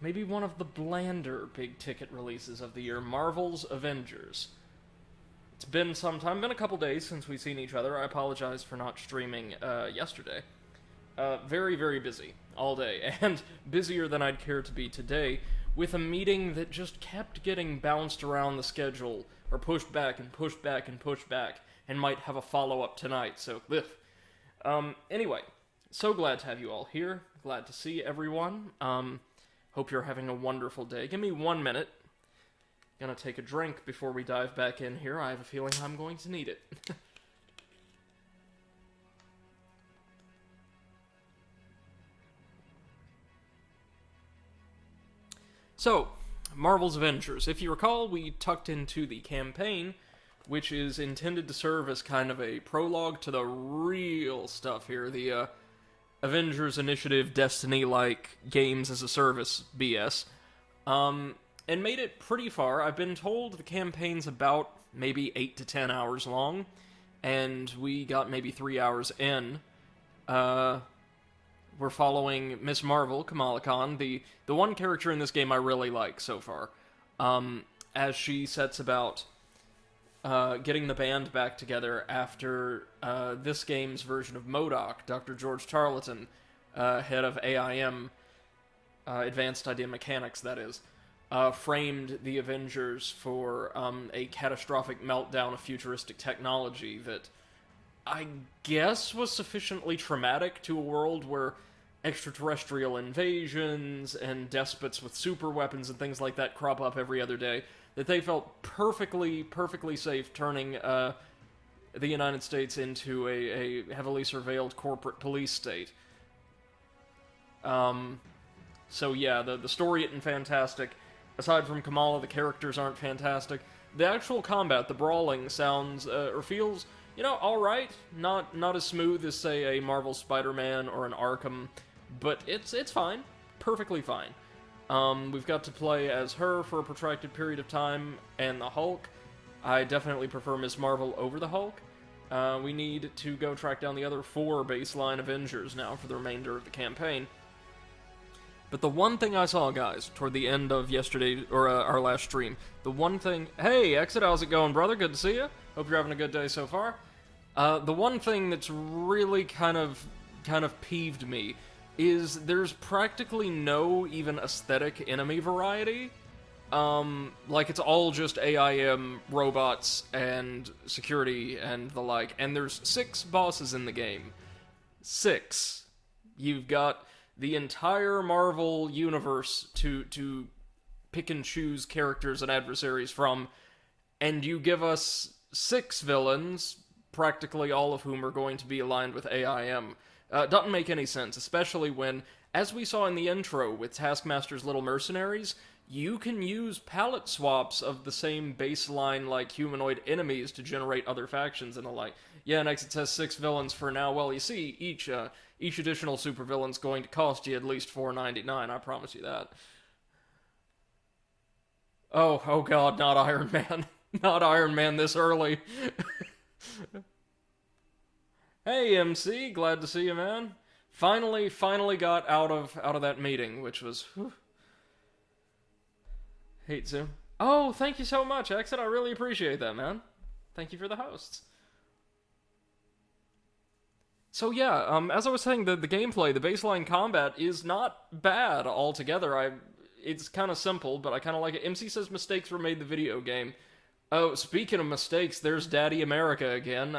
maybe one of the blander big-ticket releases of the year, Marvel's Avengers. It's been some time, been a couple days since we've seen each other. I apologize for not streaming yesterday. Very, very busy all day, and busier than I'd care to be today, with a meeting that just kept getting bounced around the schedule, or pushed back and pushed back and pushed back, and might have a follow-up tonight, so anyway, so glad to have you all here, glad to see everyone. Hope you're having a wonderful day. Give me 1 minute. Gonna take a drink before we dive back in here. I have a feeling I'm going to need it. So, Marvel's Avengers. If you recall, we tucked into the campaign, which is intended to serve as kind of a prologue to the real stuff here, the Avengers Initiative Destiny-like games as a service BS, and made it pretty far. I've been told the campaign's about maybe 8 to 10 hours long, and we got maybe 3 hours in. We're following Miss Marvel, Kamala Khan, the one character in this game I really like so far, as she sets about getting the band back together after this game's version of MODOK, Dr. George Tarleton, head of AIM, Advanced Idea Mechanics, that is, framed the Avengers for a catastrophic meltdown of futuristic technology that I guess was sufficiently traumatic to a world where extraterrestrial invasions and despots with super weapons and things like that crop up every other day, that they felt perfectly safe turning the United States into a heavily surveilled corporate police state. So yeah, the story isn't fantastic. Aside from Kamala, the characters aren't fantastic. The actual combat, the brawling, sounds or feels, alright. Not as smooth as, say, a Marvel Spider-Man or an Arkham, but it's fine. Perfectly fine. We've got to play as her for a protracted period of time, and the Hulk. I definitely prefer Ms. Marvel over the Hulk. We need to go track down the other 4 baseline Avengers now for the remainder of the campaign. But the one thing I saw, guys, toward the end of yesterday, or our last stream, the one thing... Hey, Exit, how's it going, brother? Good to see you. Hope you're having a good day so far. The one thing that's really kind of peeved me is there's practically no even aesthetic enemy variety. Like, it's all just AIM, robots, and security, and the like. And there's 6 bosses in the game. 6. You've got the entire Marvel universe to pick and choose characters and adversaries from, and you give us 6 villains, practically all of whom are going to be aligned with AIM. Doesn't make any sense, especially when, as we saw in the intro with Taskmaster's Little Mercenaries, you can use palette swaps of the same baseline, like, humanoid enemies to generate other factions and the like. Yeah, next it says 6 villains for now. Well, you see, each additional supervillain's going to cost you at least $4.99, I promise you that. Oh god, not Iron Man. Not Iron Man this early. Hey, MC, glad to see you, man. Finally got out of that meeting, which was... Whew. Hate to. Oh, thank you so much, Exit. I really appreciate that, man. Thank you for the hosts. So yeah, as I was saying, the gameplay, the baseline combat is not bad altogether. It's kind of simple, but I kind of like it. MC says mistakes were made in the video game. Oh, speaking of mistakes, there's Daddy America again.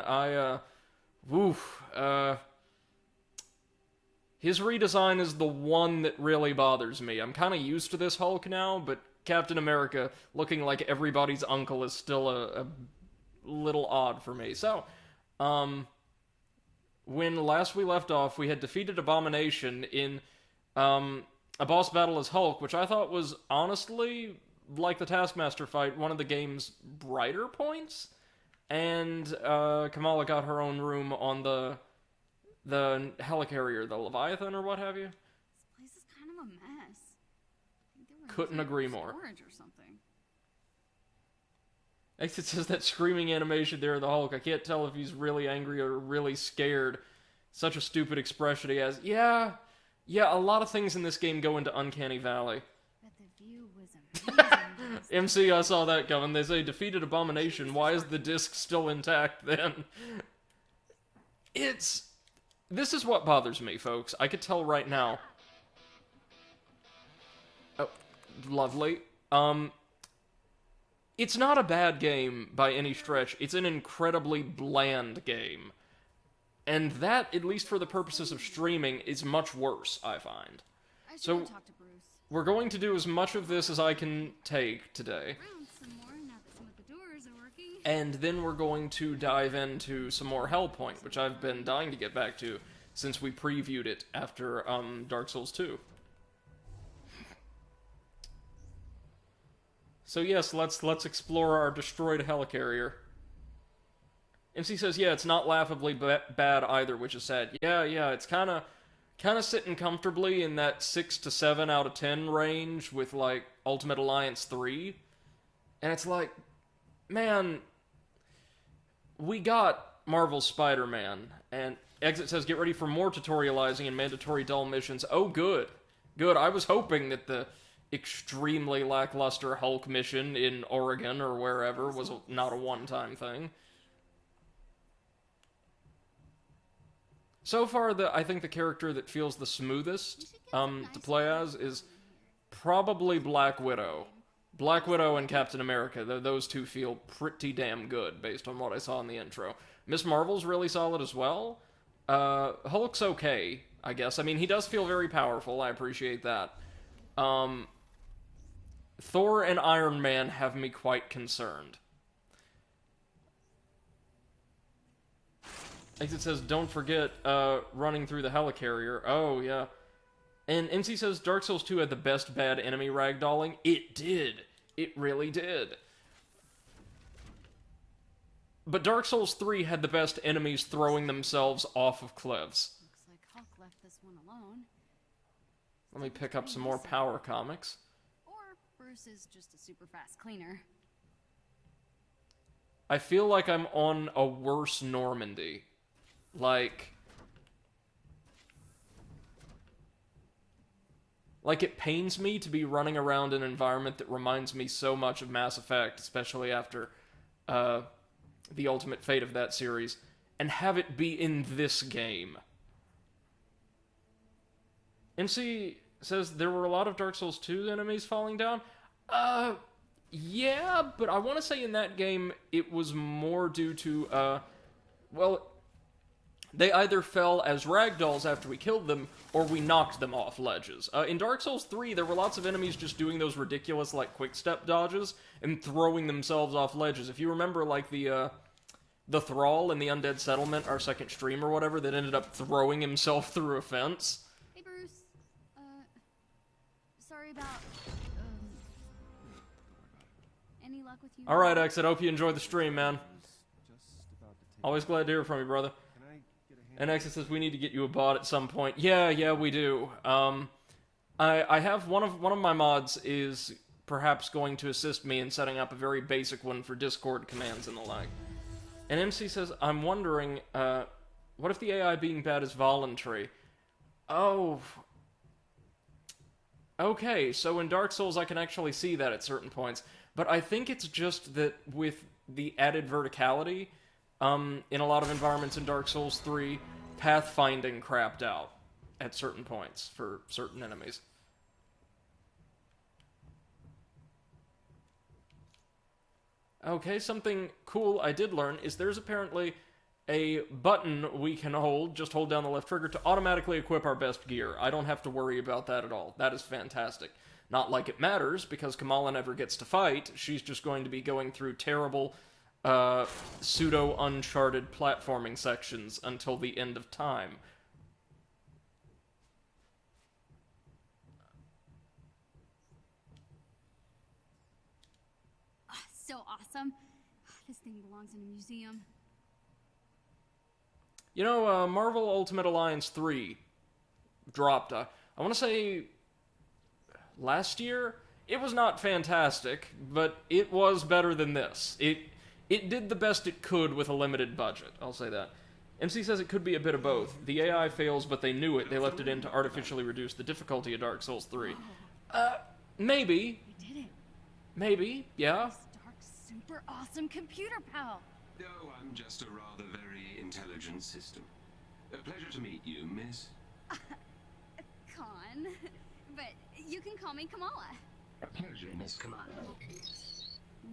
His redesign is the one that really bothers me. I'm kind of used to this Hulk now, but Captain America looking like everybody's uncle is still a little odd for me. So, when last we left off, we had defeated Abomination in a boss battle as Hulk, which I thought was honestly, like the Taskmaster fight, one of the game's brighter points. And Kamala got her own room on the helicarrier, the Leviathan or what have you. This place is kind of a mess. I think they were Couldn't agree more. Storage or something. Exit says that screaming animation there of the Hulk. I can't tell if he's really angry or really scared. Such a stupid expression he has. Yeah, a lot of things in this game go into Uncanny Valley. view was amazing. MC, I saw that coming. They say, defeated Abomination. Why is the disc still intact then? This is what bothers me, folks. I could tell right now. Oh, lovely. It's not a bad game by any stretch. It's an incredibly bland game. And that, at least for the purposes of streaming, is much worse, I find. I should So, go talk to Bruce. we're going to do as much of this as I can take today. Around some more now that some of the doors are working. And then we're going to dive into some more Hellpoint, which I've been dying to get back to since we previewed it after Dark Souls 2. So yes, let's explore our destroyed helicarrier. MC says, yeah, it's not laughably bad either, which is sad. Yeah, it's kind of sitting comfortably in that 6 to 7 out of 10 range with, like, Ultimate Alliance 3. And it's like, man, we got Marvel's Spider-Man, and Exit says, get ready for more tutorializing and mandatory dull missions. Oh, good. Good. I was hoping that the extremely lackluster Hulk mission in Oregon or wherever was not a one-time thing. So far, I think the character that feels the smoothest to play as is probably Black Widow. Black Widow and Captain America, those two feel pretty damn good based on what I saw in the intro. Miss Marvel's really solid as well. Hulk's okay, I guess. I mean, he does feel very powerful. I appreciate that. Thor and Iron Man have me quite concerned. Exit says, don't forget running through the helicarrier. Oh, yeah. And NC says, Dark Souls 2 had the best bad enemy ragdolling. It did. It really did. But Dark Souls 3 had the best enemies throwing themselves off of cliffs. Looks like Hulk left this one alone. Let me pick up some more power comics. Or Bruce is just a super fast cleaner. I feel like I'm on a worse Normandy. Like it pains me to be running around an environment that reminds me so much of Mass Effect, especially after the ultimate fate of that series, and have it be in this game. MC says there were a lot of Dark Souls 2 enemies falling down. Yeah, but I want to say in that game it was more due to, well, they either fell as ragdolls after we killed them, or we knocked them off ledges. In Dark Souls 3, there were lots of enemies just doing those ridiculous, like, quick-step dodges and throwing themselves off ledges. If you remember, like, the Thrall in the Undead Settlement, our second stream or whatever, that ended up throwing himself through a fence. Hey, Bruce. Sorry about, any luck with you? Alright, Exit, hope you enjoyed the stream, man. Always glad to hear from you, brother. And Exit says we need to get you a bot at some point. Yeah, we do. I have one of my mods is perhaps going to assist me in setting up a very basic one for Discord commands and the like. And MC says, I'm wondering, what if the AI being bad is voluntary? Oh. Okay, so in Dark Souls I can actually see that at certain points. But I think it's just that with the added verticality, in a lot of environments in Dark Souls 3, pathfinding crapped out at certain points for certain enemies. Okay, something cool I did learn is there's apparently a button we can hold, just hold down the left trigger, to automatically equip our best gear. I don't have to worry about that at all. That is fantastic. Not like it matters, because Kamala never gets to fight. She's just going to be going through terrible pseudo-uncharted platforming sections until the end of time. So awesome. This thing belongs in a museum. You know, Marvel Ultimate Alliance 3 dropped, I want to say, last year? It was not fantastic, but it was better than this. It did the best it could with a limited budget, I'll say that. MC says it could be a bit of both. The AI fails, but they knew it. They left it in to artificially reduce the difficulty of Dark Souls 3. Maybe. We did it. Maybe, yeah. Stark's super awesome computer pal. Oh, I'm just a rather very intelligent system. A pleasure to meet you, miss. Con. But you can call me Kamala. A pleasure, Miss Kamala.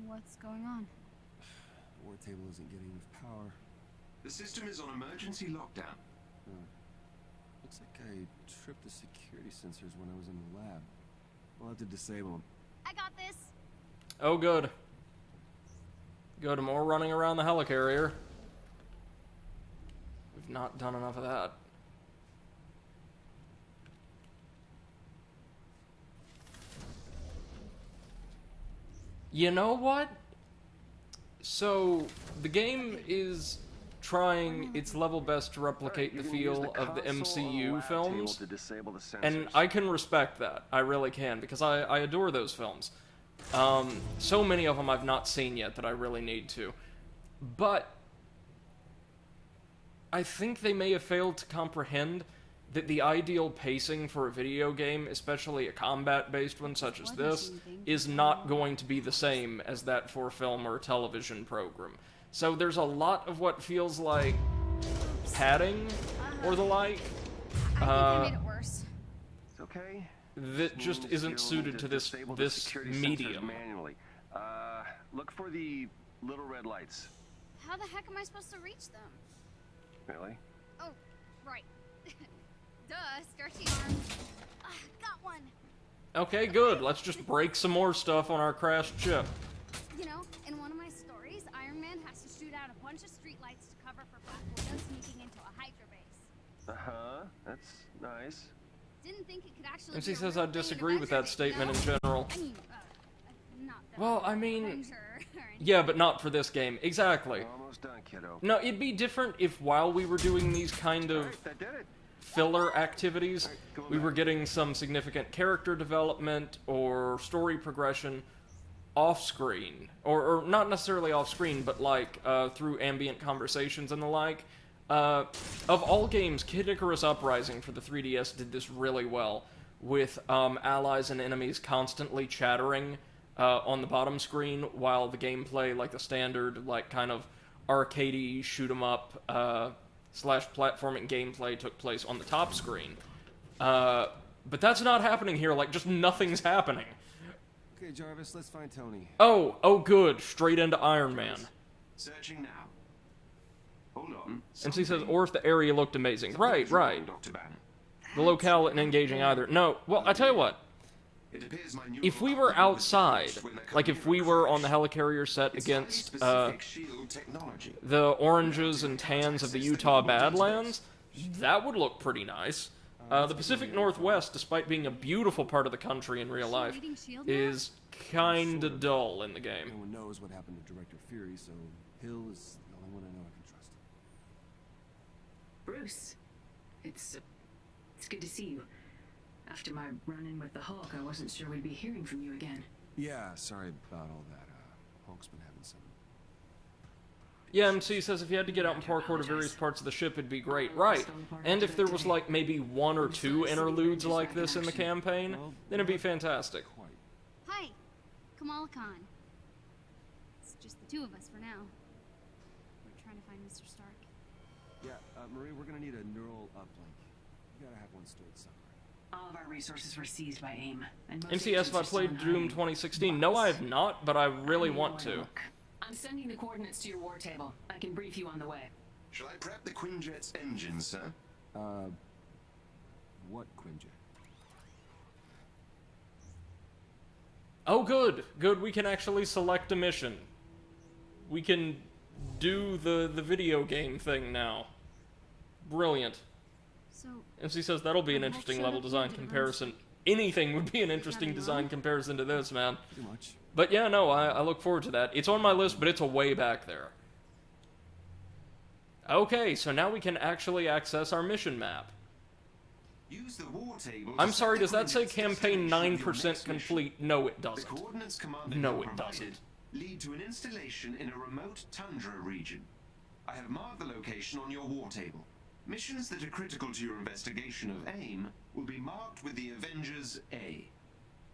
What's going on? The war table isn't getting enough power. The system is on emergency lockdown. Looks like I tripped the security sensors when I was in the lab. We'll have to disable them. I got this. Oh, good. Good, more running around the helicarrier. We've not done enough of that. You know what? So, the game is trying its level best to replicate the feel of the MCU films, and I can respect that. I really can, because I adore those films. So many of them I've not seen yet that I really need to. But I think they may have failed to comprehend that the ideal pacing for a video game, especially a combat-based one such as this, is not going to be the same as that for a film or a television program. So there's a lot of what feels like padding or the like. I think I made it worse. It's okay. That just isn't suited to this medium. Manually. Look for the little red lights. How the heck am I supposed to reach them? Really? Oh, right. Duh, stretchy arms. Got one. Okay, good. Let's just break some more stuff on our crashed ship. You know, in one of my stories, Iron Man has to shoot out a bunch of streetlights to cover for Black Widow sneaking into a Hydra base. Uh-huh. That's nice. Didn't think it could actually. MC be a says real I thing disagree in with that Avengers, statement you in know? general. I mean, not that Well, I'm I an mean, Avenger or anything. yeah, but not for this game. Exactly. Almost done, kiddo. No, it'd be different if while we were doing these kind of Alright, that did it. filler activities, we were getting some significant character development or story progression off-screen. Or not necessarily off-screen, but like through ambient conversations and the like. Of all games, Kid Icarus Uprising for the 3DS did this really well, with allies and enemies constantly chattering on the bottom screen while the gameplay, like the standard, like kind of arcadey shoot-'em-up slash platforming gameplay took place on the top screen. But that's not happening here, like, just nothing's happening. Okay, Jarvis, let's find Tony. Oh, good, straight into Iron Man. Searching now. Hold on. And she says, or if the area looked amazing. Right. Dr. Banner. The locale isn't engaging either. No, well, I tell you what. It appears my If we were outside, like if we were on the helicarrier set against shield technology. the oranges and tans of the Utah Badlands, that would look pretty nice. The Pacific Northwest, despite being a beautiful part of the country in real life, is kinda dull in the game. No one knows what happened to Director Fury, so Hill is the only one I know I can trust. Bruce, it's good to see you. After my run-in with the Hulk, I wasn't sure we'd be hearing from you again. Yeah, sorry about all that. Hulk's been having some... Yeah, MC says if you had to get out and parkour to various parts of the ship, it'd be great. Right. And if there was, like, maybe one or two interludes like this in the campaign, then it'd be fantastic. Quite. Hi, Kamala Khan. It's just the two of us for now. We're trying to find Mr. Stark. Yeah, Marie, we're gonna need a neural uplink. You gotta have one stored somewhere. All of our resources were seized by AIM. And most MC asks if I agents are still played in Doom hiding. 2016. No, I have not, but I really I know want where to. look. I'm sending the coordinates to your war table. I can brief you on the way. Shall I prep the Quinjet's engine, sir? What Quinjet? Oh, good. Good, we can actually select a mission. We can do the video game thing now. Brilliant. So, MC says that'll be an interesting level design comparison. Anything would be an interesting design comparison to this, man. Too much. But yeah, no, I look forward to that. It's on my list, but it's a way back there. Okay, so now we can actually access our mission map. Use the war table. I'm sorry, does that say campaign 9% complete? No, it The doesn't. coordinates commanded No, or it provided doesn't. lead to an installation in a remote tundra region. I have marked the location on your war table. Missions that are critical to your investigation of AIM will be marked with the Avengers A.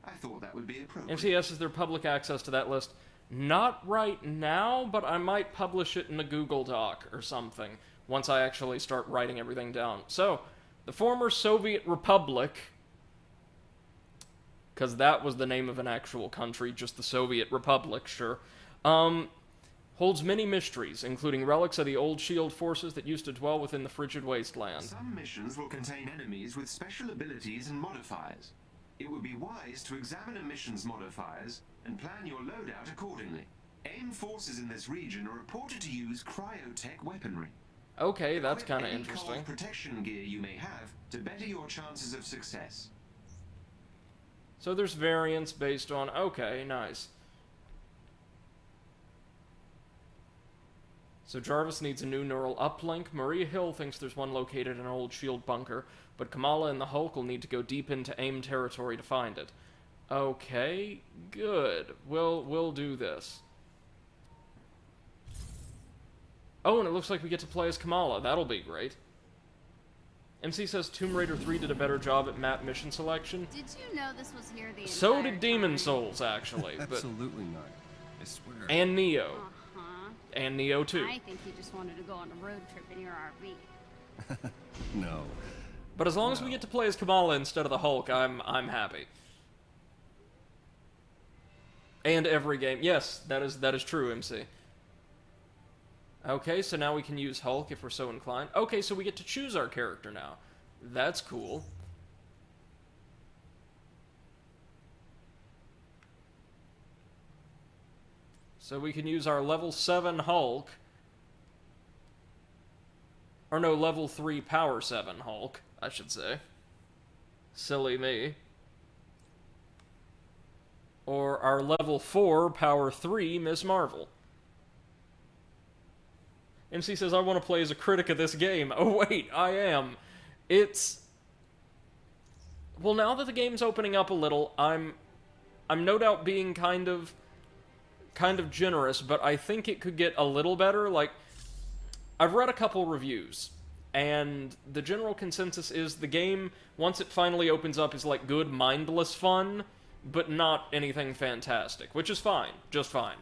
I thought that would be appropriate. MCS, is there public access to that list? Not right now, but I might publish it in a Google Doc or something once I actually start writing everything down. So, the former Soviet Republic, because that was the name of an actual country, just the Soviet Republic, sure, holds many mysteries, including relics of the old SHIELD forces that used to dwell within the frigid wasteland. Some missions will contain enemies with special abilities and modifiers. It would be wise to examine a mission's modifiers and plan your loadout accordingly. AIM forces in this region are reported to use cryotech weaponry. Okay, that's Equip kind of any interesting. cold protection gear you may have to better your chances of success. So there's variants based on... Okay, nice. So Jarvis needs a new neural uplink. Maria Hill thinks there's one located in an old SHIELD bunker, but Kamala and the Hulk will need to go deep into AIM territory to find it. Okay, good. We'll do this. Oh, and it looks like we get to play as Kamala. That'll be great. MC says Tomb Raider 3 did a better job at map mission selection. Did you know this was here the So entire did Demon time? Souls, actually. But Absolutely not. I swear. and Neo. Uh-huh. And Neo 2. I think you just wanted to go on a road trip in your RV. No. But as long as we get to play as Kamala instead of the Hulk, I'm happy. And every game. Yes, that is true, MC. Okay, so now we can use Hulk if we're so inclined. Okay, so we get to choose our character now. That's cool. So we can use our level 7 Hulk. Or no, level 3 Power 7 Hulk, I should say. Silly me. Or our level 4 Power 3 Ms. Marvel. MC says, I want to play as a critic of this game. Oh wait, I am. It's... Well, now that the game's opening up a little, I'm no doubt being kind of generous, but I think it could get a little better. Like, I've read a couple reviews, and the general consensus is the game, once it finally opens up, is like good, mindless fun, but not anything fantastic, which is fine. Just fine.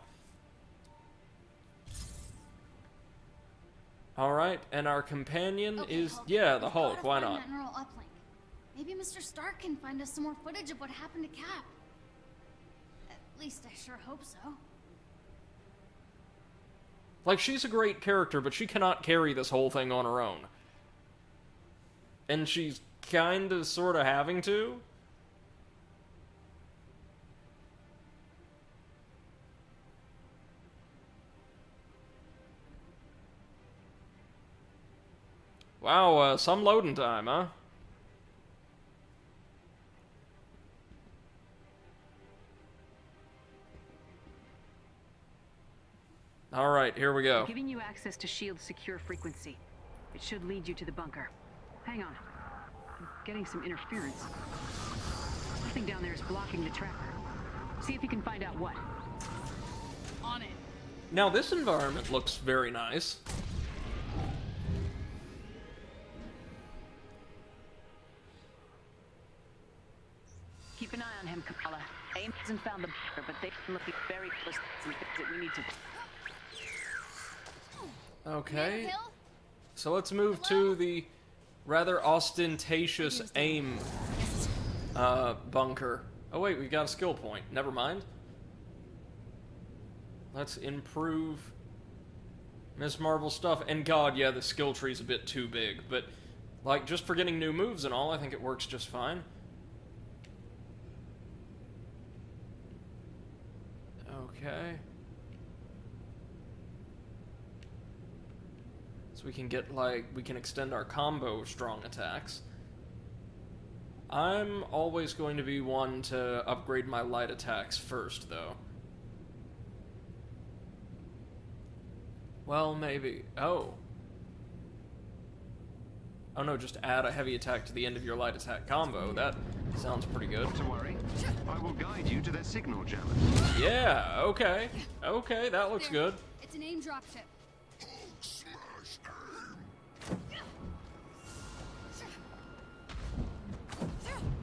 Alright, and our companion Okay, is... Hulk, Yeah, the we've Hulk, gotta why find not? that neural uplink. Maybe Mr. Stark can find us some more footage of what happened to Cap. At least I sure hope so. Like, she's a great character, but she cannot carry this whole thing on her own. And she's kinda, sorta having to. Wow, some loading time, huh? Alright, here we go. Giving you access to SHIELD secure frequency. It should lead you to the bunker. Hang on. I'm getting some interference. Something down there is blocking the tracker. See if you can find out what. On it. Now, this environment looks very nice. Keep an eye on him, Kamala. AIM hasn't found the bunker, but they've been looking very close to some things that we need to... Okay. Hill? So let's move to the rather ostentatious AIM bunker. Oh wait, we got a skill point. Never mind. Let's improve Ms. Marvel stuff. And god, yeah, the skill tree's a bit too big, but like just for getting new moves and all, I think it works just fine. Okay. So we can get, like, we can extend our combo strong attacks. I'm always going to be one to upgrade my light attacks first, though. Well, maybe. Oh. Oh no, just add a heavy attack to the end of your light attack combo. That sounds pretty good. Not to worry. I will guide you to their signal jammer. Yeah, okay. Okay, that looks There. good. It's an AIM dropship.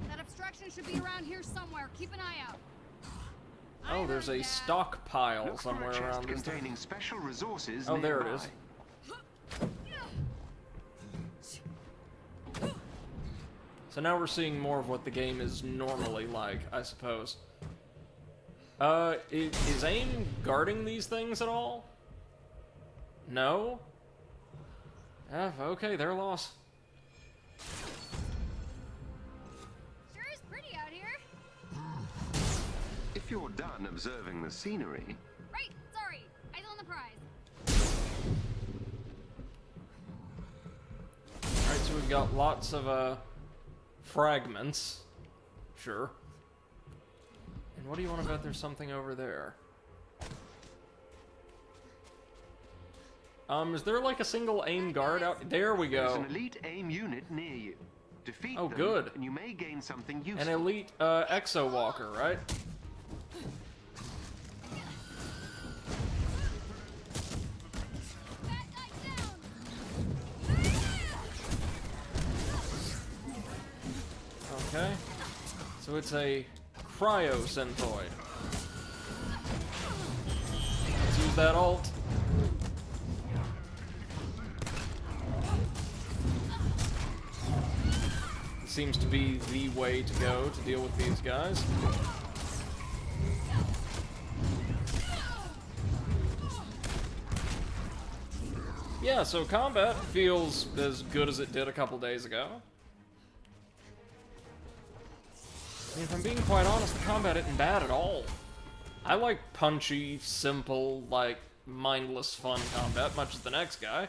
That obstruction ammunition should be around here somewhere. Keep an eye out. Oh, there's a stockpile Look somewhere for a chest around this thing. containing special resources Oh, there it nearby. is. So now we're seeing more of what the game is normally like, I suppose. Is AIM guarding these things at all? No? Okay, they're lost. Sure is pretty out here. If you're done observing the scenery, Right, sorry. Eyes on the prize. Alright, so we've got lots of, fragments. Sure. And what do you want to bet there's something over there? Is there like a single AIM guard out? There we there's go. an elite AIM unit near you. Defeat Oh, them, good. and you may gain something useful. An elite, exo walker, right? Bad guy down. Okay. So it's a cryo-centoid. Let's use that ult. Seems to be the way to go to deal with these guys. Yeah, so combat feels as good as it did a couple days ago. I mean, if I'm being quite honest, the combat isn't bad at all. I like punchy, simple, like, mindless fun combat, much as the next guy.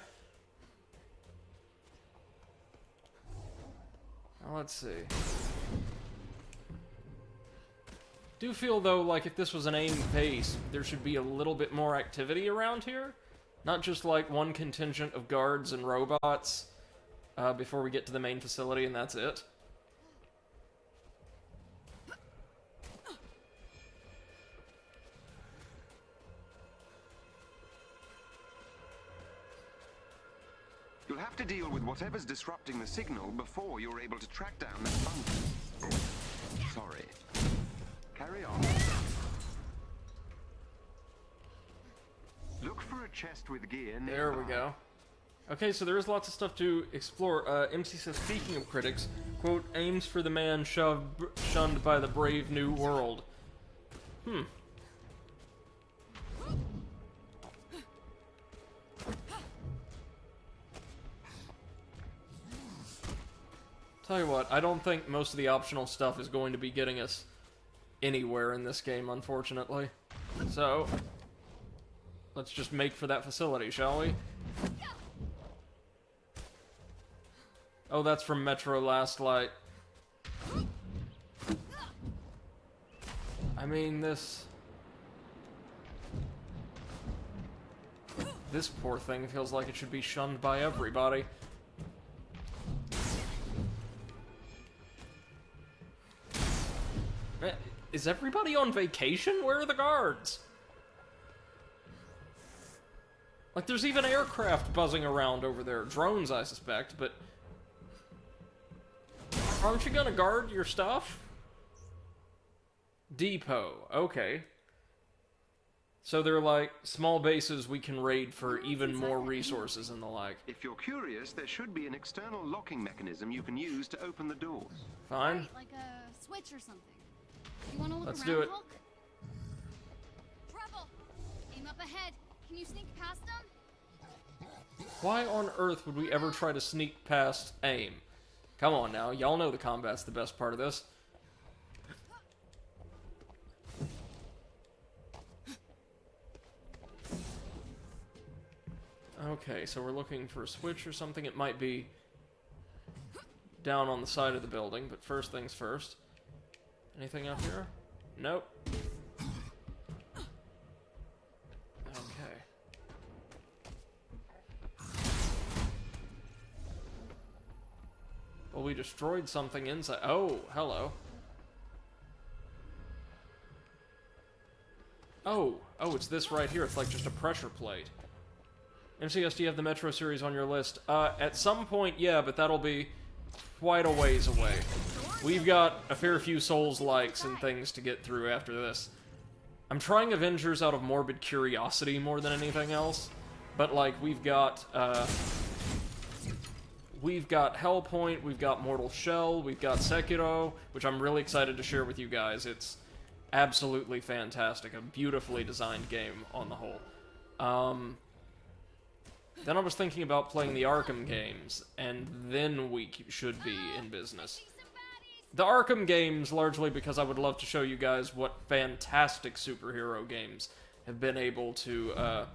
Now, let's see. Do feel, though, like if this was an AIM base, there should be a little bit more activity around here. Not just, like, one contingent of guards and robots before we get to the main facility, and that's it. You'll have to deal with whatever's disrupting the signal before you're able to track down that bunker. Sorry. Carry on. Look for a chest with gear nearby. There we go. Okay, so there is lots of stuff to explore. MC says, speaking of critics, quote, aims for the man shunned by the brave new world. Tell you what, I don't think most of the optional stuff is going to be getting us anywhere in this game, unfortunately. So, let's just make for that facility, shall we? Oh, that's from Metro Last Light. I mean, this poor thing feels like it should be shunned by everybody. Is everybody on vacation? Where are the guards? Like, there's even aircraft buzzing around over there. Drones, I suspect, but... aren't you gonna guard your stuff? Depot. Okay. So they're like small bases we can raid for even more resources and the like. If you're curious, there should be an external locking mechanism you can use to open the doors. Fine. Right, like a switch or something. You want to look Let's around, do it. Hulk? Trouble! Aim up ahead. Can you sneak past them? Why on earth would we ever try to sneak past AIM? Come on now, y'all know the combat's the best part of this. Okay, so we're looking for a switch or something. It might be down on the side of the building, but first things first. Anything up here? Nope. Okay. Well, we destroyed something inside. Oh, hello. Oh, it's this right here. It's like just a pressure plate. MCS, do you have the Metro series on your list? At some point, yeah, but that'll be quite a ways away. Door we've got a fair few Souls-likes and things to get through after this. I'm trying Avengers out of morbid curiosity more than anything else, but like we've got Hellpoint, we've got Mortal Shell, we've got Sekiro, which I'm really excited to share with you guys. It's absolutely fantastic, a beautifully designed game on the whole. Then I was thinking about playing the Arkham games, and then we should be in business. The Arkham games, largely because I would love to show you guys what fantastic superhero games have been able to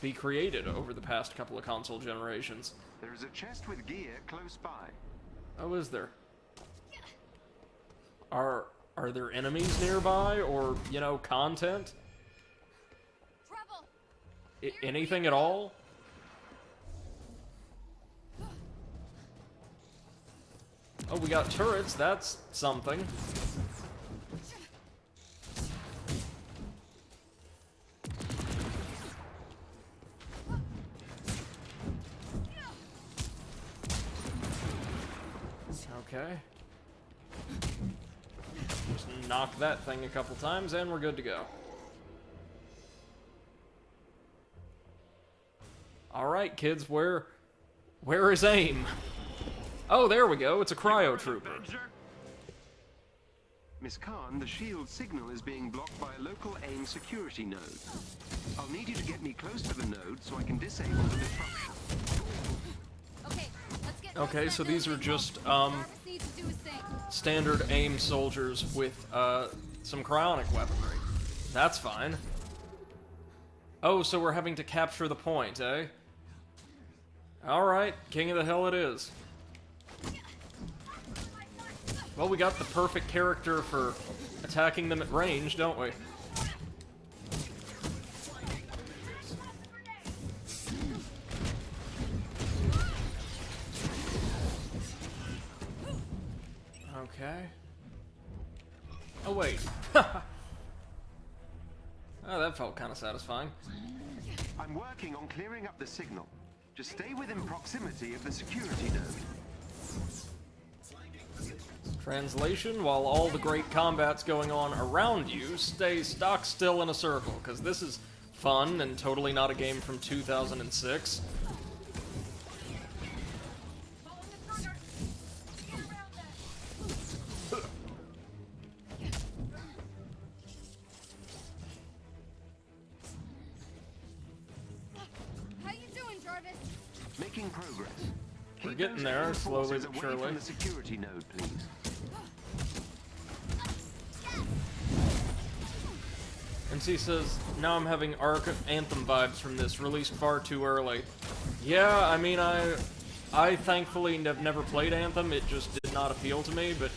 be created over the past couple of console generations. There is a chest with gear close by. Oh, is there? Are there enemies nearby, or, you know, content? Anything at all? Oh, we got turrets, that's something. Okay. Just knock that thing a couple times and we're good to go. Alright, kids, where is aim? Oh, there we go. It's a cryo trooper. Miss Khan, the shield signal is being blocked by a local AIM security node. I'll need you to get me close to the node so I can disable the disruption. Okay, so these are just standard AIM soldiers with some cryonic weaponry. That's fine. Oh, so we're having to capture the point, eh? Alright, King of the Hill it is. Well, we got the perfect character for attacking them at range, don't we? Okay. Oh, wait. Oh, that felt kind of satisfying. I'm working on clearing up the signal. Just stay within proximity of the security node. Translation, while all the great combat's going on around you, stay stock still in a circle, because this is fun and totally not a game from 2006. How you doing, Jarvis? Making progress. We're getting there, slowly but away surely. from the security node, please. MC says, now I'm having Anthem vibes from this, released far too early. Yeah, I mean, I thankfully have never played Anthem, it just did not appeal to me, but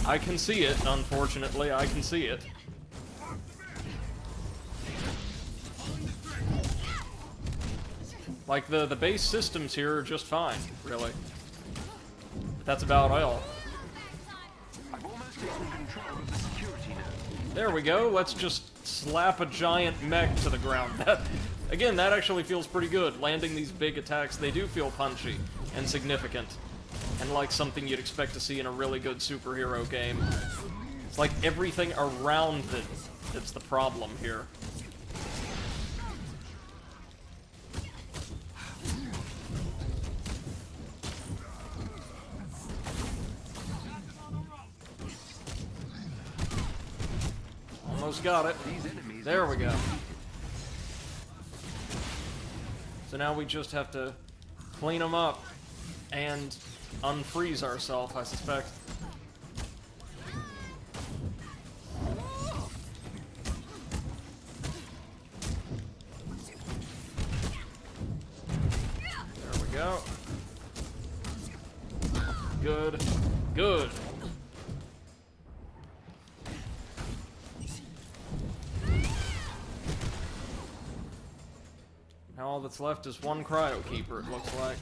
I can see it, unfortunately, I can see it. Like, the base systems here are just fine, really. But that's about all. I've almost taken control of the security node. There we go, let's just slap a giant mech to the ground. Again, that actually feels pretty good. Landing these big attacks, they do feel punchy and significant. And like something you'd expect to see in a really good superhero game. It's like everything around it that's the problem here. Almost got it. There we go. So now we just have to clean them up and unfreeze ourselves, I suspect. There we go. Good. Good. Now all that's left is one cryo keeper, it looks like.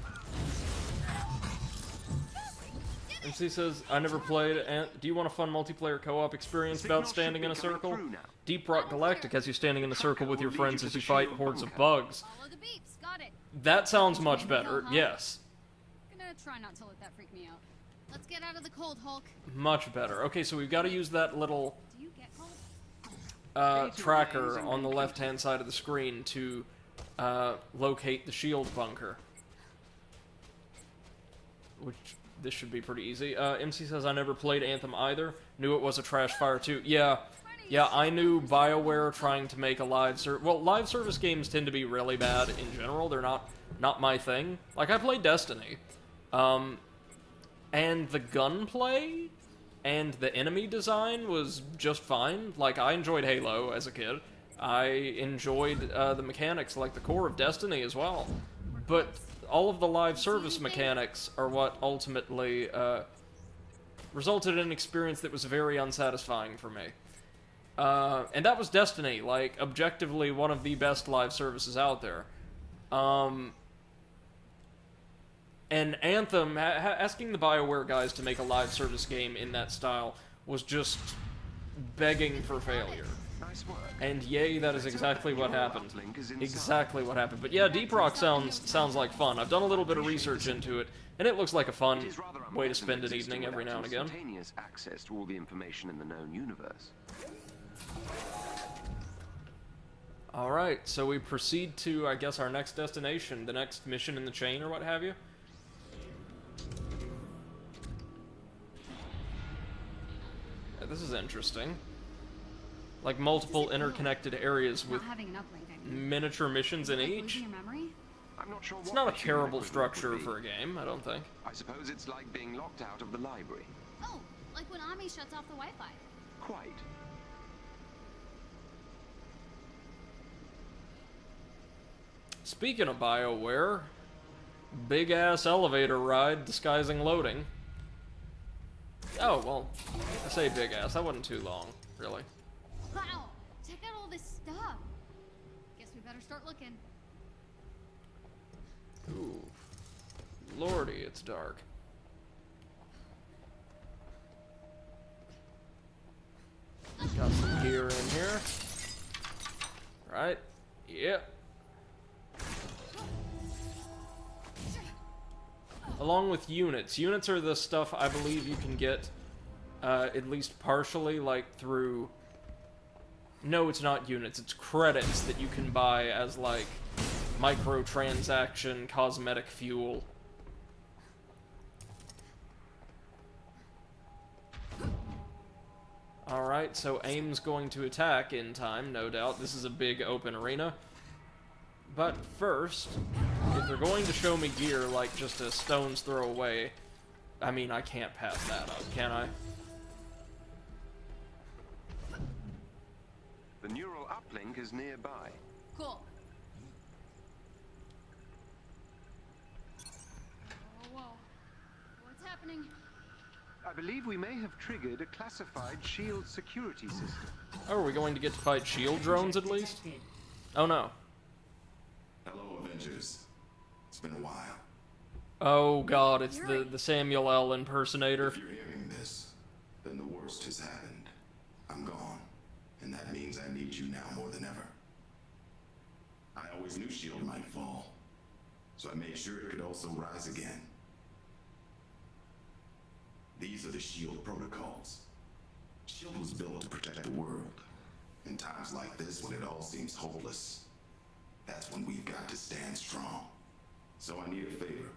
MC says, I never played, and do you want a fun multiplayer co-op experience about standing in a circle? Deep Rock Galactic has you standing in a circle with your friends as you fight hordes of bugs. Follow the beeps. Got it. That sounds much better, yes. Gonna try not to let that freak me out. Let's get out of the cold, Hulk. Much better. Okay, so we've got to use that little Do you get cold? tracker on the left-hand side of the screen to locate the shield bunker. Which, this should be pretty easy. MC says, I never played Anthem either. Knew it was a trash fire too. Yeah, I knew BioWare trying to make a live service games tend to be really bad in general. They're not my thing. Like, I played Destiny. And the gunplay and the enemy design was just fine. Like, I enjoyed Halo as a kid. I enjoyed the mechanics, like the core of Destiny as well. But all of the live service mechanics are what ultimately resulted in an experience that was very unsatisfying for me. And that was Destiny, like, objectively one of the best live services out there. And Anthem, asking the BioWare guys to make a live service game in that style was just begging for failure. Nice work. And yay, that is exactly what happened. Exactly what happened. But yeah, Deep Rock sounds like fun. I've done a little bit of research into it, and it looks like a fun way to spend an evening every now and again. Instantaneous access to all the information in the known universe. Alright, so we proceed to, I guess, our next destination, the next mission in the chain or what have you. Yeah, this is interesting. Like multiple interconnected areas with Not having an uplink, I mean. miniature missions in Like each. losing your memory? I'm not sure It's what not a the human terrible equivalent structure would be. for a game, I don't think. I suppose it's like being locked out of the library. Oh, like when Ami shuts off the Wi-Fi. Quite. Speaking of BioWare, big-ass elevator ride disguising loading. Oh, well, I say big-ass, that wasn't too long, really. Wow, check out all this stuff. Guess we better start looking. Ooh. Lordy, it's dark. Got some gear in here. Right? Yep. Along with units. Units are the stuff I believe you can get, at least partially, like, through... No, it's not units. It's credits that you can buy as, like, microtransaction, cosmetic fuel. Alright, so AIM's going to attack in time, no doubt. This is a big open arena. But first, if they're going to show me gear like just a stone's throw away, I mean, I can't pass that up, can I? The neural uplink is nearby. Cool. Whoa. What's happening? I believe we may have triggered a classified shield security system. Oh, are we going to get to fight shield drones at least? Oh no. Hello, Avengers. It's been a while. Oh god, it's the Samuel L. impersonator. If you're hearing this, then the worst has happened. I'm gone, and that means I need you now more than ever. I always knew S.H.I.E.L.D. might fall, so I made sure it could also rise again. These are the S.H.I.E.L.D. protocols. S.H.I.E.L.D. was built to protect the world. In times like this, when it all seems hopeless, that's when we've got to stand strong. So I need a favor.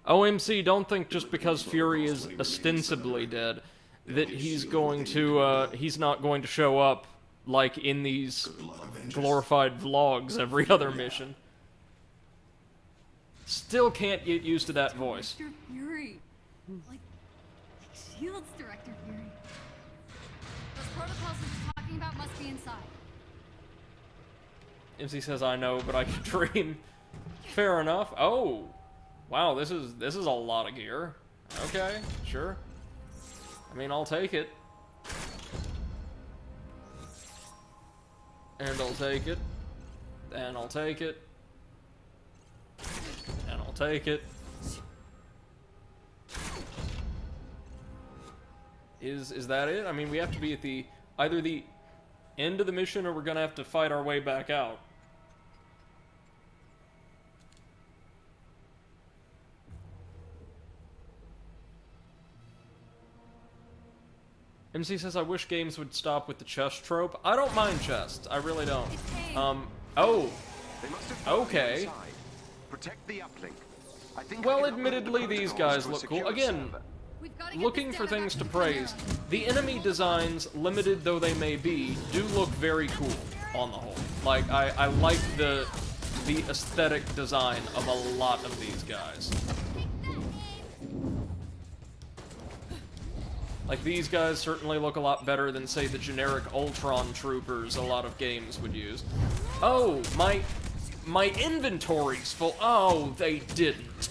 OMC, don't think just because Fury is ostensibly dead that he's going to, he's not going to show up, like, in these Good luck, Avengers. glorified vlogs every other mission. Still can't get used to that voice. Director Fury. Like S.H.I.E.L.D.'s Director Fury. Those protocols we're talking about must be inside. MC says, I know, but I can dream. Fair enough. Oh! Wow, this is a lot of gear. Okay, sure. I mean, I'll take it. And I'll take it. And I'll take it. And I'll take it. Is that it? I mean, we have to be at the either the end of the mission or we're gonna have to fight our way back out. MC says, I wish games would stop with the chest trope. I don't mind chests. I really don't. Oh. They must have found the Okay. inside. Protect the uplink. I think Well, I can upload admittedly, the these protocols guys to a look cool. secure Again, server. We've got to get looking this for data things back to the praise, Chimera. the enemy designs, limited though they may be, do look very cool on the whole. Like, I like the aesthetic design of a lot of these guys. Like, these guys certainly look a lot better than, say, the generic Ultron troopers a lot of games would use. Oh, my inventory's full. Oh, they didn't.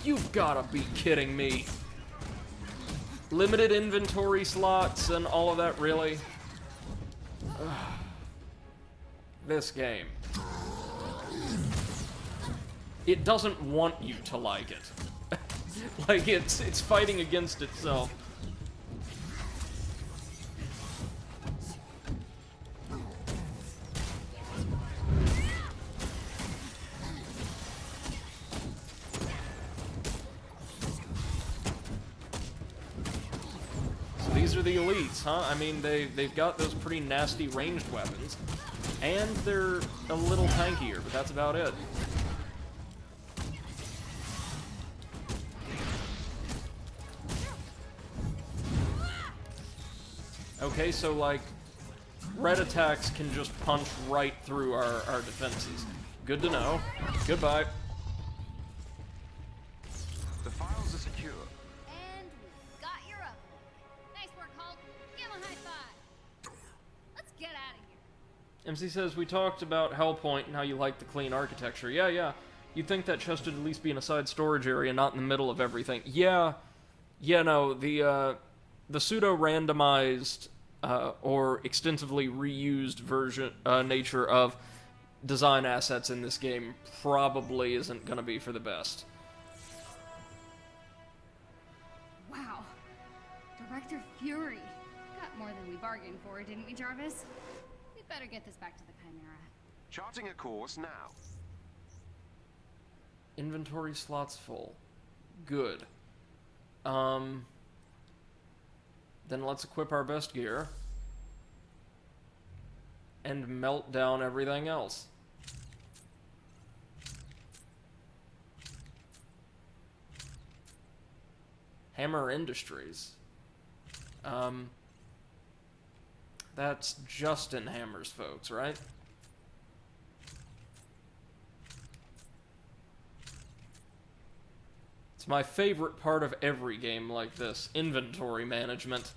You've gotta be kidding me. Limited inventory slots and all of that, really? Ugh. This game. It doesn't want you to like it. Like, it's fighting against itself. These are the elites, huh? I mean, they've got those pretty nasty ranged weapons, and they're a little tankier, but that's about it. Okay, so, like, red attacks can just punch right through our defenses. Good to know. Goodbye. The files are secure. And we got your uplink. Nice work, Hulk. Give him a high five. Let's get out of here. MC says, we talked about Hellpoint and how you like the clean architecture. Yeah. You'd think that chest would at least be in a side storage area, not in the middle of everything. Yeah, no, the pseudo-randomized, or extensively reused version, nature of design assets in this game probably isn't gonna be for the best. Wow. Director Fury. Got more than we bargained for, didn't we, Jarvis? We better get this back to the Chimera. Charting a course now. Inventory slots full. Good. Then let's equip our best gear. And melt down everything else. Hammer Industries. That's Justin Hammer's folks, right? It's my favorite part of every game like this, inventory management.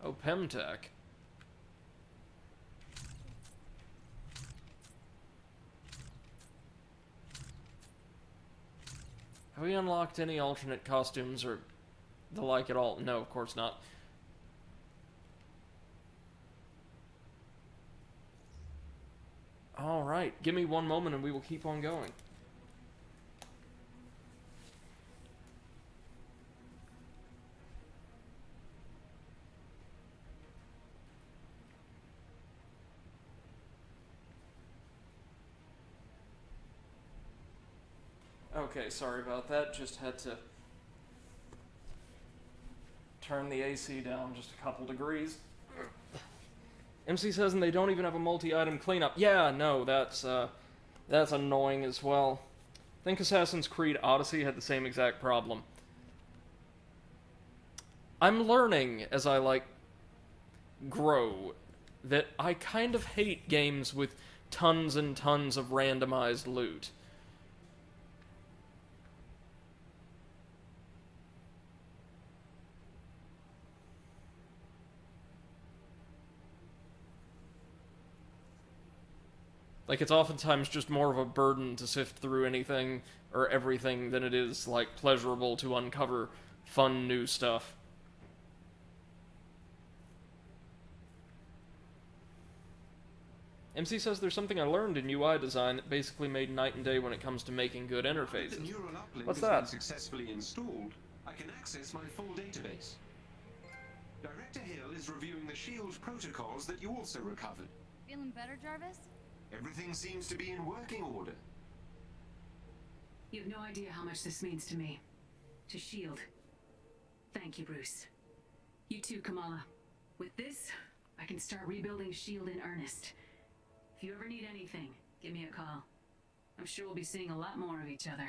Oh, Pemtech. Have we unlocked any alternate costumes or the like at all? No, of course not. Alright, give me one moment and we will keep on going. Okay, sorry about that. Just had to turn the AC down just a couple degrees. MC says, and they don't even have a multi-item cleanup. Yeah, no, that's annoying as well. I think Assassin's Creed Odyssey had the same exact problem. I'm learning, as I, like, grow, that I kind of hate games with tons and tons of randomized loot. Like, it's oftentimes just more of a burden to sift through anything or everything than it is, like, pleasurable to uncover fun new stuff. MC says there's something I learned in UI design that basically made night and day when it comes to making good interfaces. The neural uplink What's has that? been successfully installed. I can access my full database. Director Hill is reviewing the SHIELD protocols that you also recovered. Feeling better, Jarvis? Everything seems to be in working order. You have no idea how much this means to me. To S.H.I.E.L.D. Thank you, Bruce. You too, Kamala. With this, I can start rebuilding S.H.I.E.L.D. in earnest. If you ever need anything, give me a call. I'm sure we'll be seeing a lot more of each other.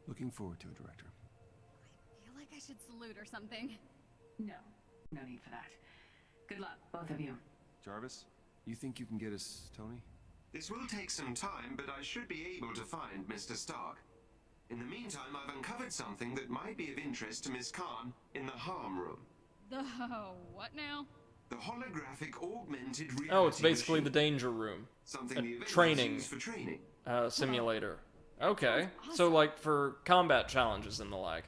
Looking forward to it, Director. I feel like I should salute or something. No need for that. Good luck, both of you. Jarvis, you think you can get us Tony? This will take some time, but I should be able to find Mr. Stark. In the meantime, I've uncovered something that might be of interest to Miss Khan in the harm room. The what now? The holographic augmented reality Oh, it's basically the machine. danger room. Something a the Avengers training. use for training. Simulator. Okay, Sounds so awesome. like for combat challenges and the like.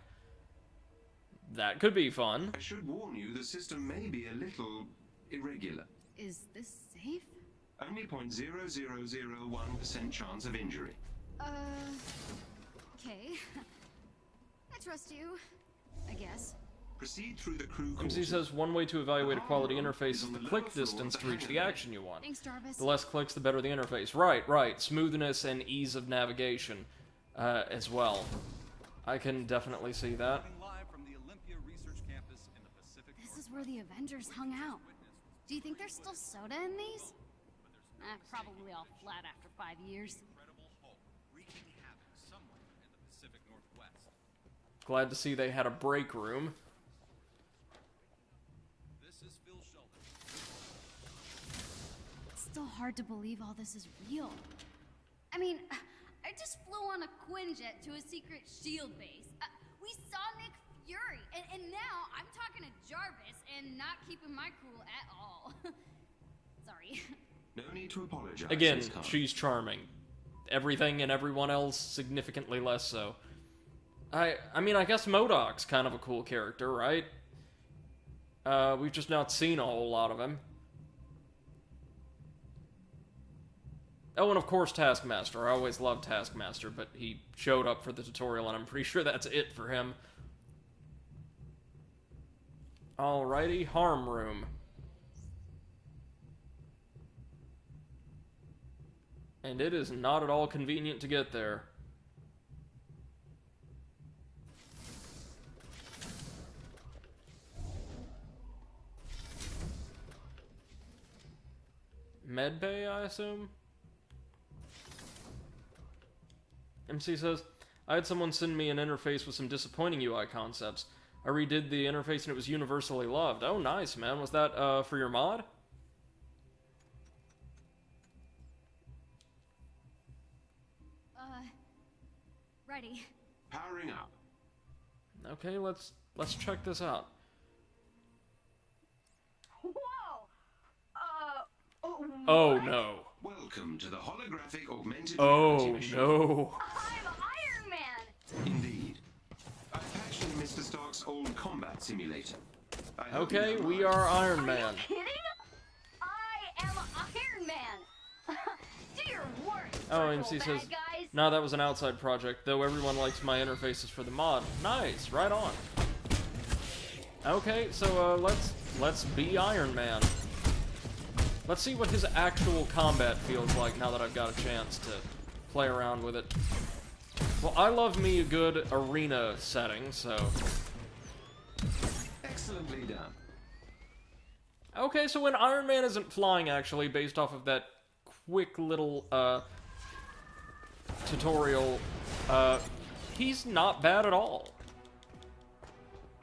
That could be fun. I should warn you, the system may be a little irregular. Is this safe? Only 0.0001% chance of injury. Okay. I trust you. I guess. Proceed through the crew MC quarters. says one way to evaluate a quality interface is the click distance to reach the action you want. Thanks, Jarvis. The less clicks, the better the interface. Right. Smoothness and ease of navigation as well. I can definitely see that. Live from the Olympia Research Campus in the Pacific This is where the Avengers hung out. Do you think there's still soda in these? Probably all flat after 5 years. Incredible Hulk wreaking havoc somewhere in the Pacific Northwest. Glad to see they had a break room. This is Phil Sheldon. It's still hard to believe all this is real. I mean, I just flew on a Quinjet to a secret S.H.I.E.L.D. base. We saw Nick Fury, and now I'm talking to Jarvis and not keeping my cool at all. Sorry. No need to apologize. Again, Miss Khan. she's charming. Everything and everyone else significantly less so. I mean, I guess MODOK's kind of a cool character, right? We've just not seen a whole lot of him. Oh, and of course Taskmaster. I always loved Taskmaster, but he showed up for the tutorial, and I'm pretty sure that's it for him. Alrighty, harm room. And it is not at all convenient to get there. Medbay, I assume? MC says, I had someone send me an interface with some disappointing UI concepts. I redid the interface and it was universally loved. Oh, nice, man. Was that, for your mod? Ready. Powering up. Okay, let's check this out. Whoa! Oh, no. Welcome to the holographic augmented reality Oh, machine. no. I'm Iron Man! Indeed. I've patched in Mr. Stark's old combat simulator. I hope you Okay, don't we mind. are Iron Man. Kidding? I am Iron Man! Do your work, Oh, MC says, guys! no, that was an outside project, though everyone likes my interfaces for the mod. Nice, right on. Okay, so, let's be Iron Man. Let's see what his actual combat feels like now that I've got a chance to play around with it. Well, I love me a good arena setting, so... Excellently done. Okay, so when Iron Man isn't flying, actually, based off of that quick little, tutorial, he's not bad at all.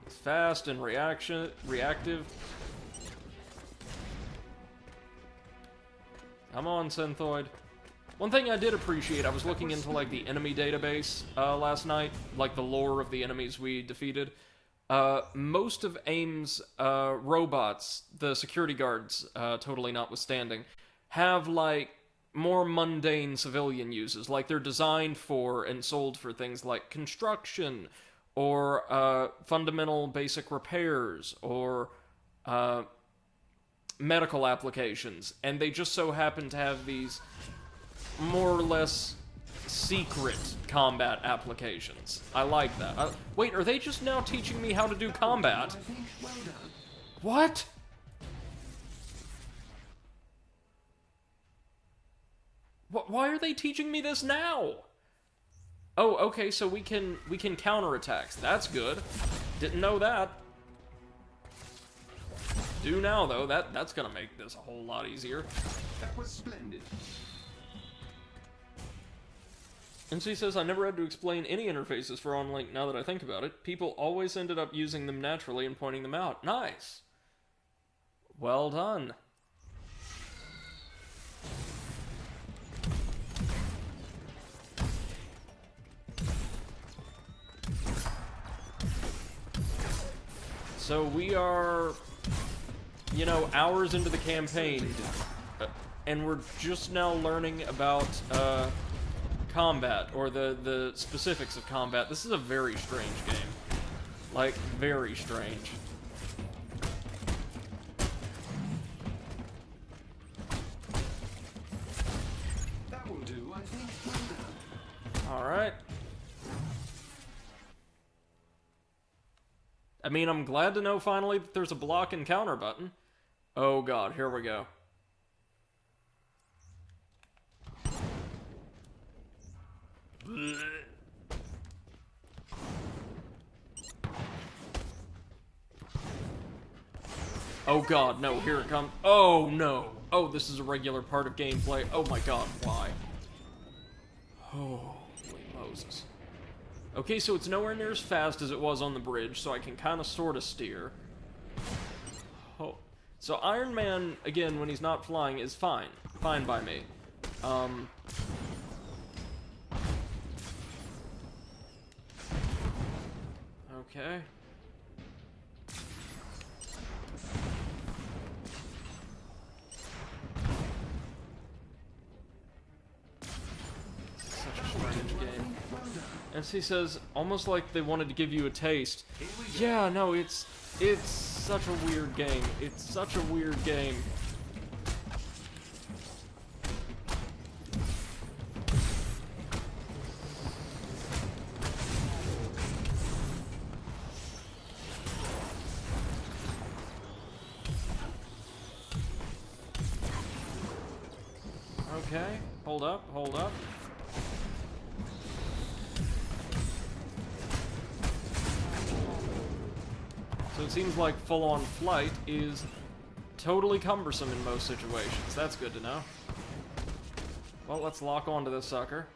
He's fast and reactive. Come on, Synthoid. One thing I did appreciate, I was looking into, like, the enemy database, last night, like, the lore of the enemies we defeated. Most of AIM's, robots, the security guards, totally notwithstanding, have, like, more mundane civilian uses. Like, they're designed for and sold for things like construction, or, fundamental basic repairs, or, medical applications. And they just so happen to have these more or less secret combat applications. I like that. Wait, are they just now teaching me how to do combat? I think well done. What? Why are they teaching me this now? Oh, okay, so we can counterattacks. That's good. Didn't know that. Do now, though. That's gonna make this a whole lot easier. That was splendid. And she says, I never had to explain any interfaces for OnLink now that I think about it. People always ended up using them naturally and pointing them out. Nice. Well done. So we are, you know, hours into the campaign, and we're just now learning about combat, or the specifics of combat. This is a very strange game. Like, very strange. That will do, I think. Alright. I mean, I'm glad to know finally that there's a block and counter button. Oh god, here we go. Oh god, no, here it comes. Oh no. Oh, this is a regular part of gameplay. Oh my god, why? Holy Moses. Okay, so it's nowhere near as fast as it was on the bridge, so I can kind of sort of steer. Oh. So Iron Man, again, when he's not flying, is fine. Fine by me. Okay. Such a strange game. And she says, almost like they wanted to give you a taste. Yeah, no, it's such a weird game. It's such a weird game. Okay, hold up, hold up. So it seems like full-on flight is totally cumbersome in most situations. That's good to know. Well, let's lock onto this sucker.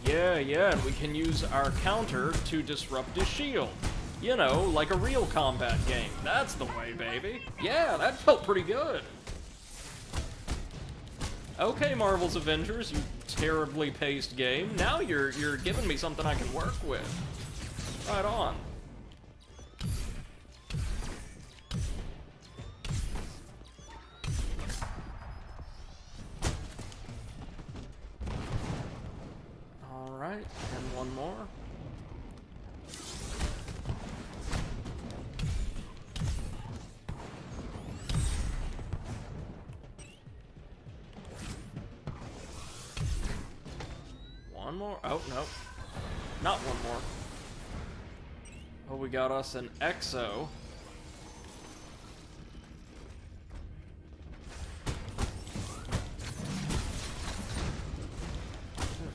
Yeah, and we can use our counter to disrupt his shield. You know, like a real combat game. That's the way, baby. Yeah, that felt pretty good. Okay, Marvel's Avengers, you terribly paced game. Now you're giving me something I can work with. Right on. Alright, and one more. One more? Oh, no. Not one more. Oh, we got us an EXO.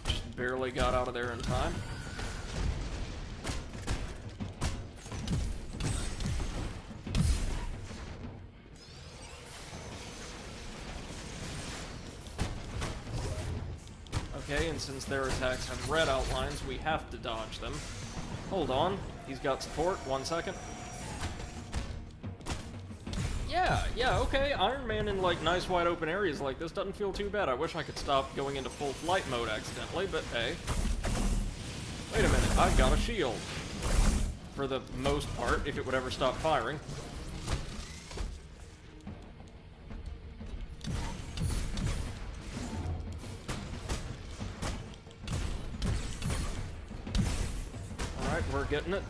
Just barely got out of there in time. Okay, and since their attacks have red outlines, we have to dodge them. Hold on. He's got support. 1 second. Yeah, okay. Iron Man in, like, nice wide open areas like this doesn't feel too bad. I wish I could stop going into full flight mode accidentally, but hey. Wait a minute. I've got a shield. For the most part, if it would ever stop firing. Alright, we're getting it.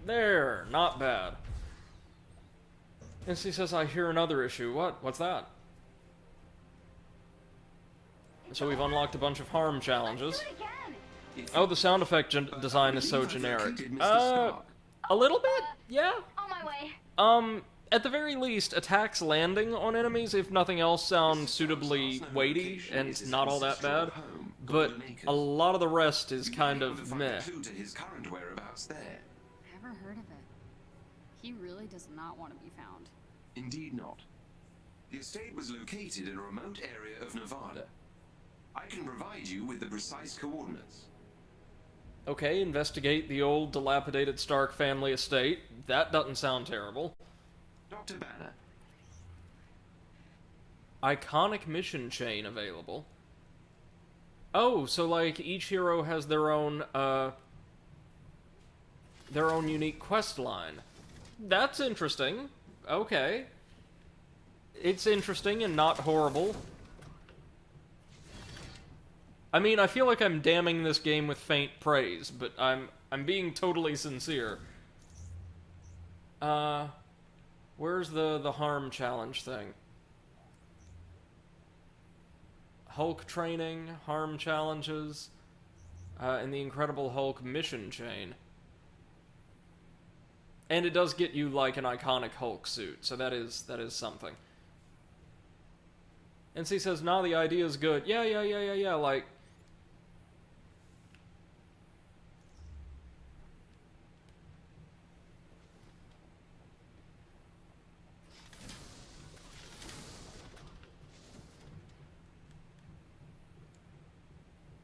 There, not bad. And she says, I hear another issue. What? What's that? So we've unlocked a bunch of harm challenges. Oh, the sound effect design is so generic. A little bit? Yeah? On my way. at the very least, attacks landing on enemies, if nothing else, sound suitably weighty and not all that bad. But a lot of the rest is kind of meh. To his current whereabouts there. Never heard of it. He really does not want to be found. Indeed not. The estate was located in a remote area of Nevada. I can provide you with the precise coordinates. Okay, investigate the old dilapidated Stark family estate. That doesn't sound terrible. Dr. Banner. Iconic mission chain available. Oh, so like each hero has their own unique quest line. That's interesting. Okay. It's interesting and not horrible. I mean, I feel like I'm damning this game with faint praise, but I'm being totally sincere. Where's the harm challenge thing? Hulk training, harm challenges, and the Incredible Hulk mission chain. And it does get you, like, an iconic Hulk suit, so that is something. NC says, nah, the idea is good. Yeah, like...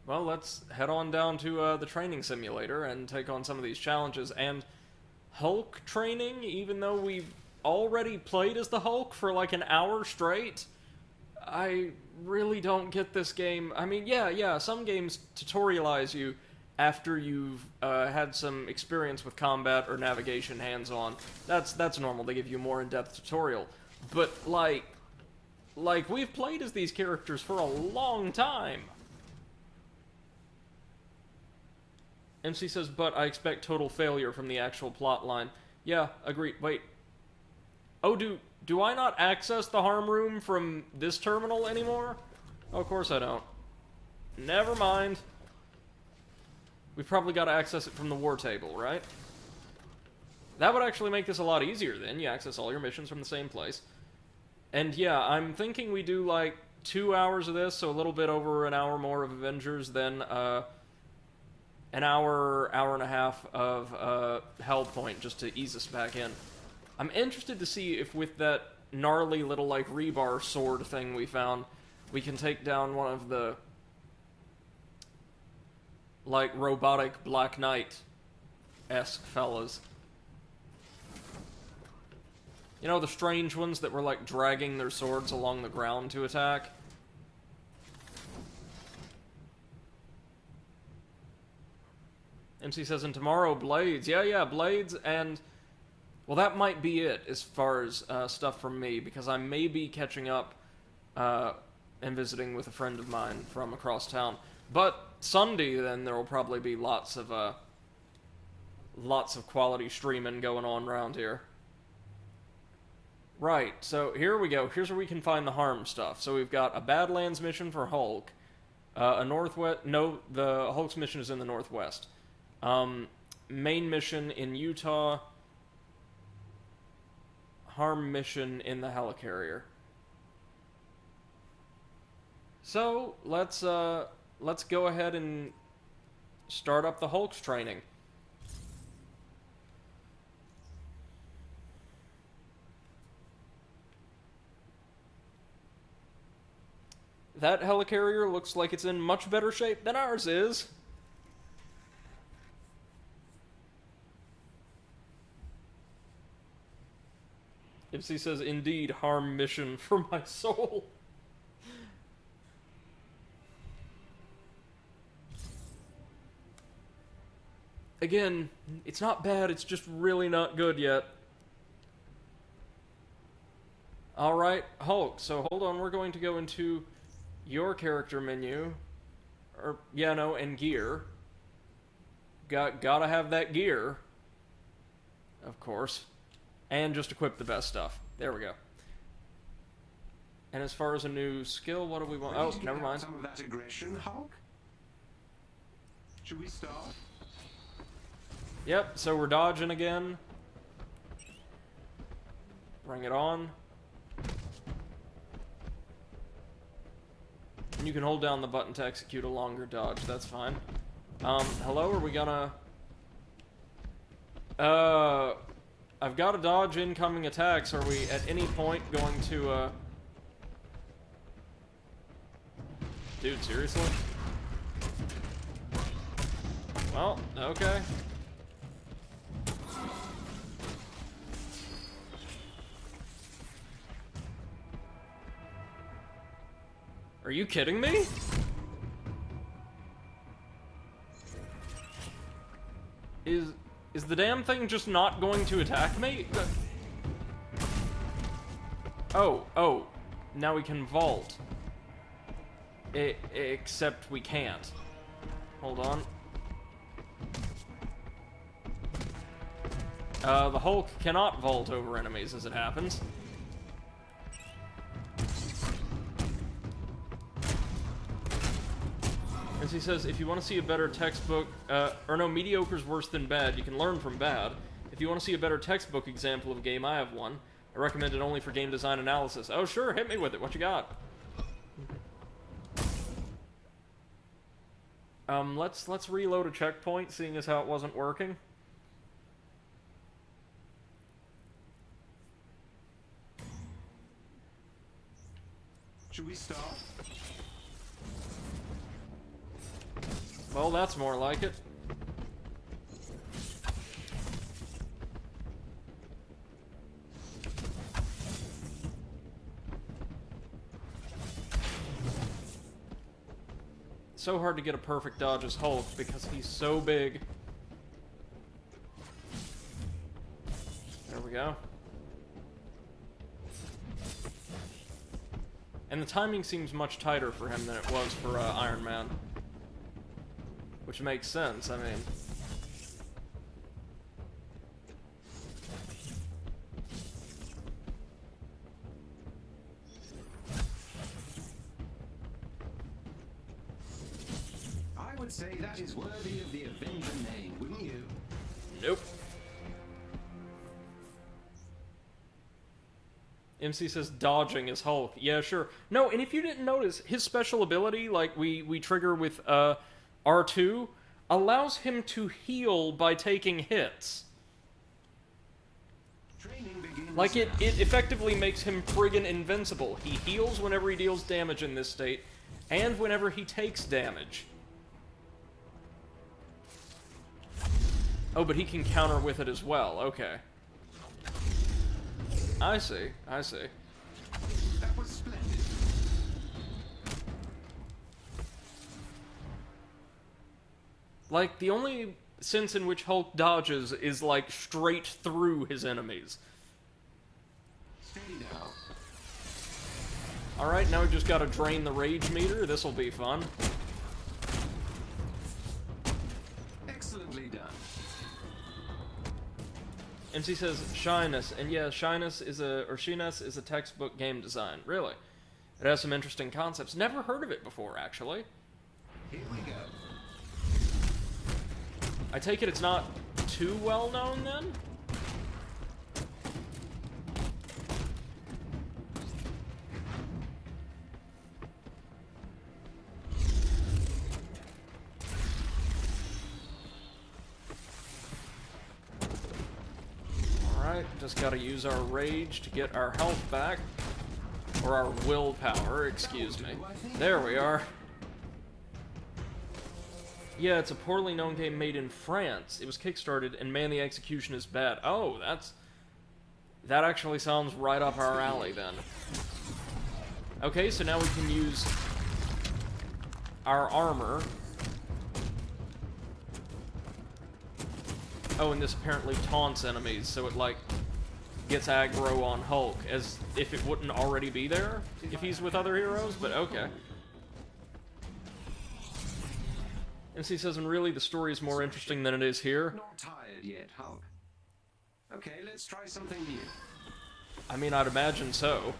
Well, let's head on down to the training simulator and take on some of these challenges. And Hulk training, even though we've already played as the Hulk for like an hour straight, I really don't get this game. I mean, yeah, some games tutorialize you after you've had some experience with combat or navigation hands-on. That's normal. They give you a more in-depth tutorial. But, like, we've played as these characters for a long time. MC says, but I expect total failure from the actual plot line. Yeah, agreed. Wait. Oh, do I not access the harm room from this terminal anymore? Oh, of course I don't. Never mind. We've probably got to access it from the war table, right? That would actually make this a lot easier then. You access all your missions from the same place. And yeah, I'm thinking we do like 2 hours of this, so a little bit over an hour more of Avengers, then an hour and a half of Hellpoint, just to ease us back in. I'm interested to see if with that gnarly little, like, rebar sword thing we found, we can take down one of the, like, robotic Black Knight-esque fellas. You know, the strange ones that were, like, dragging their swords along the ground to attack? MC says, and tomorrow, Blades. Yeah, Blades, and... Well, that might be it as far as stuff from me, because I may be catching up and visiting with a friend of mine from across town. But Sunday, then, there will probably be lots of quality streaming going on around here. Right, so here we go. Here's where we can find the harm stuff. So we've got a Badlands mission for Hulk, a Northwest... No, the Hulk's mission is in the Northwest. Main mission in Utah, harm mission in the helicarrier. So let's go ahead and start up the Hulk's training. That helicarrier looks like it's in much better shape than ours is. Ipsy says, indeed, harm mission for my soul. Again, it's not bad, it's just really not good yet. Alright, Hulk, so hold on, we're going to go into your character menu. And gear. Gotta have that gear. Of course. And just equip the best stuff. There we go. And as far as a new skill, what do we want? Oh, never mind. Some of that aggression, Hulk? Should we start? Yep, so we're dodging again. Bring it on. And you can hold down the button to execute a longer dodge, that's fine. Hello, are we gonna... I've got to dodge incoming attacks. Are we at any point going to, Dude, seriously? Well, okay. Are you kidding me? Is the damn thing just not going to attack me? Oh, now we can vault. Except we can't. Hold on. The Hulk cannot vault over enemies as it happens. As he says, if you want to see a better textbook, or no, mediocre's worse than bad, you can learn from bad. If you want to see a better textbook example of a game, I have one. I recommend it only for game design analysis. Oh sure, hit me with it, what you got? Let's reload a checkpoint, seeing as how it wasn't working. Should we start? Well, that's more like it. So hard to get a perfect dodge as Hulk because he's so big. There we go. And the timing seems much tighter for him than it was for Iron Man. Which makes sense, I mean... I would say that is worthy of the Avenger name, wouldn't you? Nope. MC says dodging is Hulk. Yeah, sure. No, and if you didn't notice, his special ability, like we trigger with R2, allows him to heal by taking hits. Like, it effectively makes him friggin' invincible. He heals whenever he deals damage in this state, and whenever he takes damage. Oh, but he can counter with it as well. Okay. I see. I see. That was splendid. Like, the only sense in which Hulk dodges is, like, straight through his enemies. Steady now. Alright, now we just gotta drain the rage meter. This'll be fun. Excellently done. MC says shyness, and yeah, shyness is a textbook game design. Really. It has some interesting concepts. Never heard of it before, actually. Here we go. I take it it's not too well known, then? Alright, just gotta use our rage to get our health back. Or our willpower, excuse me. There we are. Yeah, it's a poorly known game made in France. It was kickstarted, and man, the execution is bad. Oh, that actually sounds right up our alley, then. Okay, so now we can use our armor. Oh, and this apparently taunts enemies, so it, like, gets aggro on Hulk, as if it wouldn't already be there if he's with other heroes, but okay. MC says, and really, the story is more interesting than it is here. Not tired yet, Hulk. Okay, let's try something new. I mean, I'd imagine so.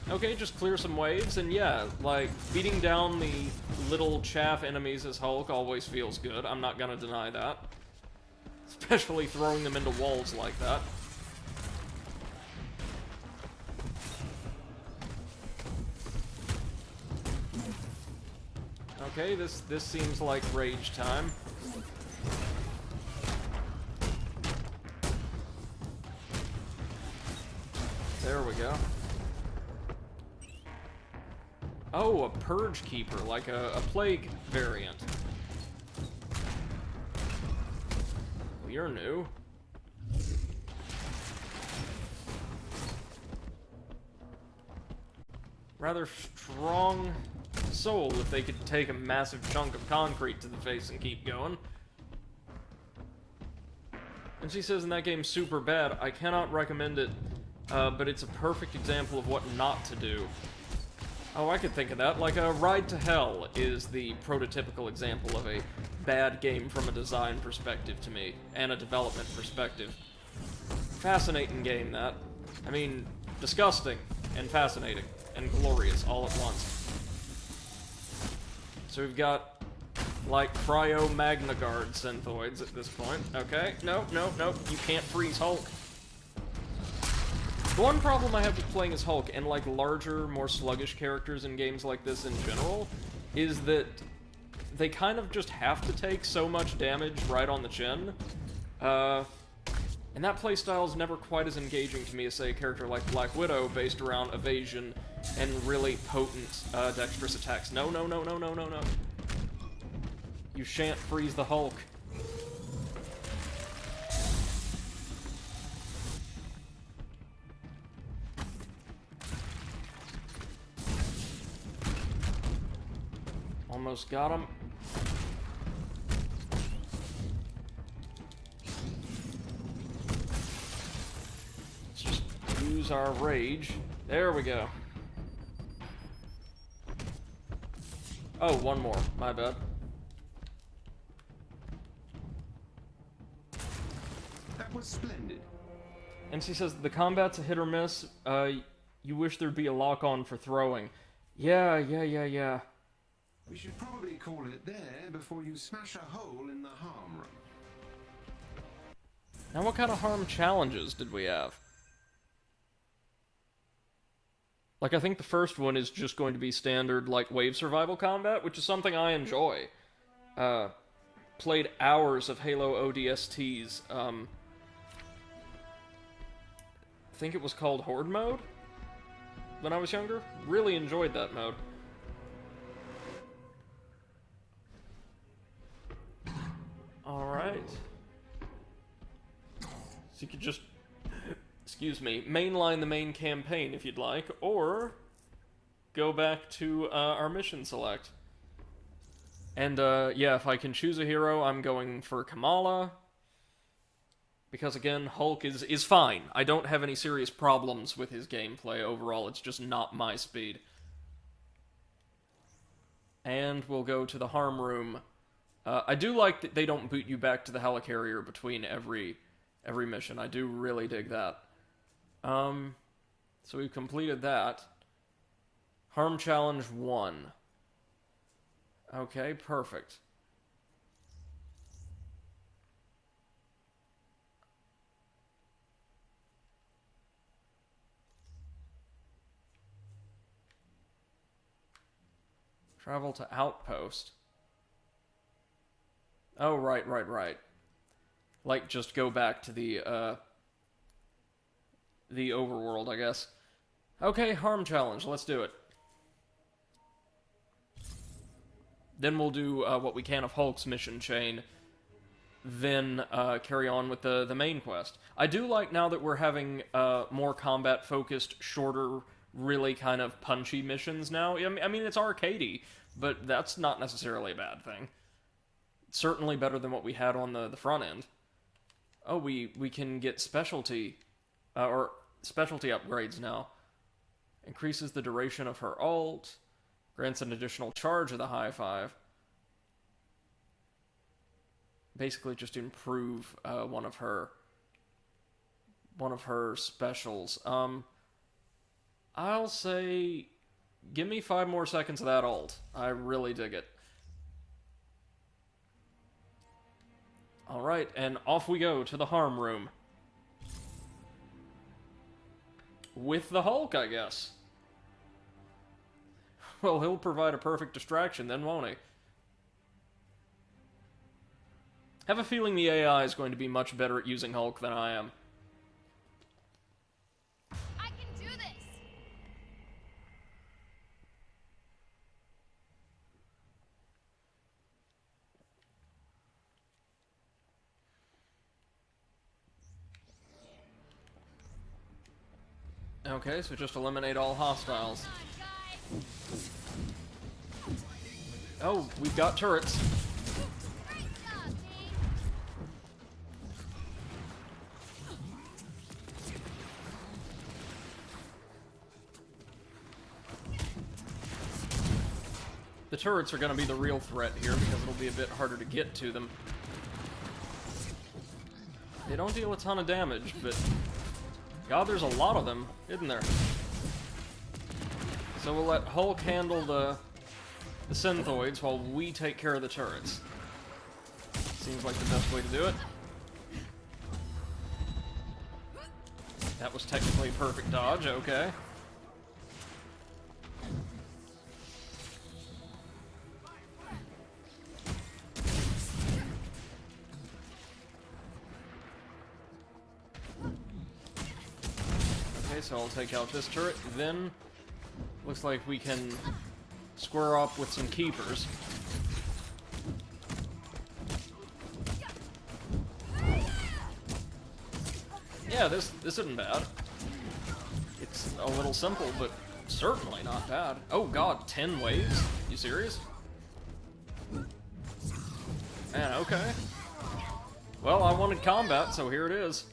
Okay, just clear some waves, and yeah, like, beating down the little chaff enemies as Hulk always feels good. I'm not gonna deny that. It's Especially throwing them into walls like that. Okay, this seems like rage time. There we go. Oh, a Purge Keeper, like a Plague variant. Well, you're new. Rather strong soul if they could take a massive chunk of concrete to the face and keep going. And she says in that game's super bad. I cannot recommend it, but it's a perfect example of what not to do. Oh, I could think of that. Like, Ride to Hell is the prototypical example of a bad game from a design perspective to me, and a development perspective. Fascinating game, that. I mean, disgusting, and fascinating, and glorious all at once. So we've got, like, Cryo Magna Guard synthoids at this point. Okay, no, you can't freeze Hulk. The one problem I have with playing as Hulk, and like larger, more sluggish characters in games like this in general, is that they kind of just have to take so much damage right on the chin. And that playstyle is never quite as engaging to me as, say, a character like Black Widow, based around evasion and really potent, dexterous attacks. No. You shan't freeze the Hulk. Almost got him. Let's just use our rage. There we go. Oh, one more. My bad. That was splendid. And she says, the combat's a hit or miss. You wish there'd be a lock-on for throwing. Yeah. We should probably call it there before you smash a hole in the harm room. Now what kind of harm challenges did we have? Like, I think the first one is just going to be standard, like, wave survival combat, which is something I enjoy. Played hours of Halo ODSTs. I think it was called Horde Mode when I was younger. Really enjoyed that mode. Alright. So you could just, excuse me, mainline the main campaign if you'd like, or go back to our mission select. And yeah, if I can choose a hero, I'm going for Kamala. Because again, Hulk is fine. I don't have any serious problems with his gameplay overall, it's just not my speed. And we'll go to the harm room. I do like that they don't boot you back to the helicarrier between every mission. I do really dig that. So we've completed that. Harm Challenge 1. Okay, perfect. Travel to Outpost. Oh, right. Like, just go back to the overworld, I guess. Okay, Harm Challenge, let's do it. Then we'll do what we can of Hulk's mission chain, then carry on with the main quest. I do like now that we're having more combat-focused, shorter, really kind of punchy missions now. I mean, it's arcadey, but that's not necessarily a bad thing. Certainly better than what we had on the front end. Oh, we can get specialty upgrades now. Increases the duration of her ult. Grants an additional charge of the high five. Basically just improve one of her specials. I'll say, give me 5 more seconds of that ult. I really dig it. Alright, and off we go to the harm room. With the Hulk, I guess. Well, he'll provide a perfect distraction then, won't he? Have a feeling the AI is going to be much better at using Hulk than I am. I can do this! Okay, so just eliminate all hostiles. Come on, guys! Oh, we've got turrets. Great job, Dave! The turrets are going to be the real threat here because it'll be a bit harder to get to them. They don't deal a ton of damage, but God, there's a lot of them, isn't there? So we'll let Hulk handle the synthoids while we take care of the turrets. Seems like the best way to do it. That was technically a perfect dodge, okay. Okay, so I'll take out this turret, then looks like we can square up with some keepers. Yeah, this isn't bad. It's a little simple, but certainly not bad. Oh god, 10 waves? You serious? Man, okay. Well, I wanted combat, so here it is.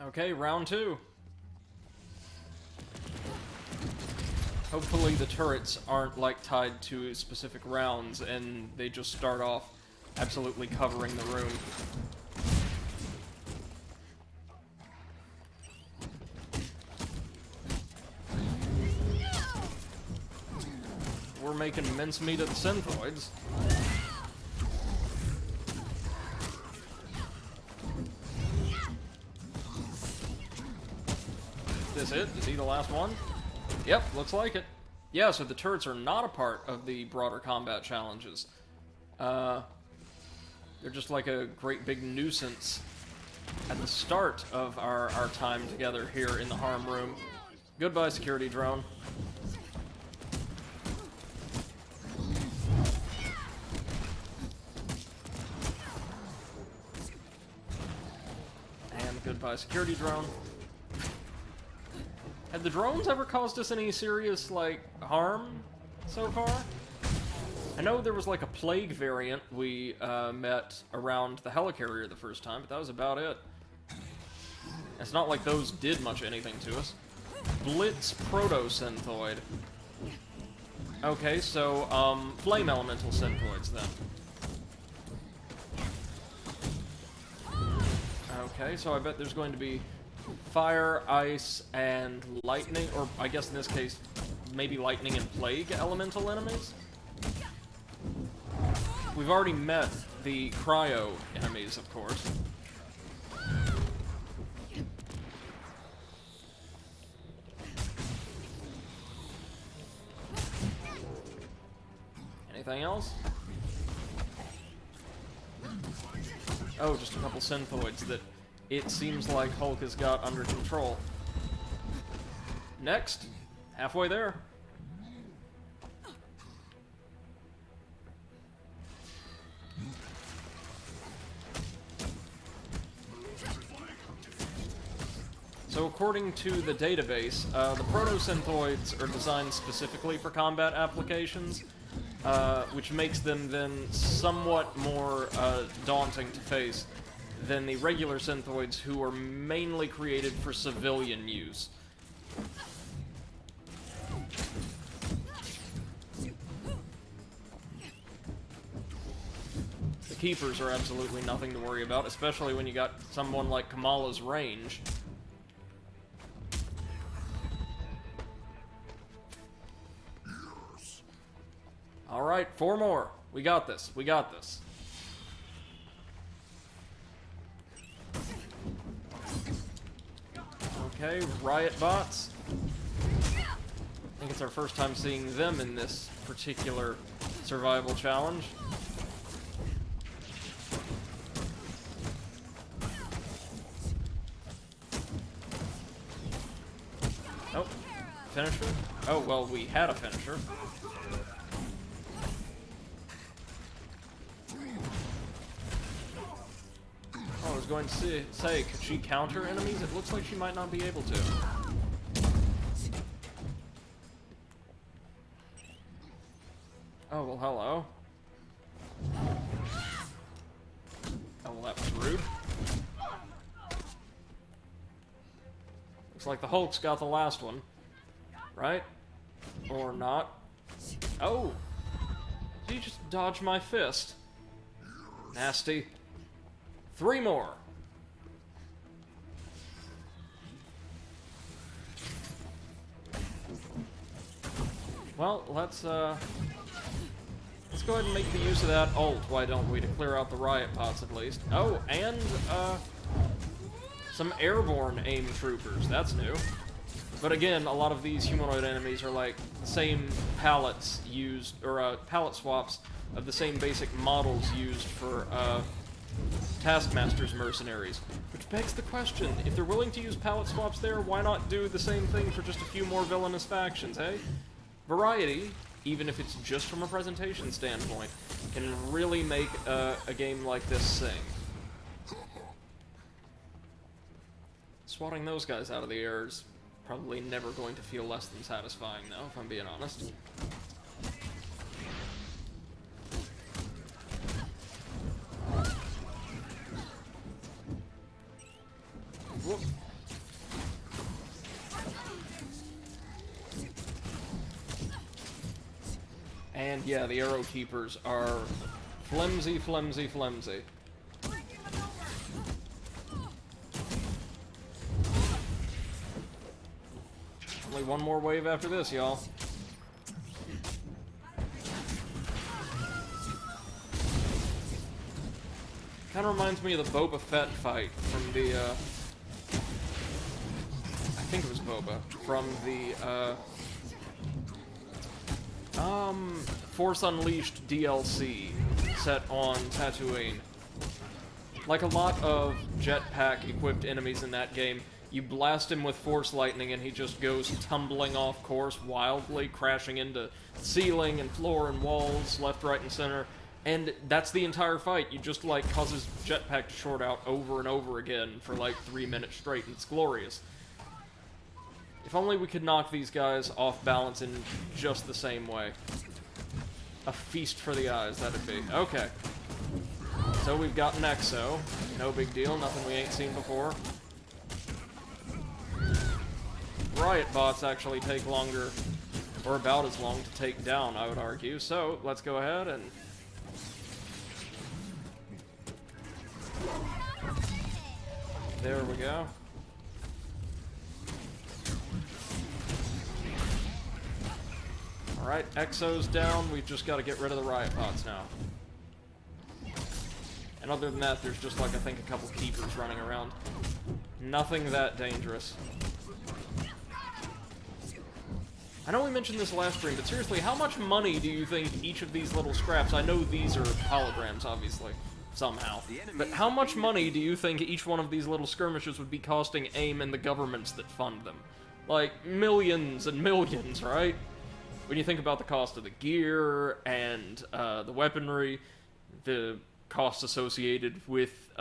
Okay, round 2. Hopefully the turrets aren't, like, tied to specific rounds, and they just start off absolutely covering the room. We're making mincemeat of the synthoids. Is this it? Is he the last one? Yep, looks like it. Yeah, so the turrets are not a part of the broader combat challenges. They're just like a great big nuisance at the start of our time together here in the harm room. Goodbye, security drone. And goodbye, security drone. Have the drones ever caused us any serious, like, harm so far? I know there was, like, a plague variant we met around the helicarrier the first time, but that was about it. It's not like those did much anything to us. Blitz proto-synthoid. Okay, so, flame elemental synthoids, then. Okay, so I bet there's going to be fire, ice, and lightning, or I guess in this case, maybe lightning and plague elemental enemies? We've already met the cryo enemies, of course. Anything else? Oh, just a couple synthoids that it seems like Hulk has got under control. Next. Halfway there. So according to the database, the proto-synthoids are designed specifically for combat applications, which makes them then somewhat more daunting to face than the regular synthoids, who are mainly created for civilian use. The keepers are absolutely nothing to worry about, especially when you got someone like Kamala's range. Alright, 4 more. We got this. We got this. Okay, riot bots. I think it's our first time seeing them in this particular survival challenge. Oh, finisher? Oh, well, we had a finisher. I was going to say, could she counter enemies? It looks like she might not be able to. Oh, well, hello. Oh, well, that was rude. Looks like the Hulk's got the last one. Right? Or not. Oh! Did you just dodge my fist? Nasty. 3 more. Well, let's go ahead and make the use of that ult, why don't we, to clear out the riot bots at least. Oh, and, some airborne AIM troopers, that's new. But again, a lot of these humanoid enemies are like the same pallets used, or pallet swaps of the same basic models used for Taskmaster's mercenaries. Which begs the question, if they're willing to use pallet swaps there, why not do the same thing for just a few more villainous factions, eh? Variety, even if it's just from a presentation standpoint, can really make a game like this sing. Swatting those guys out of the air is probably never going to feel less than satisfying, though, if I'm being honest. Whoop. And yeah, the arrow keepers are flimsy, flimsy, flimsy. Only one more wave after this, y'all. Kind of reminds me of the Boba Fett fight from the, I think it was Boba, from the, Force Unleashed DLC set on Tatooine. Like a lot of jetpack-equipped enemies in that game, you blast him with Force Lightning and he just goes tumbling off course wildly, crashing into ceiling and floor and walls, left, right, and center. And that's the entire fight. You just, like, cause his jetpack to short out over and over again for, like, 3 minutes straight, and it's glorious. If only we could knock these guys off balance in just the same way. A feast for the eyes, that'd be. Okay. So we've got an Exo. No big deal, nothing we ain't seen before. Riot bots actually take longer, or about as long to take down, I would argue. So, let's go ahead and... There we go. Alright, Exo's down. We've just got to get rid of the riot bots now. And other than that, there's just, like, I think a couple keepers running around. Nothing that dangerous. I know we mentioned this last stream, but seriously, how much money do you think each of these little scraps... I know these are holograms, obviously, somehow. But how much money do you think each one of these little skirmishes would be costing AIM and the governments that fund them? Like, millions and millions, right? When you think about the cost of the gear, and the weaponry, the costs associated with,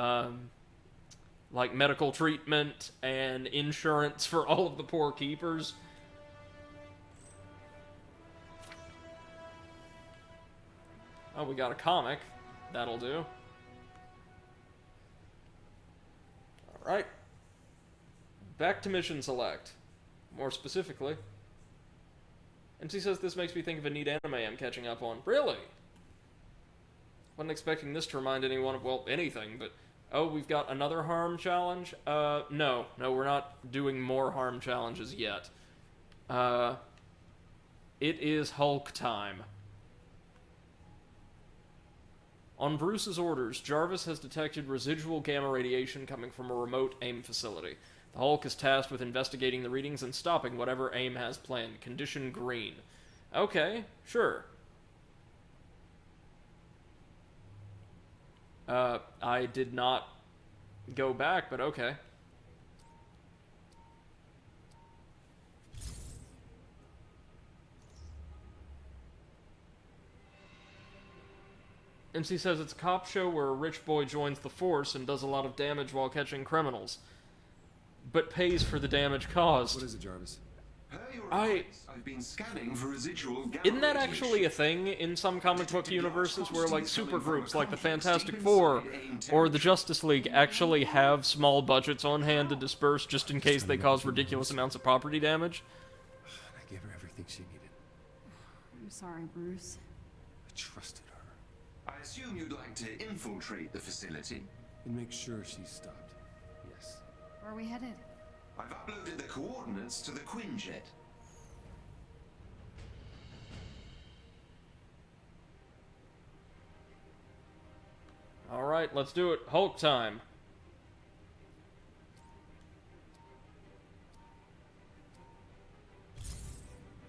like, medical treatment and insurance for all of the poor keepers... Oh, we got a comic. That'll do. Alright. Back to mission select. More specifically. MC says this makes me think of a neat anime I'm catching up on. Really? Wasn't expecting this to remind anyone of, well, anything, but... Oh, we've got another harm challenge? No, we're not doing more harm challenges yet. It is Hulk time. On Bruce's orders, Jarvis has detected residual gamma radiation coming from a remote AIM facility. The Hulk is tasked with investigating the readings and stopping whatever AIM has planned. Condition green. Okay, sure. I did not go back, but okay. MC says it's a cop show where a rich boy joins the force and does a lot of damage while catching criminals, but pays for the damage caused. What is it, Jarvis? Per your advice, I've been scanning for residual gamma Isn't that radiation. actually a thing in some comic book universes where, like, supergroups like the Fantastic Four or the Justice League actually have small budgets on hand to disperse just in case they cause ridiculous amounts of property damage? I gave her everything she needed. I'm sorry, Bruce. I trusted her. I assume you'd like to infiltrate the facility. And make sure she's stopped. Yes. Where are we headed? I've uploaded the coordinates to the Quinjet. Alright, let's do it. Hulk time.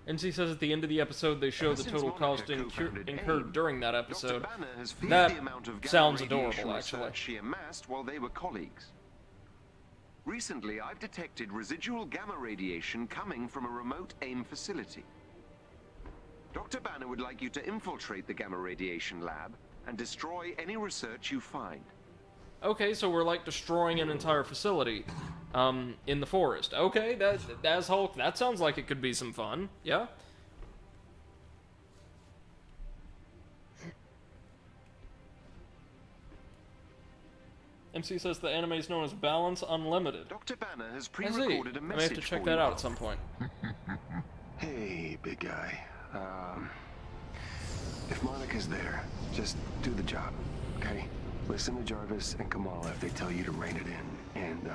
NC says at the end of the episode they show the total cost incurred during that episode. Dr. Banner has feared That the amount of gamma sounds radiation adorable, actually. research she amassed while they were colleagues. Recently, I've detected residual gamma radiation coming from a remote AIM facility. Dr. Banner would like you to infiltrate the gamma radiation lab and destroy any research you find. Okay, so we're like destroying an entire facility in the forest. Okay, that's Hulk. That sounds like it could be some fun. Yeah? MC says the anime is known as Balance Unlimited. Dr. Banner has I see. pre-recorded a I may message have to check for that you. out at some point. Hey, big guy. If Monica's there, just do the job, okay? Listen to Jarvis and Kamala if they tell you to rein it in. And,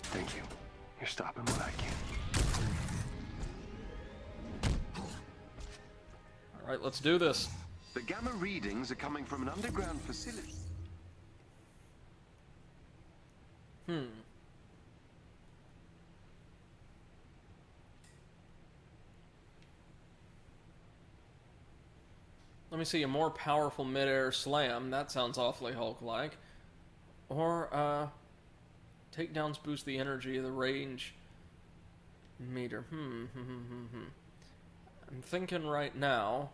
thank you. You're stopping what I can. Alright, let's do this. The gamma readings are coming from an underground facility. Let me see, a more powerful mid-air slam. That sounds awfully Hulk-like. Or, takedowns boost the energy of the range meter. I'm thinking right now.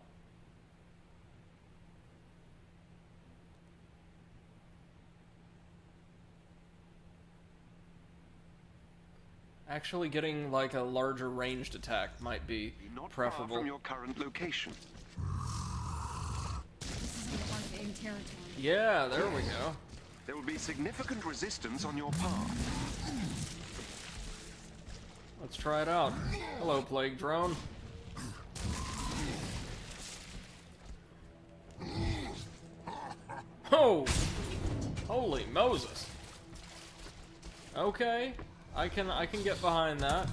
Actually getting, like, a larger ranged attack might be Not far preferable. from your current location. This is the hard game territory. Yeah, there we go. There will be significant resistance on your path. Let's try it out. Hello, Plague Drone. Oh! Holy Moses. Okay. I can get behind that.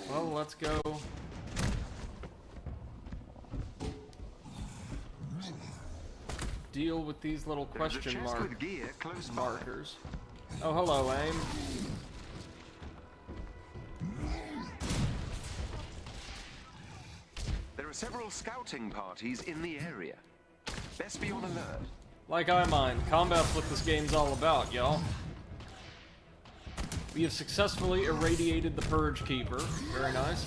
Well, let's go. Deal with these little There's a question chest with gear close by. markers. Oh, hello, AIM. There are several scouting parties in the area. Best be on alert. Like I mind, combat's what this game's all about, y'all. We have successfully irradiated the Purge Keeper. Very nice.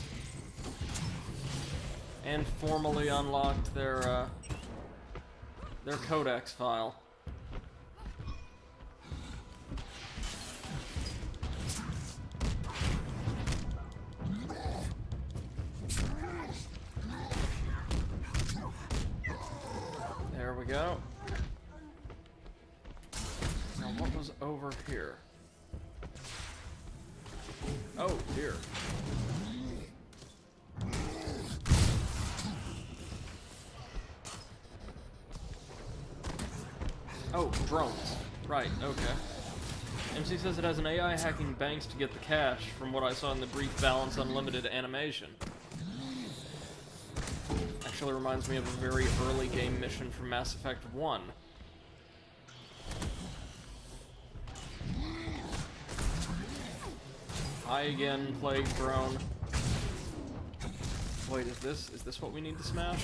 And formally unlocked their codex file. There we go. Now what was over here? Oh dear. Oh, drones. Right, okay. MC says it has an AI hacking banks to get the cash, from what I saw in the brief Balance Unlimited animation. Actually reminds me of a very early game mission from Mass Effect 1. Hi again, Plague Drone. Wait, is this what we need to smash?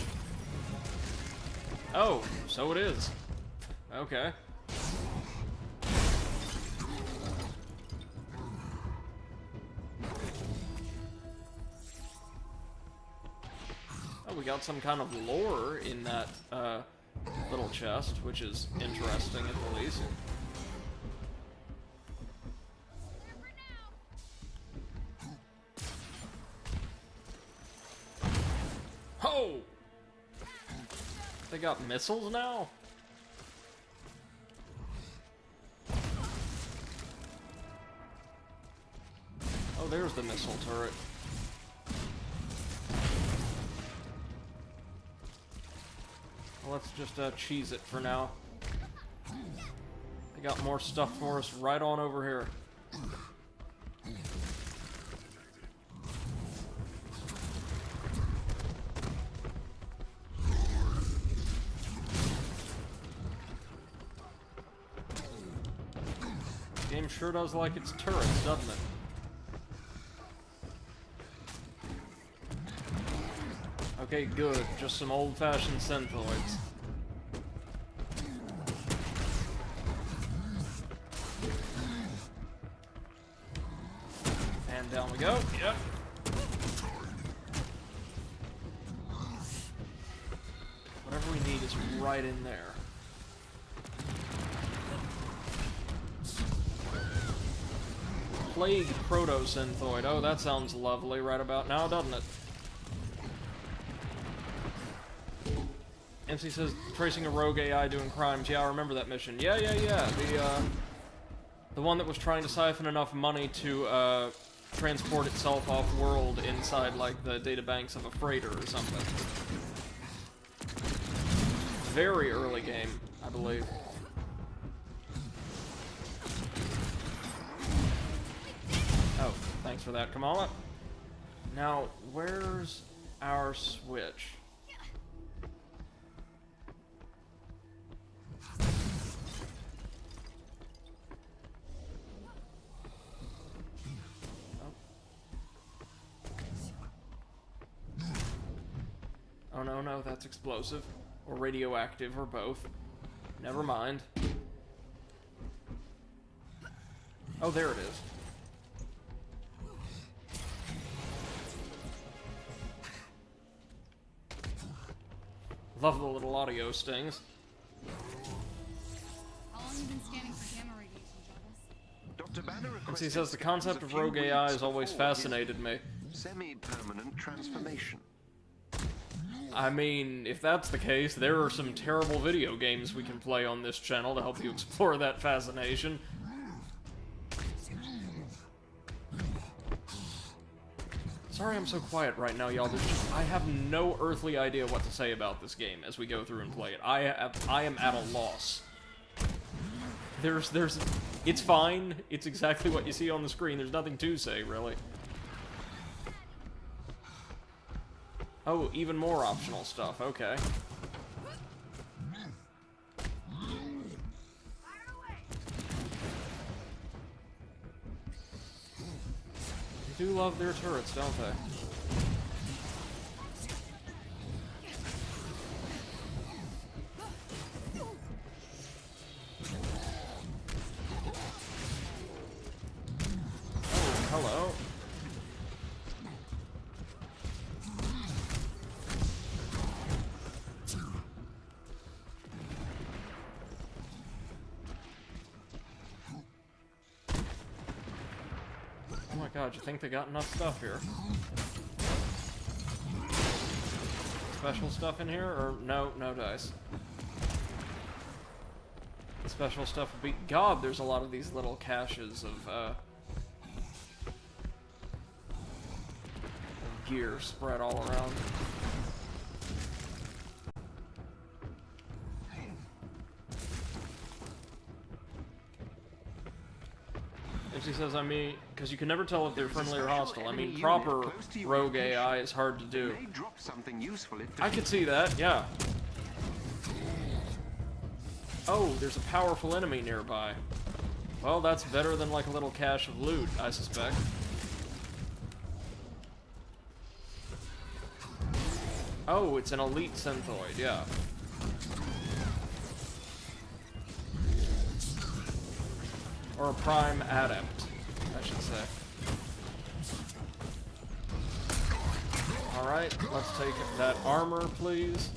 Oh, so it is. Okay. Oh, we got some kind of lore in that little chest, which is interesting at the least. Oh! They got missiles now? Oh, there's the missile turret. Well, let's just cheese it for now. They got more stuff for us right on over here. Game sure does like its turrets, doesn't it? Okay, good. Just some old-fashioned synthoids. And down we go. Yep. Whatever we need is right in there. Plague proto-synthoid. Oh, that sounds lovely right about now, doesn't it? MC says, tracing a rogue AI doing crimes. Yeah, I remember that mission. Yeah. The one that was trying to siphon enough money to, transport itself off-world inside, like, the databanks of a freighter or something. Very early game, I believe. Oh, thanks for that, Kamala. Now, where's our switch? Oh no, that's explosive. Or radioactive, or both. Never mind. Oh, there it is. Love the little audio stings. How long have you been scanning for gamma radiation, Jarvis? Dr. Banner requested MC says the concept of rogue AI has always fascinated me. Semi-permanent transformation. I mean, if that's the case, there are some terrible video games we can play on this channel to help you explore that fascination. Sorry I'm so quiet right now, y'all. I have no earthly idea what to say about this game as we go through and play it. I am at a loss. It's fine. It's exactly what you see on the screen. There's nothing to say, really. Oh, even more optional stuff. Okay. They do love their turrets, don't they? Oh, hello. Oh my god, you think they got enough stuff here? Special stuff in here? Or no dice. The special stuff would be... God, there's a lot of these little caches of gear spread all around. says, I mean, because you can never tell if they're There's a friendly or special hostile. I enemy mean, unit proper close to your rogue location. AI is hard to do. May drop something useful if I could see that, yeah. Oh, there's a powerful enemy nearby. Well, that's better than like a little cache of loot, I suspect. Oh, it's an elite synthoid, yeah. Or a prime adept, I should say. Alright, let's take that armor, please.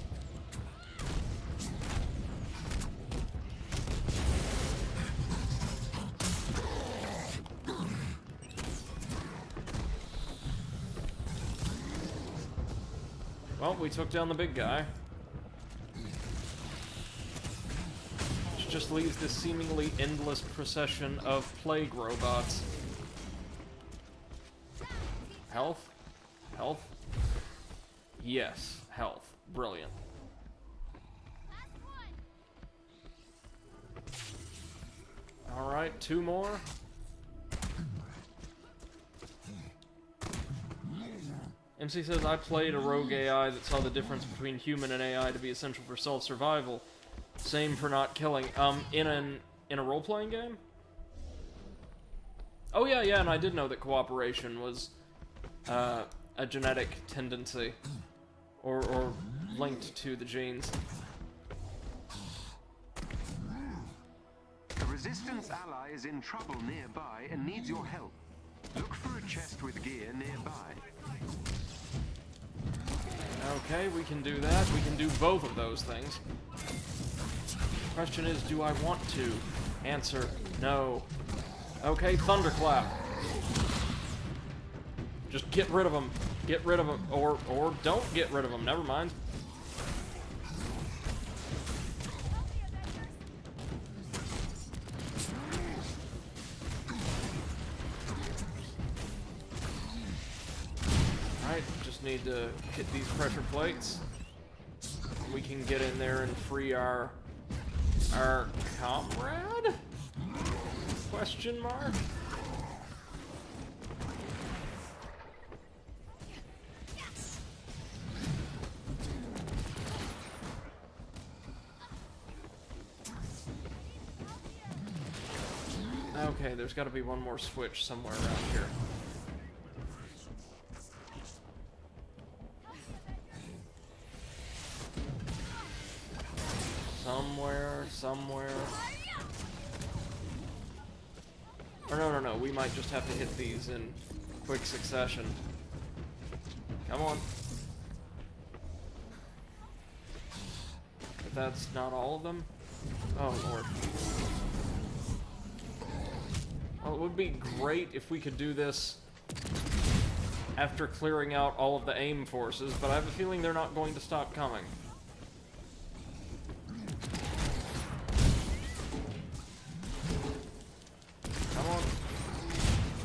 Well, we took down the big guy. Which just leaves this seemingly endless procession of plague robots. Health? Health? Yes, health. Brilliant. Alright, 2 more. MC says, I played a rogue AI that saw the difference between human and AI to be essential for self-survival. Same for not killing. In a role-playing game? Oh yeah, and I did know that cooperation was, a genetic tendency. Or linked to the genes. A resistance ally is in trouble nearby and needs your help. Look for a chest with gear nearby. Okay, we can do that. We can do both of those things. Question is, do I want to? Answer, no. Okay, thunderclap. Just get rid of them. Get rid of them. Or don't get rid of them. Never mind. Alright, just need to hit these pressure plates. We can get in there and free our comrade? Question mark? Okay, there's got to be one more switch somewhere around here. Somewhere. Or no, we might just have to hit these in quick succession. Come on. If that's not all of them? Oh, Lord. Well, it would be great if we could do this after clearing out all of the AIM forces, but I have a feeling they're not going to stop coming. Come on.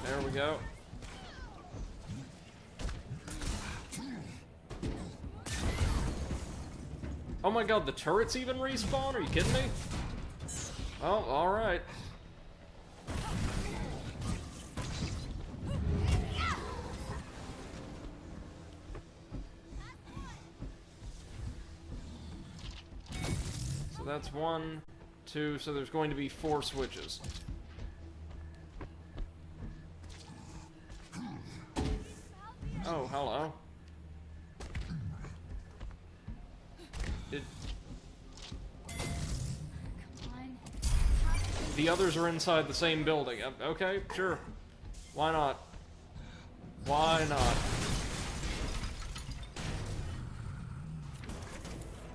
There we go. Oh my god, the turrets even respawn? Are you kidding me? Oh, alright. So that's 1, 2, so there's going to be 4 switches. Oh, hello. The others are inside the same building. Okay, sure. Why not? Why not?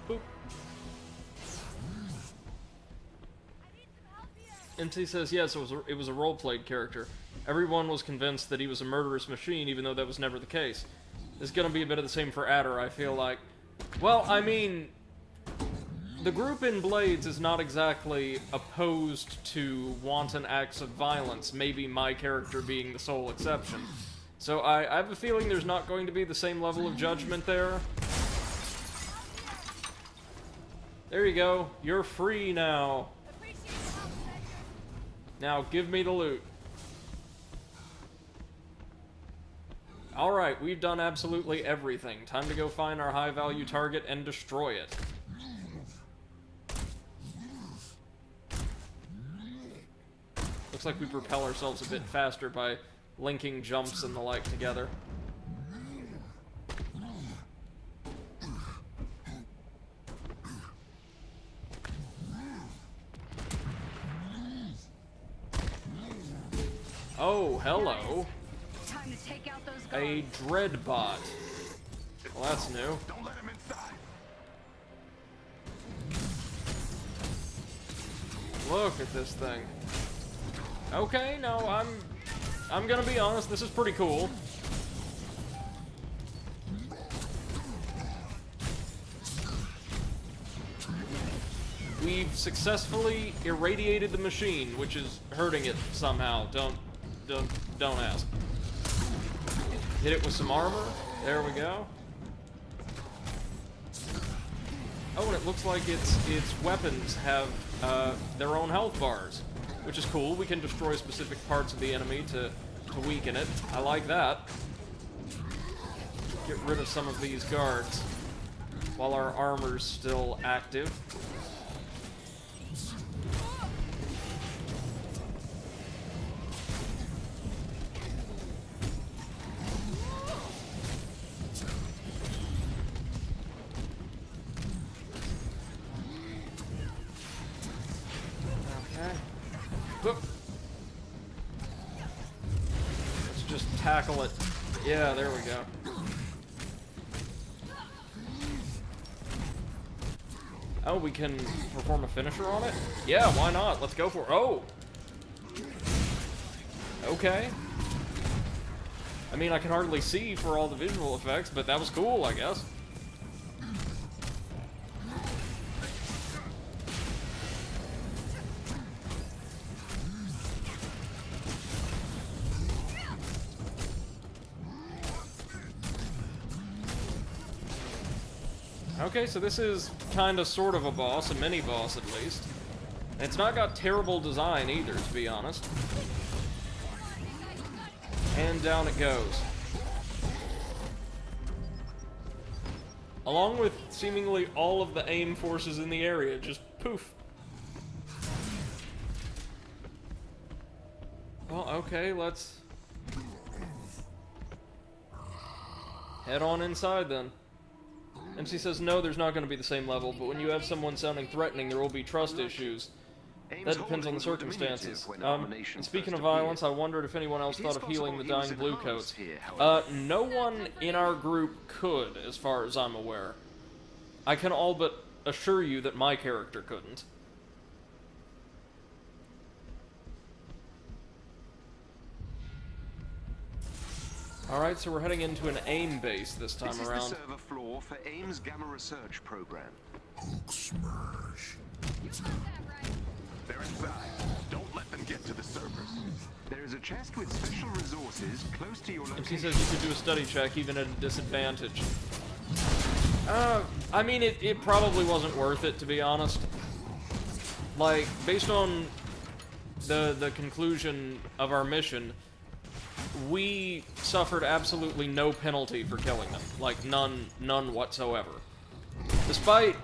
Boop. MC says, yes, it was a role-played character. Everyone was convinced that he was a murderous machine, even though that was never the case. It's gonna be a bit of the same for Adder, I feel like. Well, I mean, the group in Blades is not exactly opposed to wanton acts of violence, maybe my character being the sole exception. So I have a feeling there's not going to be the same level of judgment there. There you go. You're free now. Now give me the loot. Alright, we've done absolutely everything. Time to go find our high-value target and destroy it. Looks like we propel ourselves a bit faster by linking jumps and the like together. Oh, hello. Time to take out those A guards. dread bot. Well, that's new. Don't let him inside. Look at this thing. Okay, no, I'm gonna be honest, this is pretty cool. We've successfully irradiated the machine, which is hurting it somehow. Don't ask. Hit it with some armor. There we go. Oh, and it looks like its weapons have their own health bars, which is cool. We can destroy specific parts of the enemy to weaken it. I like that. Get rid of some of these guards while our armor's still active. Let's just tackle it. Yeah, there we go. Oh, we can perform a finisher on it? Yeah, why not? Let's go for it. Oh! Okay. I mean, I can hardly see for all the visual effects, but that was cool, I guess. Okay, so this is kinda sort of a boss, a mini-boss at least. And it's not got terrible design either, to be honest. And down it goes. Along with seemingly all of the AIM forces in the area, just poof. Well, okay, let's head on inside then. MC says, no, there's not going to be the same level, but when you have someone sounding threatening, there will be trust issues. That depends on the circumstances. And speaking of violence, I wondered if anyone else thought of healing the dying bluecoats. No one in our group could, as far as I'm aware. I can all but assure you that my character couldn't. Alright, so we're heading into an AIM base this time around. This is the server floor for AIM's Gamma Research program. Smash. They're inside. Don't let them get to the servers. There is a chest with special resources close to your location. MC says you could do a study check even at a disadvantage. I mean, it probably wasn't worth it, to be honest. Like, based on the conclusion of our mission, we suffered absolutely no penalty for killing them. Like, none whatsoever. Despite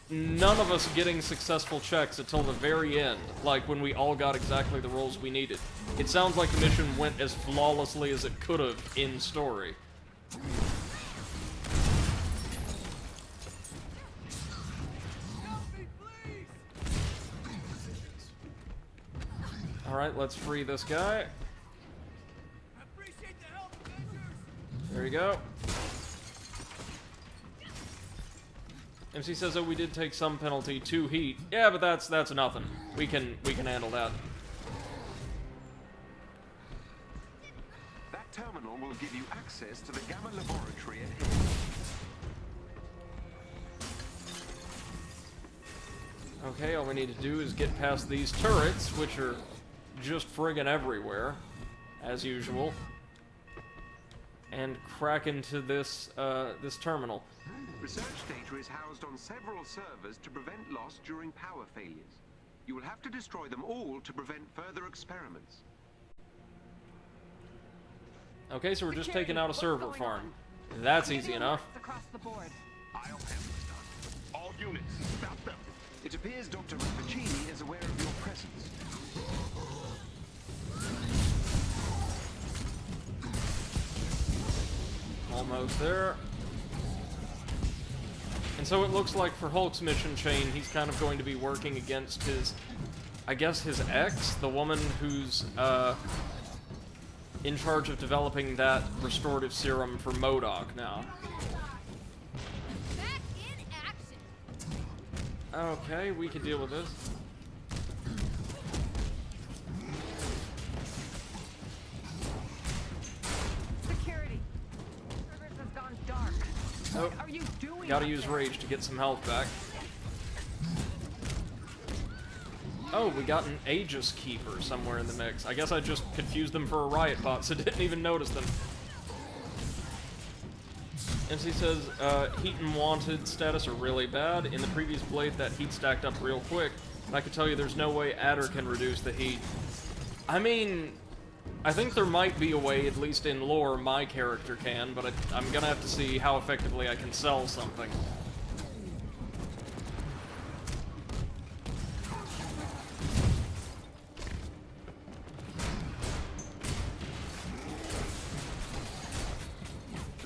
none of us getting successful checks until the very end, like when we all got exactly the rolls we needed. It sounds like the mission went as flawlessly as it could have in story. Alright, let's free this guy. There you go. MC says, oh, we did take some penalty to heat. Yeah, but that's nothing. We can handle that. That terminal will give you access to the Gamma Laboratory ahead. Okay, all we need to do is get past these turrets, which are just friggin' everywhere, as usual, and crack into this this terminal. Research data is housed on several servers to prevent loss during power failures. You will have to destroy them all to prevent further experiments. Okay, so we're just taking out a server farm. That's easy enough. Across the board. I'll handle this done. All units, stop them. It appears Dr. Rappaccini is aware of your presence. Almost there. And so it looks like for Hulk's mission chain, he's kind of going to be working against his, I guess his ex, the woman who's, in charge of developing that restorative serum for MODOK now. Back in action. Okay, we can deal with this. Security. Service has gone dark. Nope. What are you doing? Gotta up use there? rage to get some health back. Oh, we got an Aegis Keeper somewhere in the mix. I guess I just confused them for a riot bot, so didn't even notice them. MC says, heat and wanted status are really bad. In the previous blade, that heat stacked up real quick. And I can tell you there's no way Adder can reduce the heat. I mean, I think there might be a way, at least in lore, my character can, but I'm gonna have to see how effectively I can sell something.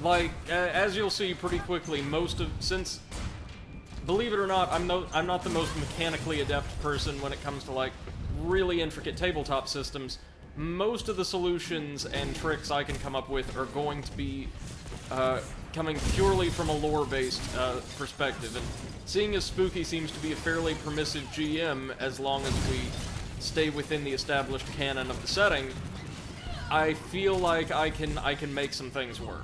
Like, as you'll see pretty quickly, since, believe it or not, I'm not the most mechanically adept person when it comes to, like, really intricate tabletop systems. Most of the solutions and tricks I can come up with are going to be, coming purely from a lore-based, perspective. And seeing as Spooky seems to be a fairly permissive GM, as long as we stay within the established canon of the setting, I feel like I can make some things work.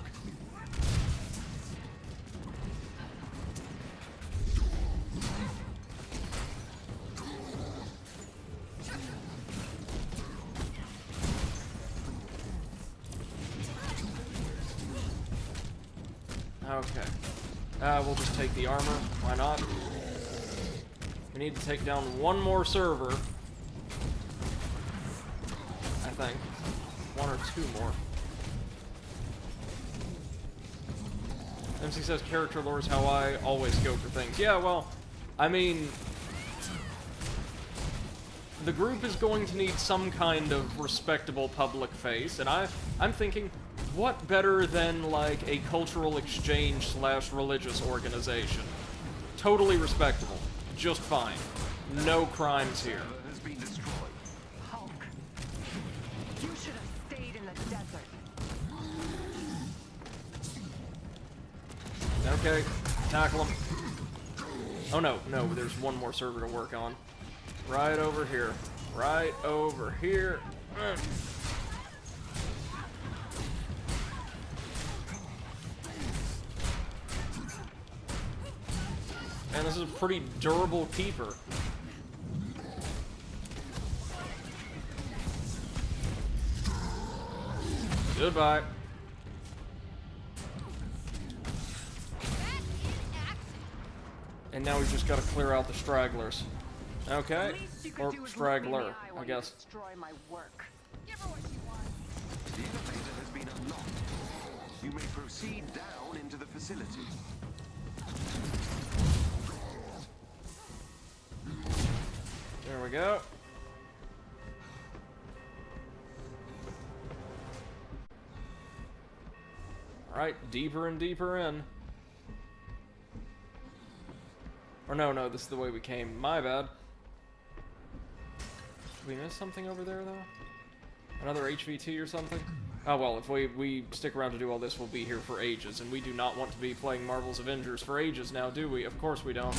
Okay. We'll just take the armor. Why not? We need to take down one more server. I think. One or two more. MC says character lore is how I always go for things. Yeah, well, I mean, the group is going to need some kind of respectable public face, and I'm thinking, what better than, like, a cultural exchange / religious organization? Totally respectable. Just fine. No crimes here. Has been destroyed. Hulk. You should have stayed in the desert. Okay, tackle him. Oh no, there's one more server to work on. Right over here. Right over here. And this is a pretty durable keeper. Goodbye. And now we've just got to clear out the stragglers. Okay. Or straggler, I guess. Destroy my work. Give her what she wants. The elevator has been unlocked. You may proceed down into the facility. There we go. Alright, deeper and deeper in. Or no, this is the way we came. My bad. Did we miss something over there, though? Another HVT or something? Oh well, if we stick around to do all this, we'll be here for ages, and we do not want to be playing Marvel's Avengers for ages now, do we? Of course we don't.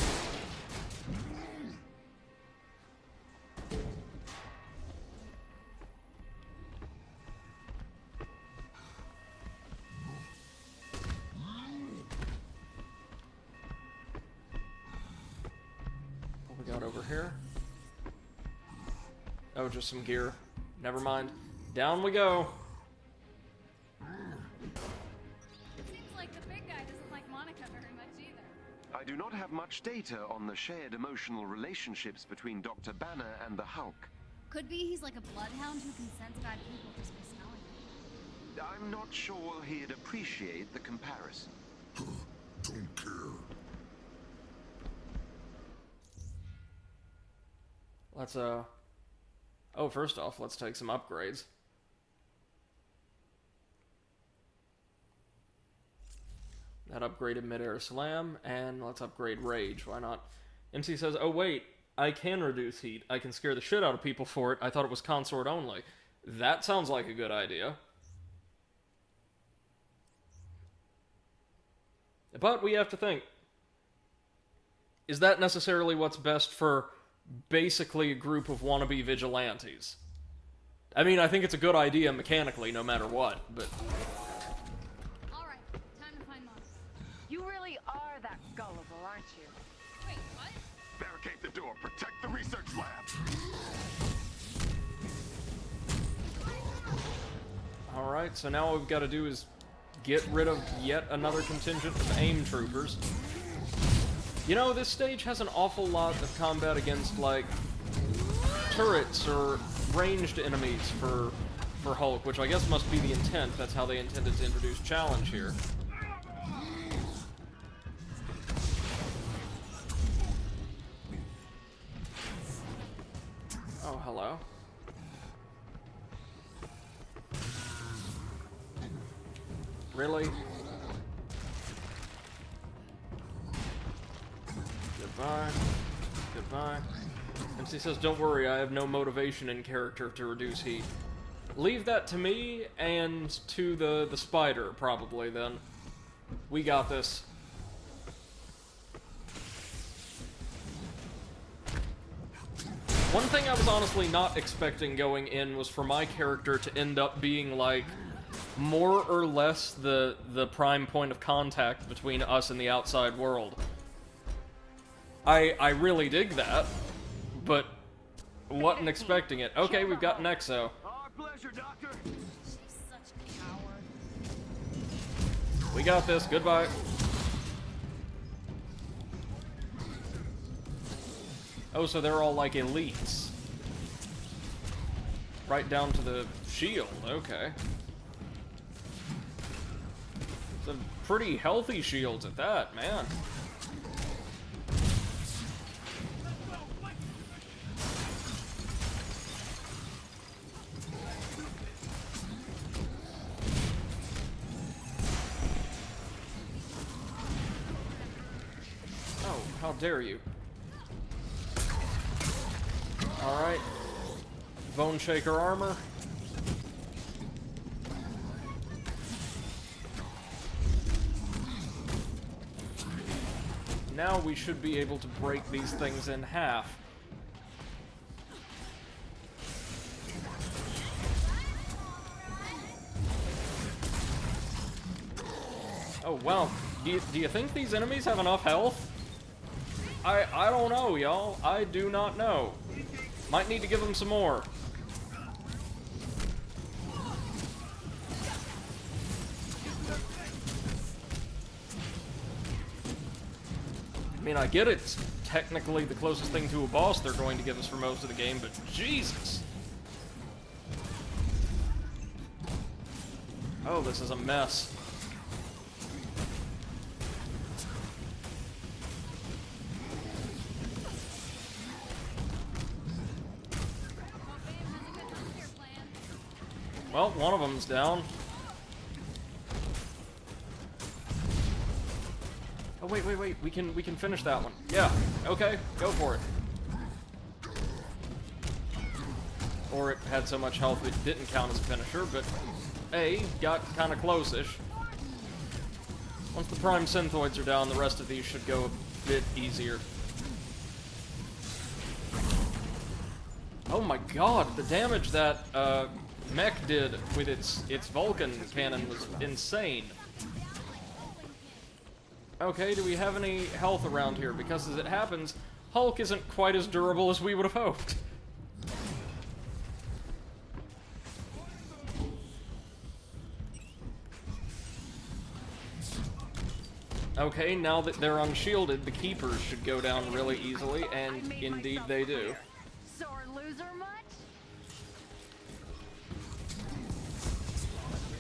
What we got over here? Oh, just some gear. Never mind. Down we go. Seems like the big guy doesn't like Monica very much either. I do not have much data on the shared emotional relationships between Dr. Banner and the Hulk. Could be he's like a bloodhound who can sense bad people just by smelling them. I'm not sure he'd appreciate the comparison. Don't care. Let's, Oh, first off, let's take some upgrades. That upgraded mid-air slam, and let's upgrade rage, why not? MC says, oh wait, I can reduce heat. I can scare the shit out of people for it. I thought it was consort only. That sounds like a good idea. But we have to think, is that necessarily what's best for basically a group of wannabe vigilantes? I mean, I think it's a good idea mechanically, no matter what, but... Alright, time to find Mom. You really are that gullible, aren't you? Wait, what? Barricade the door. Protect the research lab. Alright, so now what we've got to do is get rid of yet another contingent of AIM troopers. You know, this stage has an awful lot of combat against, like, turrets or ranged enemies for Hulk, which I guess must be the intent. That's how they intended to introduce challenge here. Oh, hello. Really? Goodbye. Goodbye. MC says, don't worry, I have no motivation in character to reduce heat. Leave that to me and to the spider, probably, then. We got this. One thing I was honestly not expecting going in was for my character to end up being, like, more or less the prime point of contact between us and the outside world. I really dig that, but wasn't expecting it. Okay, we've got an Exo. Our pleasure, Doctor. She's such a coward. We got this. Goodbye. Oh, so they're all like elites. Right down to the shield. Okay. Some pretty healthy shields at that, man. Oh, how dare you. Alright. Bone Shaker armor. Now we should be able to break these things in half. Oh, wow. Do you think these enemies have enough health? I don't know, y'all. I do not know. Might need to give them some more. I mean, I get it's technically the closest thing to a boss they're going to give us for most of the game, but Jesus! Oh, this is a mess. Well, one of them's down. Oh, wait, we can finish that one. Yeah, okay, go for it. Or it had so much health it didn't count as a finisher, but hey, got kind of close-ish. Once the prime synthoids are down, the rest of these should go a bit easier. Oh my god, the damage that mech did with its Vulcan cannon was insane. Okay, do we have any health around here? Because as it happens, Hulk isn't quite as durable as we would have hoped. Okay, now that they're unshielded, the Keepers should go down really easily, and indeed they do. Sore loser much?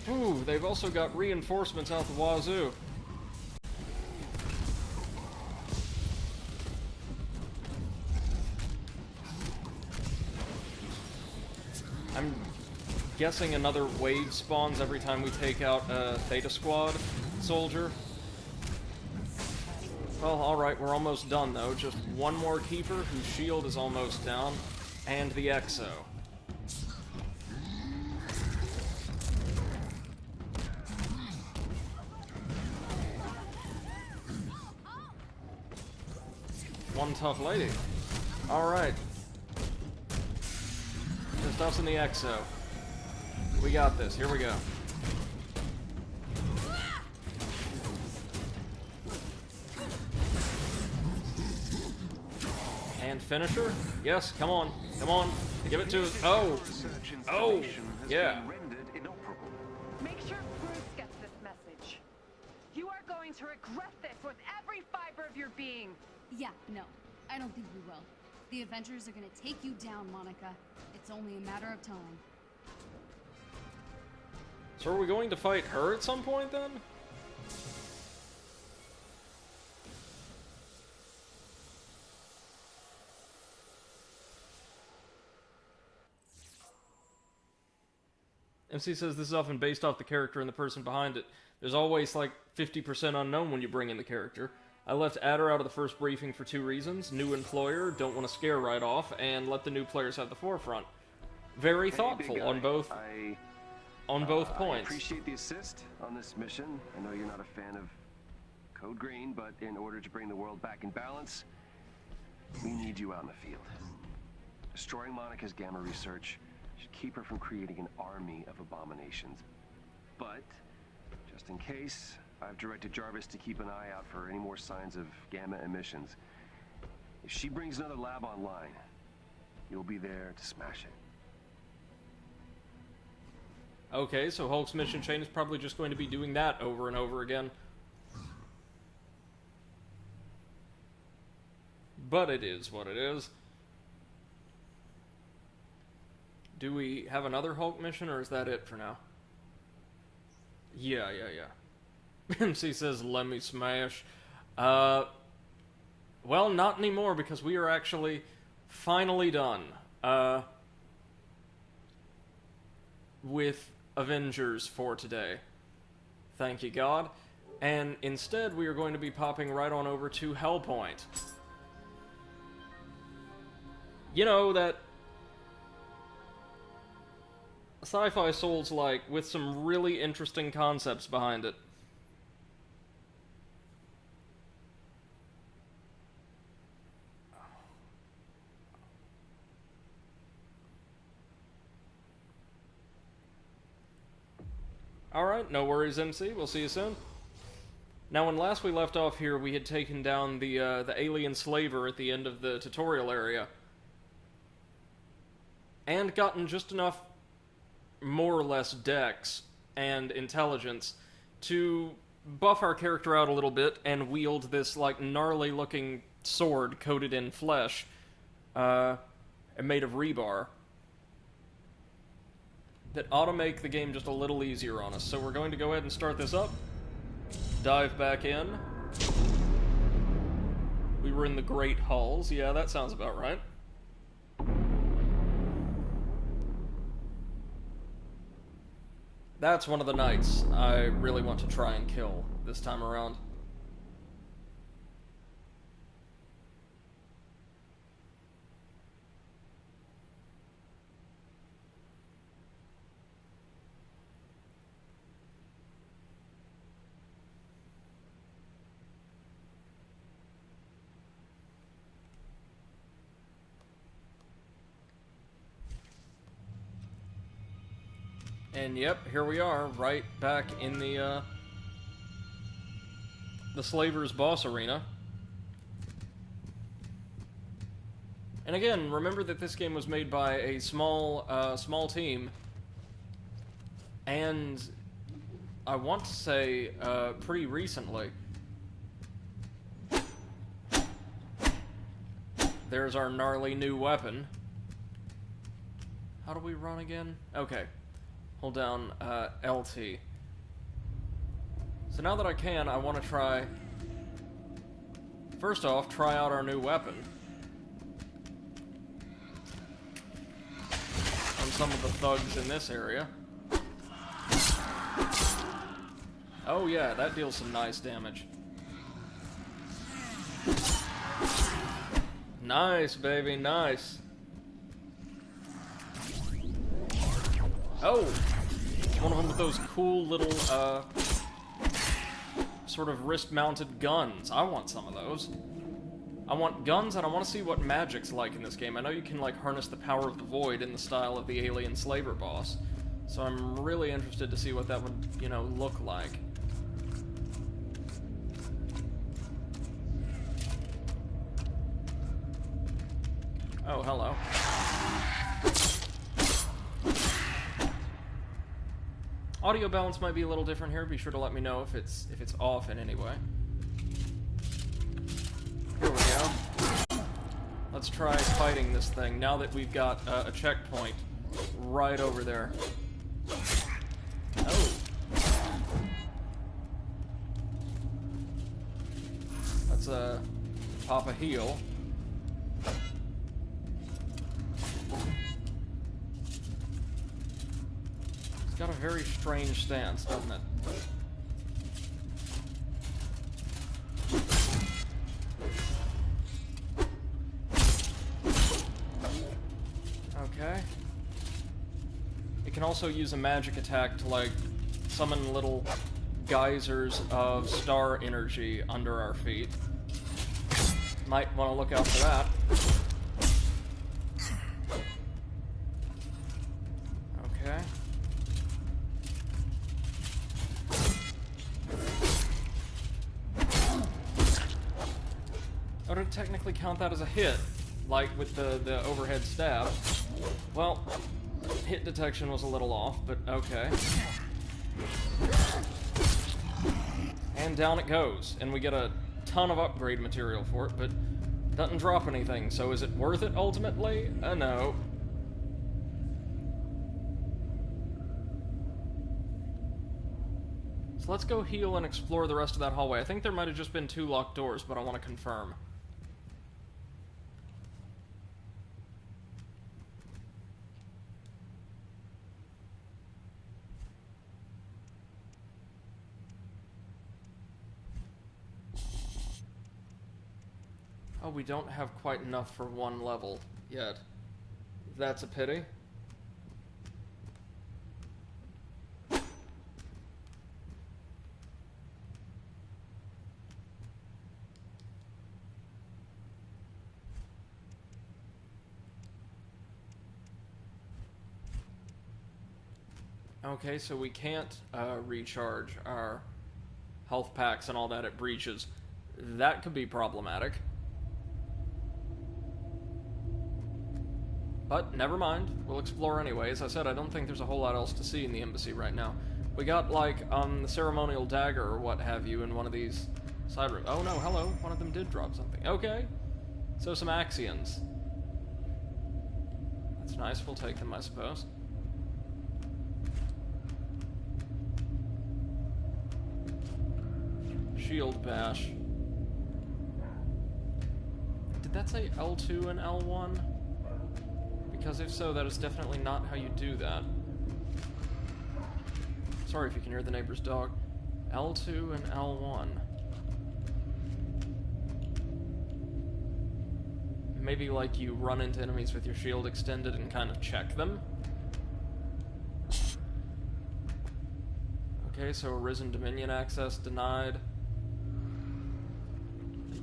Ooh, they've also got reinforcements out the wazoo. I'm guessing another wave spawns every time we take out a Theta Squad soldier. Well, alright, we're almost done though. Just one more Keeper whose shield is almost down, and the Exo. One tough lady. Alright. Just us and the Exo. We got this. Here we go. And finisher? Yes, come on. Come on. Give it to us. Oh. Oh. Yeah. Make sure Bruce gets this message. You are going to regret this with every fiber of your being. Yeah, no. I don't think we will. The Avengers are gonna take you down, Monica. It's only a matter of time. So are we going to fight her at some point then? MC says this is often based off the character and the person behind it. There's always like 50% unknown when you bring in the character. I left Adder out of the first briefing for 2 reasons. New employer, don't want to scare right off, and let the new players have the forefront. Very thoughtful on both points. I appreciate the assist on this mission. I know you're not a fan of Code Green, but in order to bring the world back in balance, we need you out in the field. Destroying Monica's gamma research should keep her from creating an army of abominations. But, just in case, I've directed Jarvis to keep an eye out for any more signs of gamma emissions. If she brings another lab online, you'll be there to smash it. Okay, so Hulk's mission chain is probably just going to be doing that over and over again. But it is what it is. Do we have another Hulk mission, or is that it for now? Yeah. MC says, let me smash. Well, not anymore, because we are actually finally done. With Avengers for today. Thank you, God. And instead, we are going to be popping right on over to Hellpoint. You know, that sci-fi Souls-like with some really interesting concepts behind it. Alright, no worries, MC. We'll see you soon. Now, when last we left off here, we had taken down the alien slaver at the end of the tutorial area. And gotten just enough, more or less, dex and intelligence to buff our character out a little bit and wield this, like, gnarly-looking sword coated in flesh, and made of rebar, that ought to make the game just a little easier on us. So we're going to go ahead and start this up. Dive back in. We were in the Great Halls. Yeah, that sounds about right. That's one of the knights I really want to try and kill this time around. And yep, here we are, right back in the Slaver's boss arena. And again, remember that this game was made by a small team, and I want to say pretty recently. There's our gnarly new weapon. How do we run again? Okay. hold down LT. So now that I can, I want to try... First off, try out our new weapon. On some of the thugs in this area. Oh yeah, that deals some nice damage. Nice, baby, nice. Oh! One of them with those cool little, sort of wrist-mounted guns. I want some of those. I want guns, and I want to see what magic's like in this game. I know you can, like, harness the power of the void in the style of the alien slaver boss. So I'm really interested to see what that would, you know, look like. Oh, hello. Audio balance might be a little different here. Be sure to let me know if it's off in any way. Here we go. Let's try fighting this thing now that we've got a checkpoint right over there. Oh. Let's pop a heal. It's got a very strange stance, doesn't it? Okay. It can also use a magic attack to, like, summon little geysers of star energy under our feet. Might want to look out for that. Okay. Oh, did it technically count that as a hit? Like with the overhead stab? Well, hit detection was a little off, but okay. And down it goes, and we get a ton of upgrade material for it, but doesn't drop anything, so is it worth it ultimately? No. So let's go heal and explore the rest of that hallway. I think there might have just been 2 locked doors, but I want to confirm. Oh, we don't have quite enough for 1 level yet. That's a pity. Okay, so we can't recharge our health packs and all that at breaches. That could be problematic. But, never mind. We'll explore anyway. As I said, I don't think there's a whole lot else to see in the embassy right now. We got, like, the ceremonial dagger or what have you in one of these side rooms. Oh no, hello. One of them did drop something. Okay. So some Axions. That's nice. We'll take them, I suppose. Shield bash. Did that say L2 and L1? Because if so, that is definitely not how you do that. Sorry if you can hear the neighbor's dog. L2 and L1. Maybe like you run into enemies with your shield extended and kind of check them. Okay, so Arisen Dominion access denied.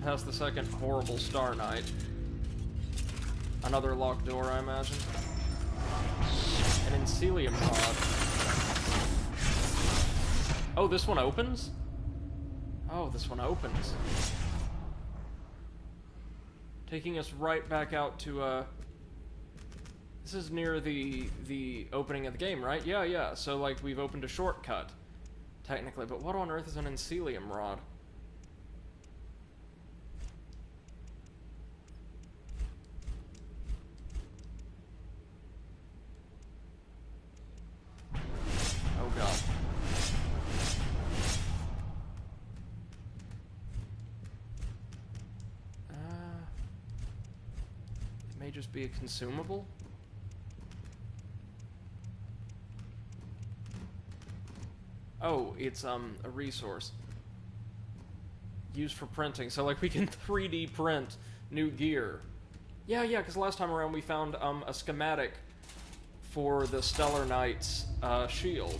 Past the second horrible Star Knight. Another locked door, I imagine. An Encelium pod. Oh, this one opens? Oh, this one opens. Taking us right back out to, this is near the opening of the game, right? Yeah. So, like, we've opened a shortcut, technically. But what on earth is an Encelium rod? just be a consumable? Oh, it's a resource. Used for printing. So like we can 3D print new gear. Yeah, because last time around we found a schematic for the Stellar Knight's shield.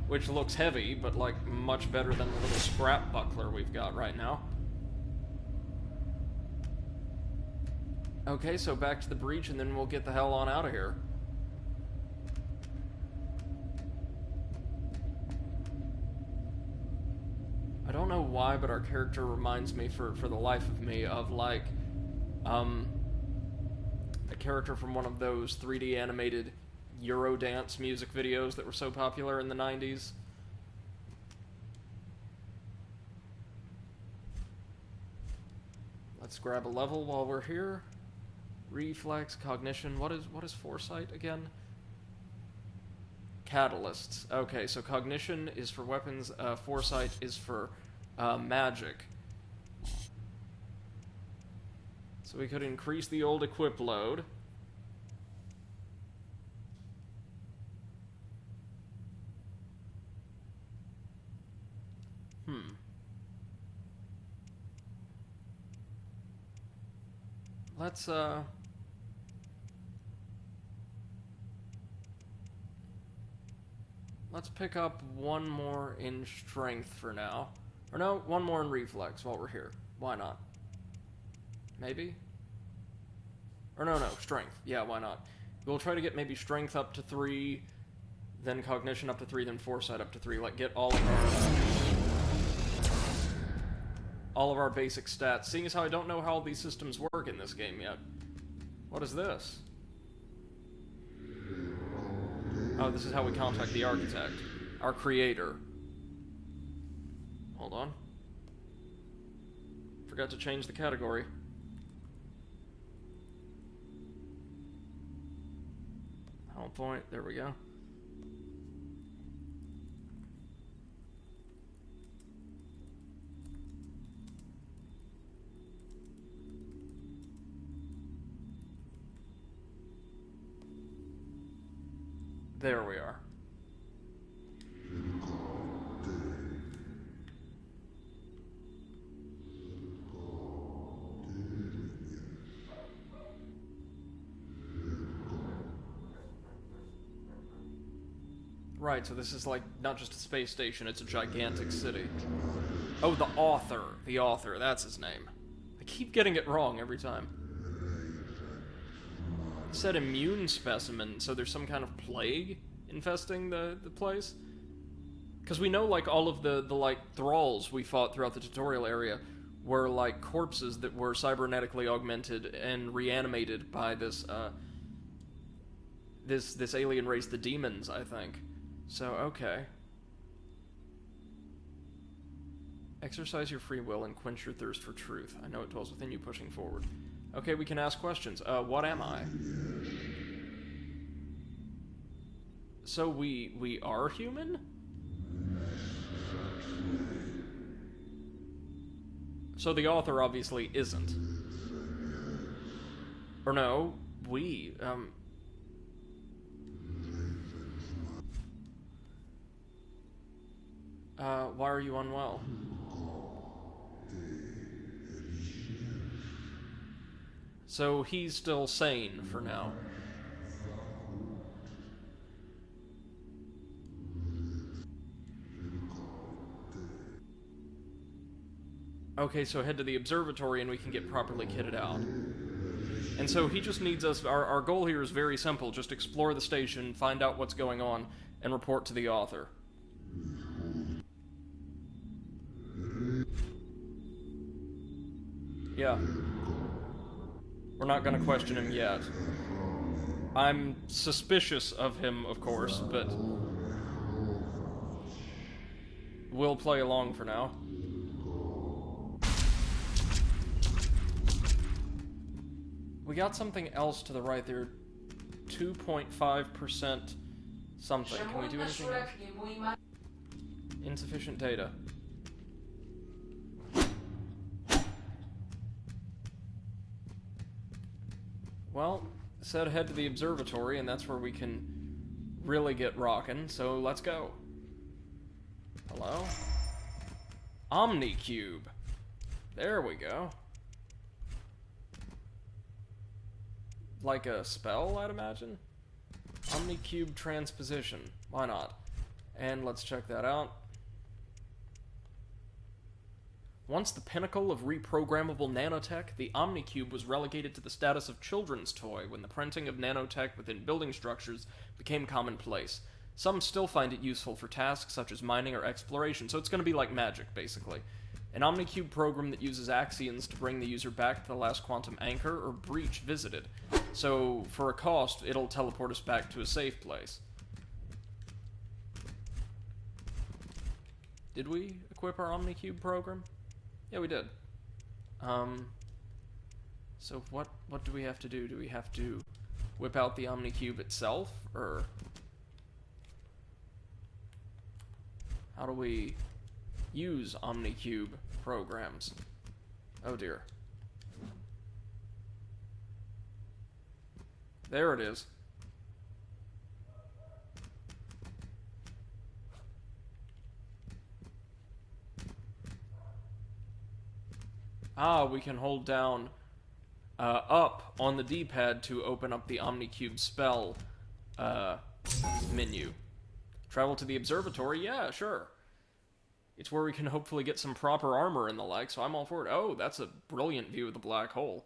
Which looks heavy, but like much better than the little scrap buckler we've got right now. Okay, so back to the breach and then we'll get the hell on out of here. I don't know why, but our character reminds me, for the life of me, of, like, a character from one of those 3D animated Eurodance music videos that were so popular in the 90s. Let's grab a level while we're here. Reflex, cognition, what is foresight again? Catalysts. Okay, so cognition is for weapons, foresight is for magic. So we could increase the old equip load. Let's pick up one more in strength for now. Or no, one more in reflex while we're here. Why not? Maybe? Or no, strength. Yeah, why not? We'll try to get maybe strength up to 3, then cognition up to 3, then foresight up to 3. Like, get all of our basic stats. Seeing as how I don't know how all these systems work in this game yet. What is this? Oh, this is how we contact the architect. Our creator. Hold on. Forgot to change the category. Hellpoint, there we go. There we are. Right, so this is like not just a space station, it's a gigantic city. Oh, the author. The author, that's his name. I keep getting it wrong every time. It said immune specimen, so there's some kind of plague infesting the place? Because we know, like, all of the like, thralls we fought throughout the tutorial area were, like, corpses that were cybernetically augmented and reanimated by this, this alien race, the demons, I think. So, okay. Exercise your free will and quench your thirst for truth. I know it dwells within you, pushing forward. Okay, we can ask questions. What am I? So we are human? So the author obviously isn't. Or no, we, why are you unwell? So he's still sane for now. Okay, so head to the observatory and we can get properly kitted out. And so he just needs us, our goal here is very simple, just explore the station, find out what's going on, and report to the author. Yeah. We're not gonna question him yet. I'm suspicious of him, of course, but we'll play along for now. We got something else to the right there. 2.5% something. Can we do anything else? Insufficient data. Well, said head to the observatory, and that's where we can really get rockin', so let's go. Hello? Omnicube. There we go. Like a spell, I'd imagine? Omnicube transposition. Why not? And let's check that out. Once the pinnacle of reprogrammable nanotech, the Omnicube was relegated to the status of children's toy when the printing of nanotech within building structures became commonplace. Some still find it useful for tasks such as mining or exploration, so it's going to be like magic, basically. An Omnicube program that uses axions to bring the user back to the last quantum anchor or breach visited. So, for a cost, it'll teleport us back to a safe place. Did we equip our Omnicube program? Yeah, we did. So what do we have to do? Do we have to whip out the Omnicube itself, or how do we use Omnicube programs? Oh dear. There it is. Ah, we can hold down up on the D-pad to open up the Omnicube spell menu. Travel to the observatory? Yeah, sure. It's where we can hopefully get some proper armor and the like, so I'm all for it. Oh, that's a brilliant view of the black hole.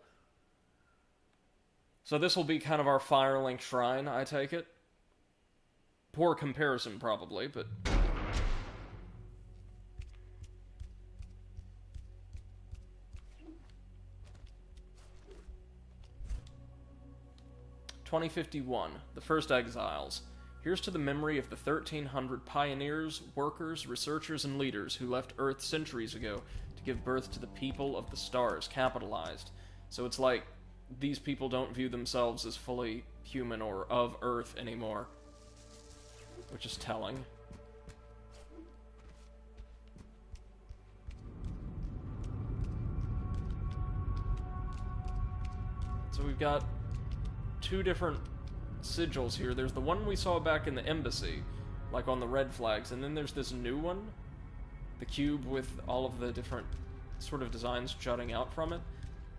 So this will be kind of our Firelink shrine, I take it. Poor comparison, probably, but... 2051, the first exiles. Here's to the memory of the 1,300 pioneers, workers, researchers, and leaders who left Earth centuries ago to give birth to the people of the stars, capitalized. So it's like these people don't view themselves as fully human or of Earth anymore, which is telling. So we've got two different sigils here. There's the one we saw back in the embassy, like on the red flags, and then there's this new one, the cube with all of the different sort of designs jutting out from it.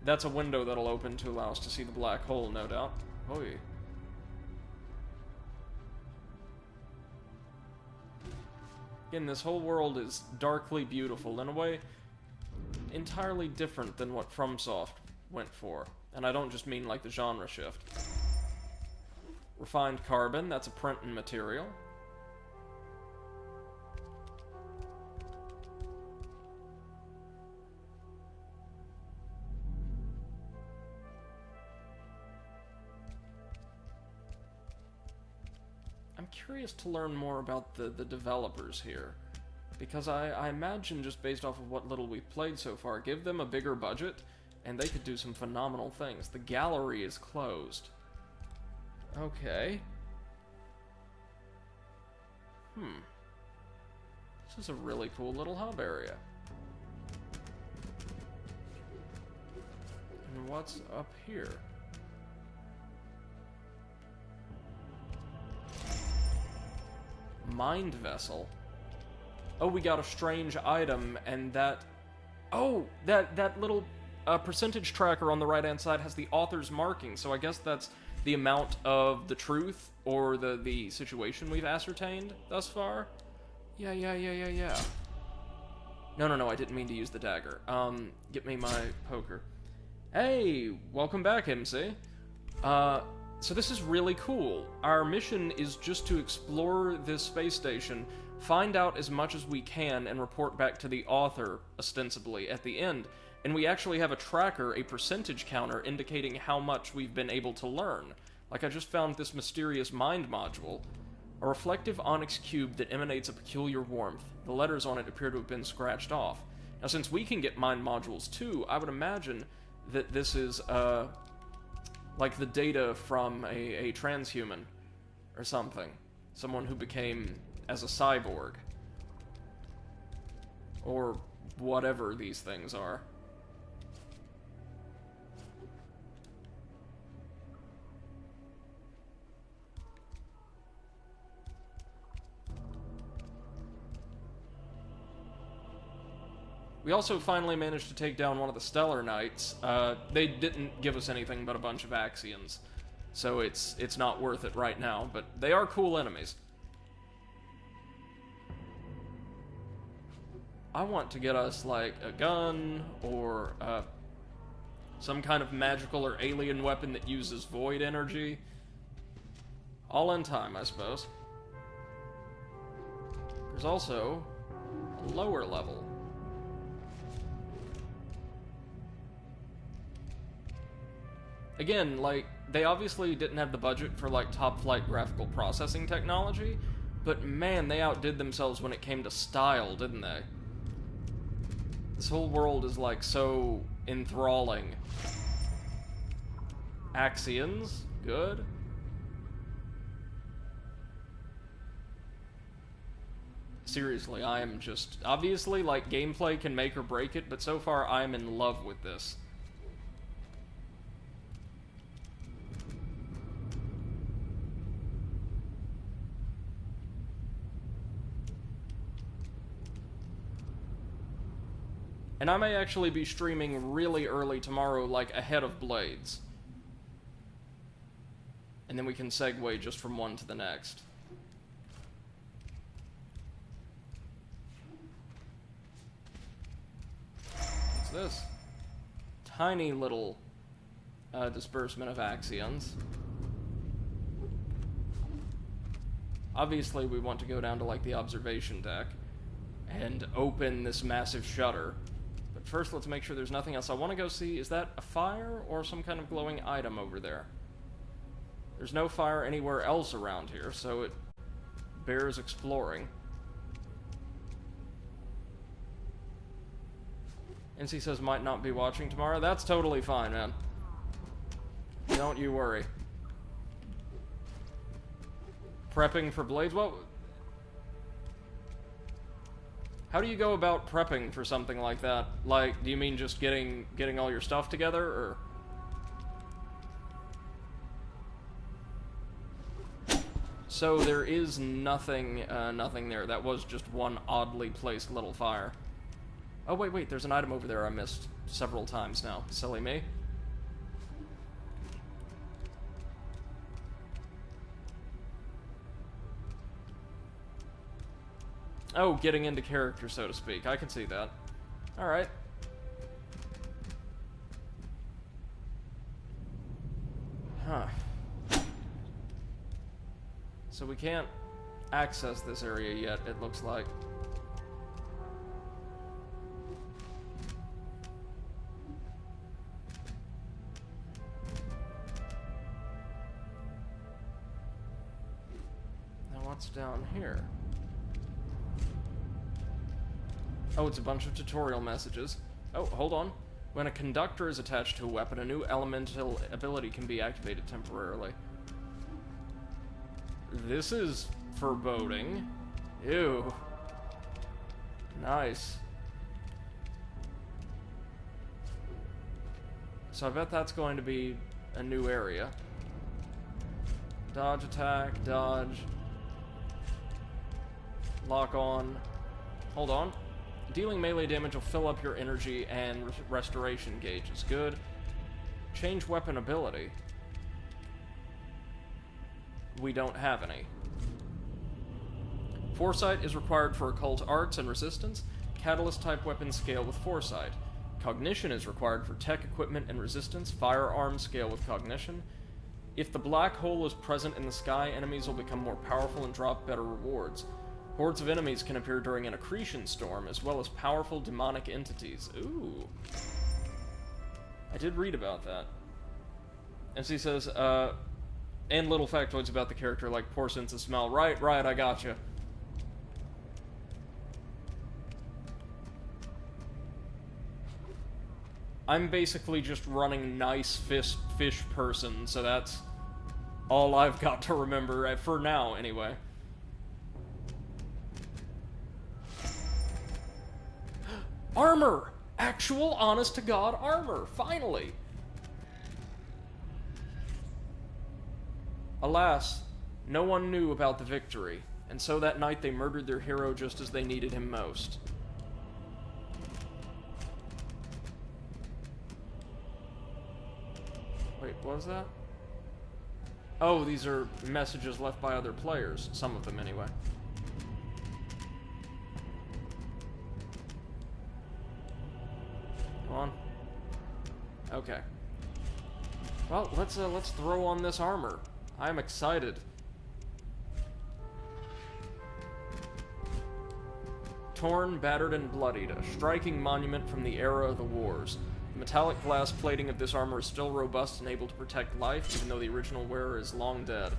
That's a window that'll open to allow us to see the black hole, no doubt. Oh yeah. Again, this whole world is darkly beautiful, in a way entirely different than what FromSoft went for. And I don't just mean like the genre shift. Refined carbon, that's a printing material. I'm curious to learn more about the developers here, because I imagine, just based off of what little we've played so far, give them a bigger budget, and they could do some phenomenal things. The gallery is closed. Okay. This is a really cool little hub area. And what's up here? Mind vessel. Oh, we got a strange item, and that... Oh, that little percentage tracker on the right-hand side has the author's marking, so I guess that's the amount of the truth or the situation we've ascertained thus far. Yeah. No, I didn't mean to use the dagger. Get me my poker. Hey, welcome back, MC. So this is really cool. Our mission is just to explore this space station, find out as much as we can, and report back to the author, ostensibly, at the end. And we actually have a tracker, a percentage counter, indicating how much we've been able to learn. Like, I just found this mysterious mind module. A reflective onyx cube that emanates a peculiar warmth. The letters on it appear to have been scratched off. Now, since we can get mind modules too, I would imagine that this is, like the data from a transhuman or something. Someone who became as a cyborg. Or whatever these things are. We also finally managed to take down one of the Stellar Knights. They didn't give us anything but a bunch of Axions, so it's not worth it right now, but they are cool enemies. I want to get us, like, a gun, or some kind of magical or alien weapon that uses void energy. All in time, I suppose. There's also a lower level. Again, like, they obviously didn't have the budget for, like, top-flight graphical processing technology, but man, they outdid themselves when it came to style, didn't they? This whole world is, like, so enthralling. Axions, good. Seriously, I am just... Obviously, like, gameplay can make or break it, but so far I am in love with this. And I may actually be streaming really early tomorrow, like, ahead of Blades. And then we can segue just from one to the next. What's this? Tiny little disbursement of Axions. Obviously, we want to go down to, like, the observation deck and open this massive shutter. But first, let's make sure there's nothing else. I want to go see, is that a fire or some kind of glowing item over there? There's no fire anywhere else around here, so it bears exploring. NC says might not be watching tomorrow. That's totally fine, man. Don't you worry. Prepping for Blades? Well, how do you go about prepping for something like that? Like, do you mean just getting all your stuff together, or? So there is nothing there. That was just one oddly placed little fire. Oh, wait, there's an item over there I missed several times now. Silly me. Oh, getting into character, so to speak. I can see that. Alright. Huh. So we can't access this area yet, it looks like. Now what's down here? Oh, it's a bunch of tutorial messages. Oh, hold on. When a conductor is attached to a weapon, a new elemental ability can be activated temporarily. This is foreboding. Ew. Nice. So I bet that's going to be a new area. Dodge attack, dodge. Lock on. Hold on. Dealing melee damage will fill up your energy and restoration gauges. Good. Change weapon ability. We don't have any. Foresight is required for occult arts and resistance. Catalyst type weapons scale with foresight. Cognition is required for tech equipment and resistance. Firearms scale with cognition. If the black hole is present in the sky, enemies will become more powerful and drop better rewards. Hordes of enemies can appear during an accretion storm, as well as powerful demonic entities. Ooh. I did read about that. MC says, and little factoids about the character, like poor sense of smell. Right, I gotcha. I'm basically just running nice fish person, so that's all I've got to remember, for now, anyway. Armor! Actual, honest-to-God armor! Finally! Alas, no one knew about the victory, and so that night they murdered their hero just as they needed him most. Wait, what was that? Oh, these are messages left by other players. Some of them, anyway. Come on. Okay. Well, let's throw on this armor. I'm excited. Torn, battered, and bloodied, a striking monument from the era of the wars. The metallic glass plating of this armor is still robust and able to protect life, even though the original wearer is long dead.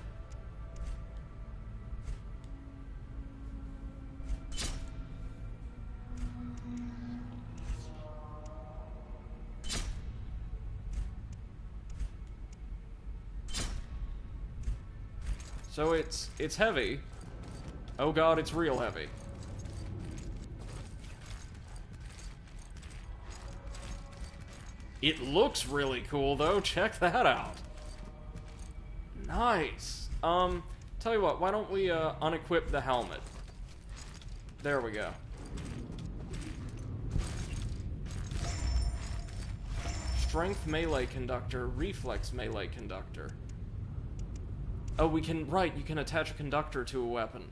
So it's heavy. Oh god, it's real heavy. It looks really cool, though. Check that out. Nice. Tell you what, why don't we, unequip the helmet? There we go. Strength melee conductor, reflex melee conductor. Oh, we can, right, you can attach a conductor to a weapon.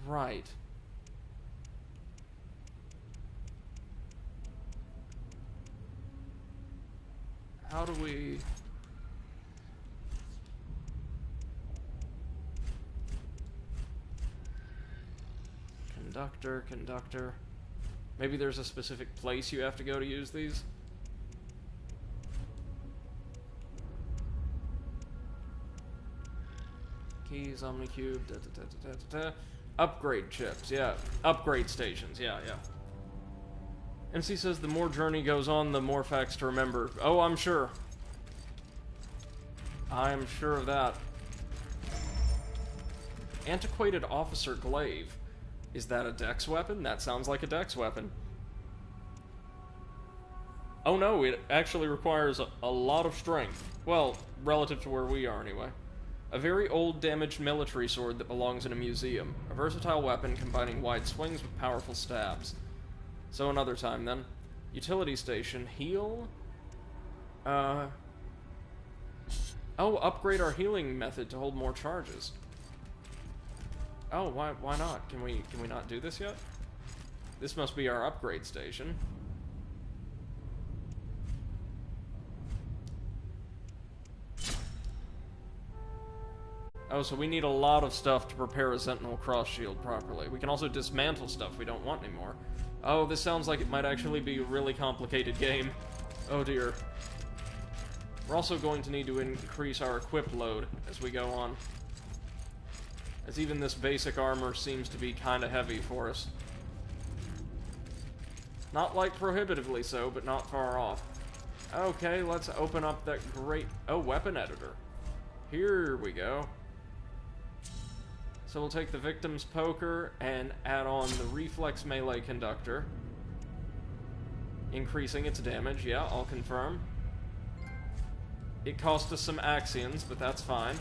Right. How do we... Conductor. Maybe there's a specific place you have to go to use these? Keys, Omnicube, Upgrade chips, yeah. Upgrade stations, yeah. MC says the more journey goes on, the more facts to remember. Oh, I'm sure. I'm sure of that. Antiquated Officer Glaive. Is that a dex weapon? That sounds like a dex weapon. Oh no, it actually requires a lot of strength. Well, relative to where we are anyway. A very old, damaged military sword that belongs in a museum. A versatile weapon combining wide swings with powerful stabs. So another time, then. Utility station. Heal? Oh, upgrade our healing method to hold more charges. Oh, why not? Can we not do this yet? This must be our upgrade station. Oh, so we need a lot of stuff to prepare a Sentinel cross shield properly. We can also dismantle stuff we don't want anymore. Oh, this sounds like it might actually be a really complicated game. Oh dear. We're also going to need to increase our equip load as we go on. As even this basic armor seems to be kinda heavy for us. Not like prohibitively so, but not far off. Okay, let's open up that great... Oh, weapon editor. Here we go. So we'll take the Victim's Poker and add on the Reflex Melee Conductor. Increasing its damage, yeah, I'll confirm. It cost us some Axions, but that's fine.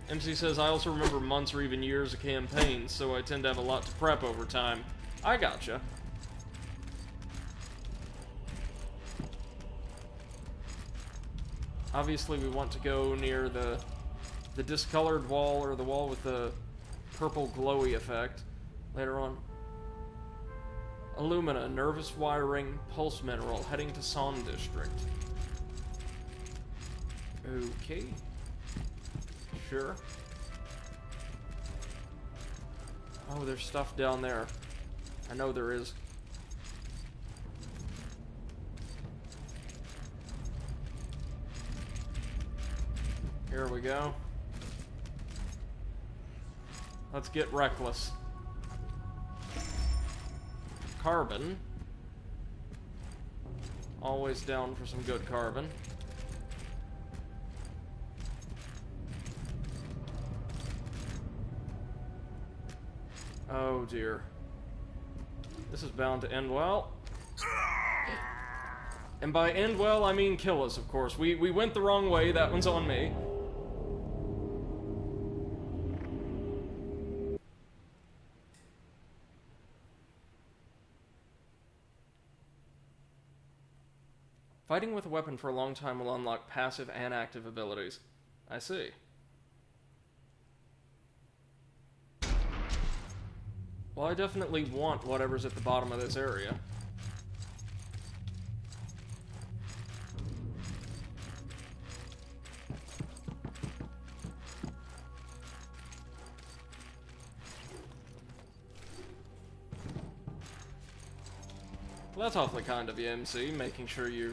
MC says, I also remember months or even years of campaigns, so I tend to have a lot to prep over time. I gotcha. Obviously, we want to go near the discolored wall, or the wall with the purple glowy effect later on. Alumina, nervous wiring, pulse mineral, heading to Son District. Okay. Sure. Oh, there's stuff down there. I know there is. Here we go. Let's get reckless. Carbon. Always down for some good carbon. Oh dear. This is bound to end well. And by end well, I mean kill us, of course. We went the wrong way, that one's on me. Fighting with a weapon for a long time will unlock passive and active abilities. I see. Well, I definitely want whatever's at the bottom of this area. Well, that's awfully kind of you, MC, making sure you're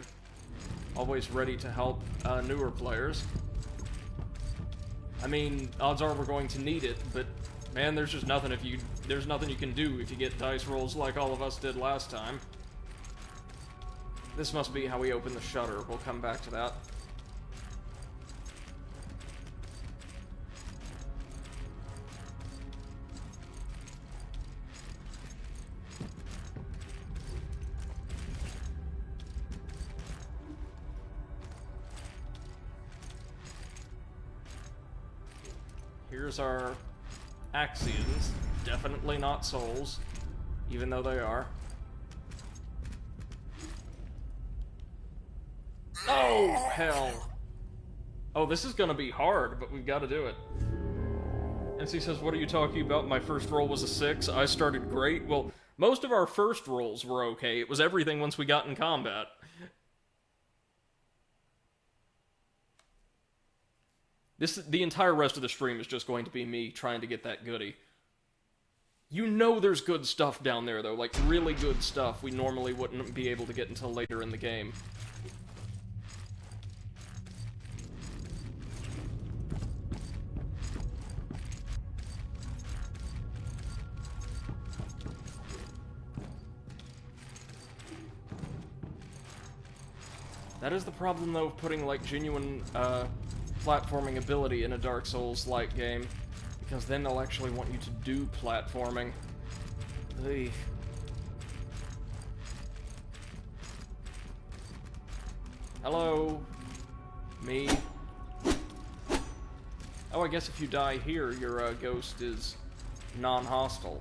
always ready to help newer players. I mean, odds are we're going to need it, but man, there's just nothing there's nothing you can do if you get dice rolls like all of us did last time. This must be how we open the shutter. We'll come back to that. Here's our Axions. Definitely not souls, even though they are. Oh, hell. Oh, this is gonna be hard, but we've got to do it. NC says, what are you talking about? My first roll was a 6. I started great. Well, most of our first rolls were okay. It was everything once we got in combat. The entire rest of the stream is just going to be me trying to get that goodie. You know there's good stuff down there, though. Like, really good stuff we normally wouldn't be able to get until later in the game. That is the problem, though, of putting, like, genuine, platforming ability in a Dark Souls-like game, because then they'll actually want you to do platforming. Ugh. Hello? Me? Oh, I guess if you die here, your ghost is non-hostile.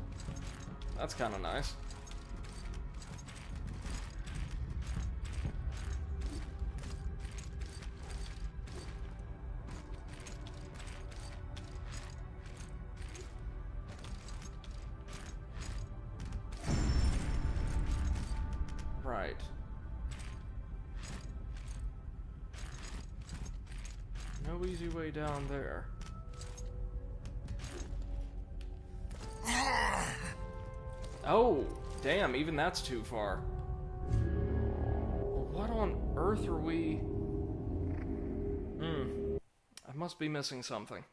That's kind of nice. Right. No easy way down there. Oh, damn, even that's too far. Well, what on earth are we... I must be missing something.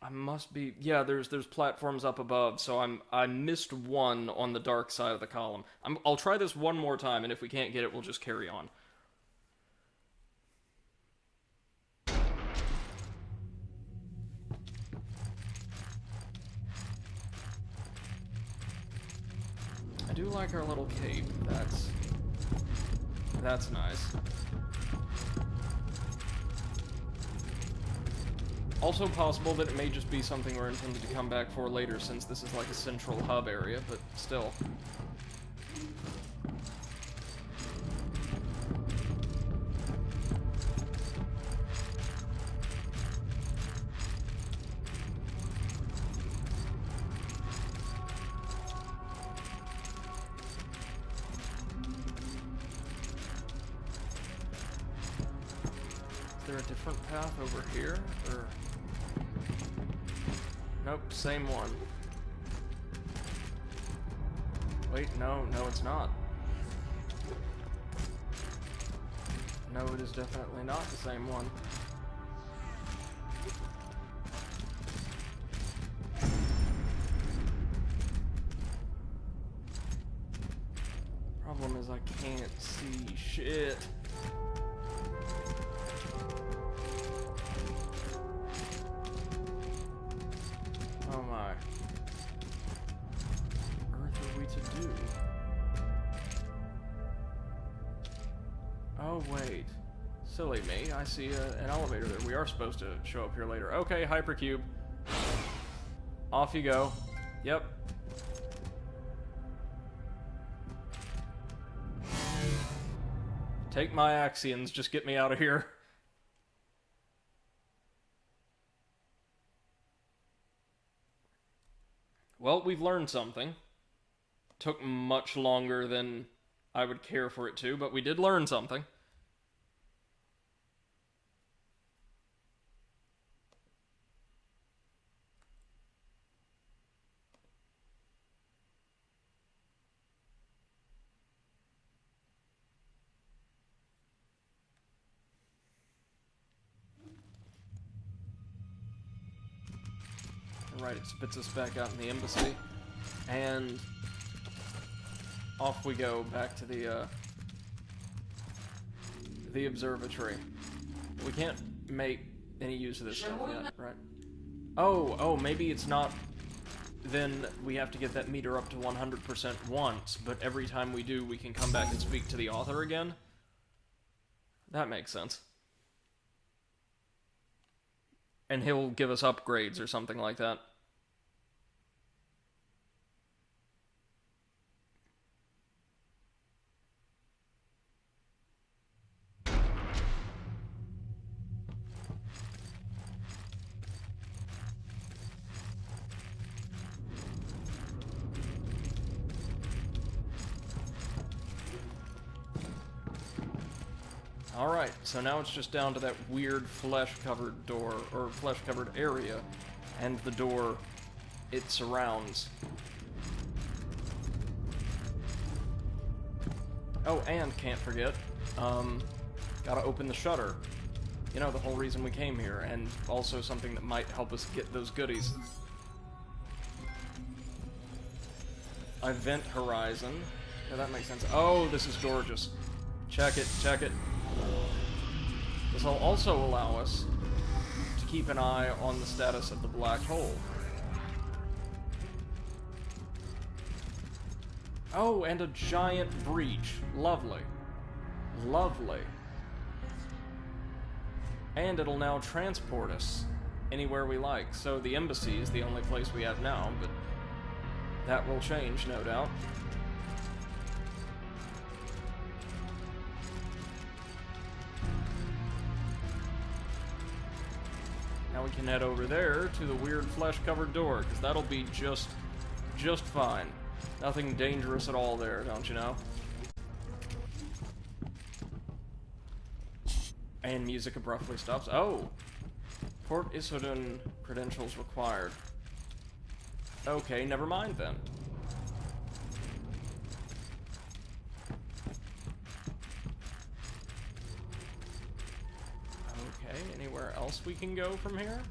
I must be... Yeah, there's platforms up above, so I missed one on the dark side of the column. I'll try this one more time, and if we can't get it, we'll just carry on. I do like our little cape. That's nice. Also possible that it may just be something we're intended to come back for later, since this is like a central hub area, but still. Is there a different path over here, or... Nope, same one. Wait, no, it's not. No, it is definitely not the same one. Problem is I can't see shit. Oh my. Earth are we to do? Oh wait. Silly me. I see an elevator there. We are supposed to show up here later. Okay, hypercube. Off you go. Yep. Take my Axions, just get me out of here. Well, we've learned something. Took much longer than I would care for it to, but we did learn something. Right, it spits us back out in the embassy, and off we go back to the observatory. We can't make any use of this stuff yet, right? Oh, maybe it's not. Then we have to get that meter up to 100% once, but every time we do, we can come back and speak to the author again. That makes sense. And he'll give us upgrades or something like that. Alright, so now it's just down to that weird flesh-covered door, or flesh-covered area, and the door it surrounds. Oh, and can't forget, gotta open the shutter. You know, the whole reason we came here, and also something that might help us get those goodies. Event horizon. Yeah, that makes sense. Oh, this is gorgeous. Check it, check it. This will also allow us to keep an eye on the status of the black hole. Oh, and a giant breach. Lovely. Lovely. And it'll now transport us anywhere we like. So the embassy is the only place we have now, but that will change, no doubt. Now we can head over there to the weird flesh-covered door, because that'll be just fine. Nothing dangerous at all there, don't you know? And music abruptly stops. Oh! Port Issoudun credentials required. Okay, never mind then. Okay, anywhere else we can go from here?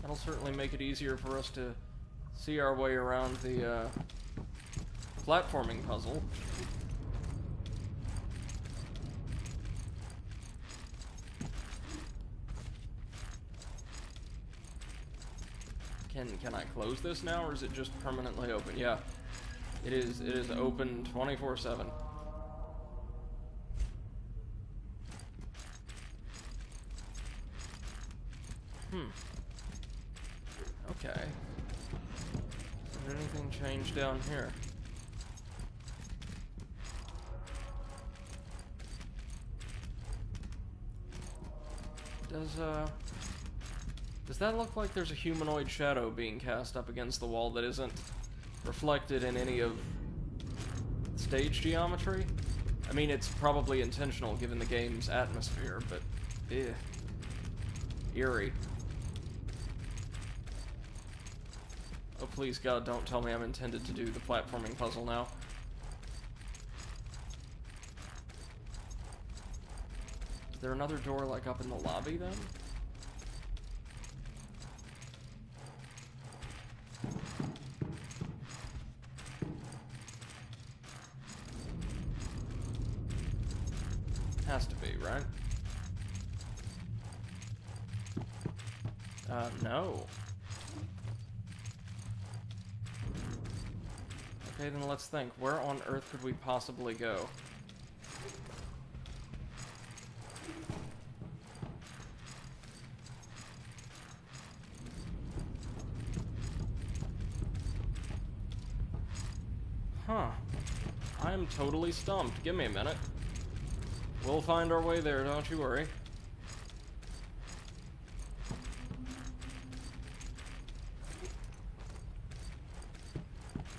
That'll certainly make it easier for us to see our way around the platforming puzzle. Can I close this now, or is it just permanently open? Yeah, it is open 24/7. Okay. Did anything change down here? Does that look like there's a humanoid shadow being cast up against the wall that isn't reflected in any of stage geometry? I mean, it's probably intentional given the game's atmosphere, but eerie. Oh, please, God, don't tell me I'm intended to do the platforming puzzle now. Is there another door, like, up in the lobby, then? Has to be, right? No. Okay, then let's think. Where on earth could we possibly go? Huh. I am totally stumped. Give me a minute. We'll find our way there, don't you worry.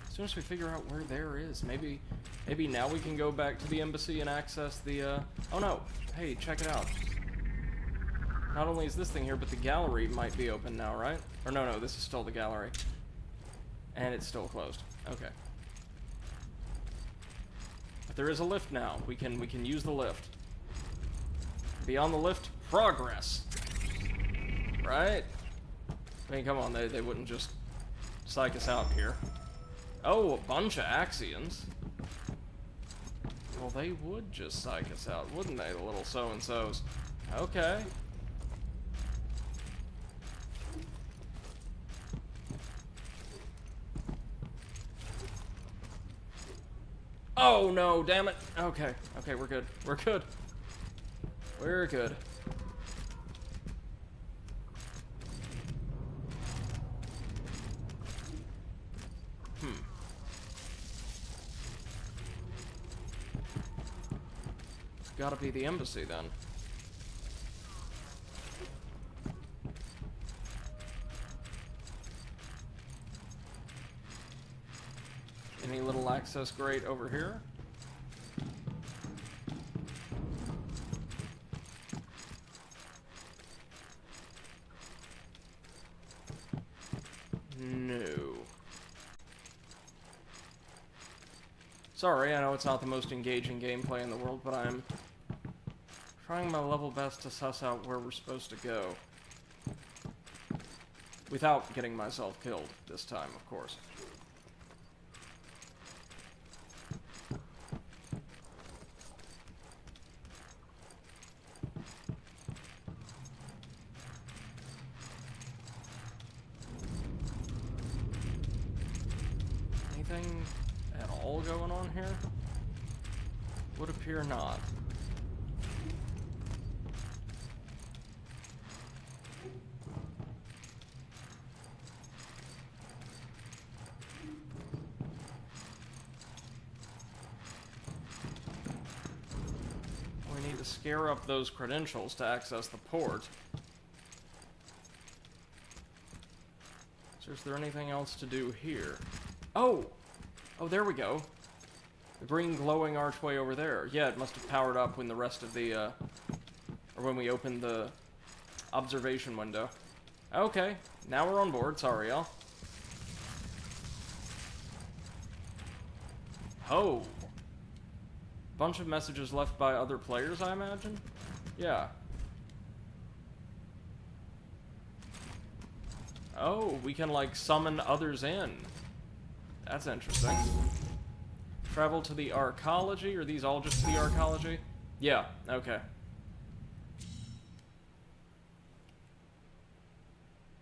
As soon as we figure out where there is, maybe now we can go back to the embassy and access the, oh no! Hey, check it out. Not only is this thing here, but the gallery might be open now, right? Or no, this is still the gallery. And it's still closed. Okay. But there is a lift now. We can use the lift. Beyond the lift, progress. Right? I mean, come on, they wouldn't just psych us out here. Oh, a bunch of Axions. Well, they would just psych us out, wouldn't they, the little so-and-sos? Okay. Oh, no, damn it. Okay, we're good. We're good. We're good. It's gotta be the embassy, then. Any little access grate over here? No. Sorry, I know it's not the most engaging gameplay in the world, but I'm trying my level best to suss out where we're supposed to go. Without getting myself killed this time, of course. Anything at all going on here? Would appear not. We need to scare up those credentials to access the port. So is there anything else to do here? Oh! Oh, there we go. The green glowing archway over there. Yeah, it must have powered up when the rest of the, or when we opened the observation window. Okay, now we're on board. Sorry, y'all. Oh. Bunch of messages left by other players, I imagine? Yeah. Oh, we can, like, summon others in. That's interesting. Travel to the arcology? Are these all just the arcology? Yeah, okay.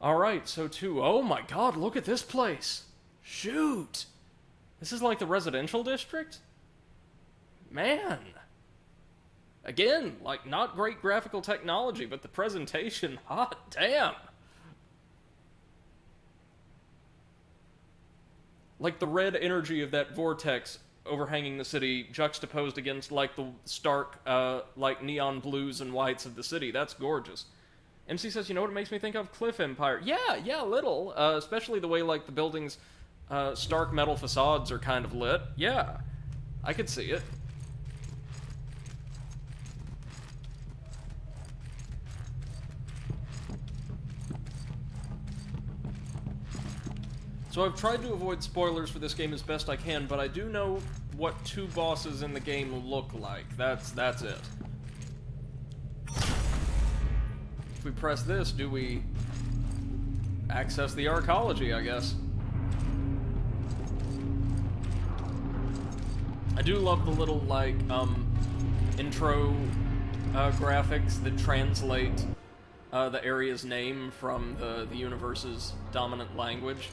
Alright, so oh my god, look at this place! Shoot! This is like the residential district? Man! Again, like, not great graphical technology, but the presentation, hot damn! Like the red energy of that vortex overhanging the city juxtaposed against, like, the stark, like, neon blues and whites of the city. That's gorgeous. MC says, you know what it makes me think of? Cliff Empire. Yeah, a little. Especially the way, like, the buildings' stark metal facades are kind of lit. Yeah, I could see it. So I've tried to avoid spoilers for this game as best I can, but I do know what two bosses in the game look like. That's it. If we press this, do we access the arcology, I guess? I do love the little, like, intro graphics that translate the area's name from the universe's dominant language.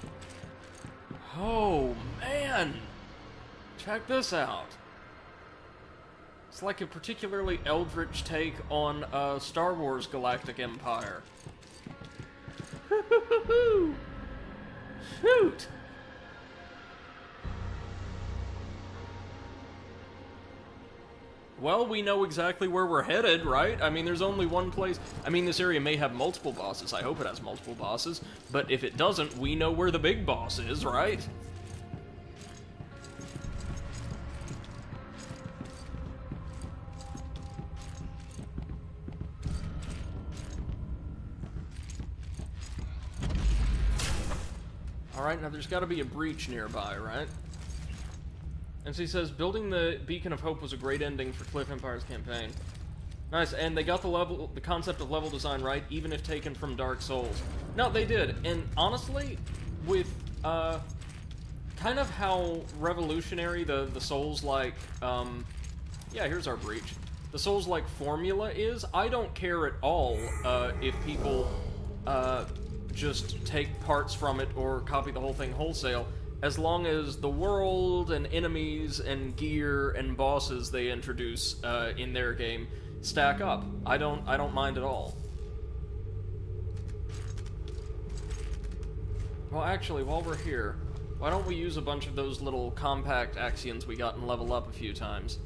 Oh, man! Check this out. It's like a particularly eldritch take on Star Wars Galactic Empire. Shoot! well, we know exactly where we're headed, right? I mean, there's only one place. I mean, this area may have multiple bosses. I hope it has multiple bosses. But if it doesn't, we know where the big boss is, right? Alright, now there's got to be a breach nearby, right? And so he says, building the Beacon of Hope was a great ending for Cliff Empire's campaign. Nice, and they got the concept of level design right, even if taken from Dark Souls. No, they did, and honestly, with, kind of how revolutionary the Souls-like, yeah, here's our breach. The Souls-like formula is, I don't care at all, if people, just take parts from it or copy the whole thing wholesale, as long as the world and enemies and gear and bosses they introduce in their game stack up. I don't mind at all. Well, actually, while we're here, why don't we use a bunch of those little compact Axions we got and level up a few times?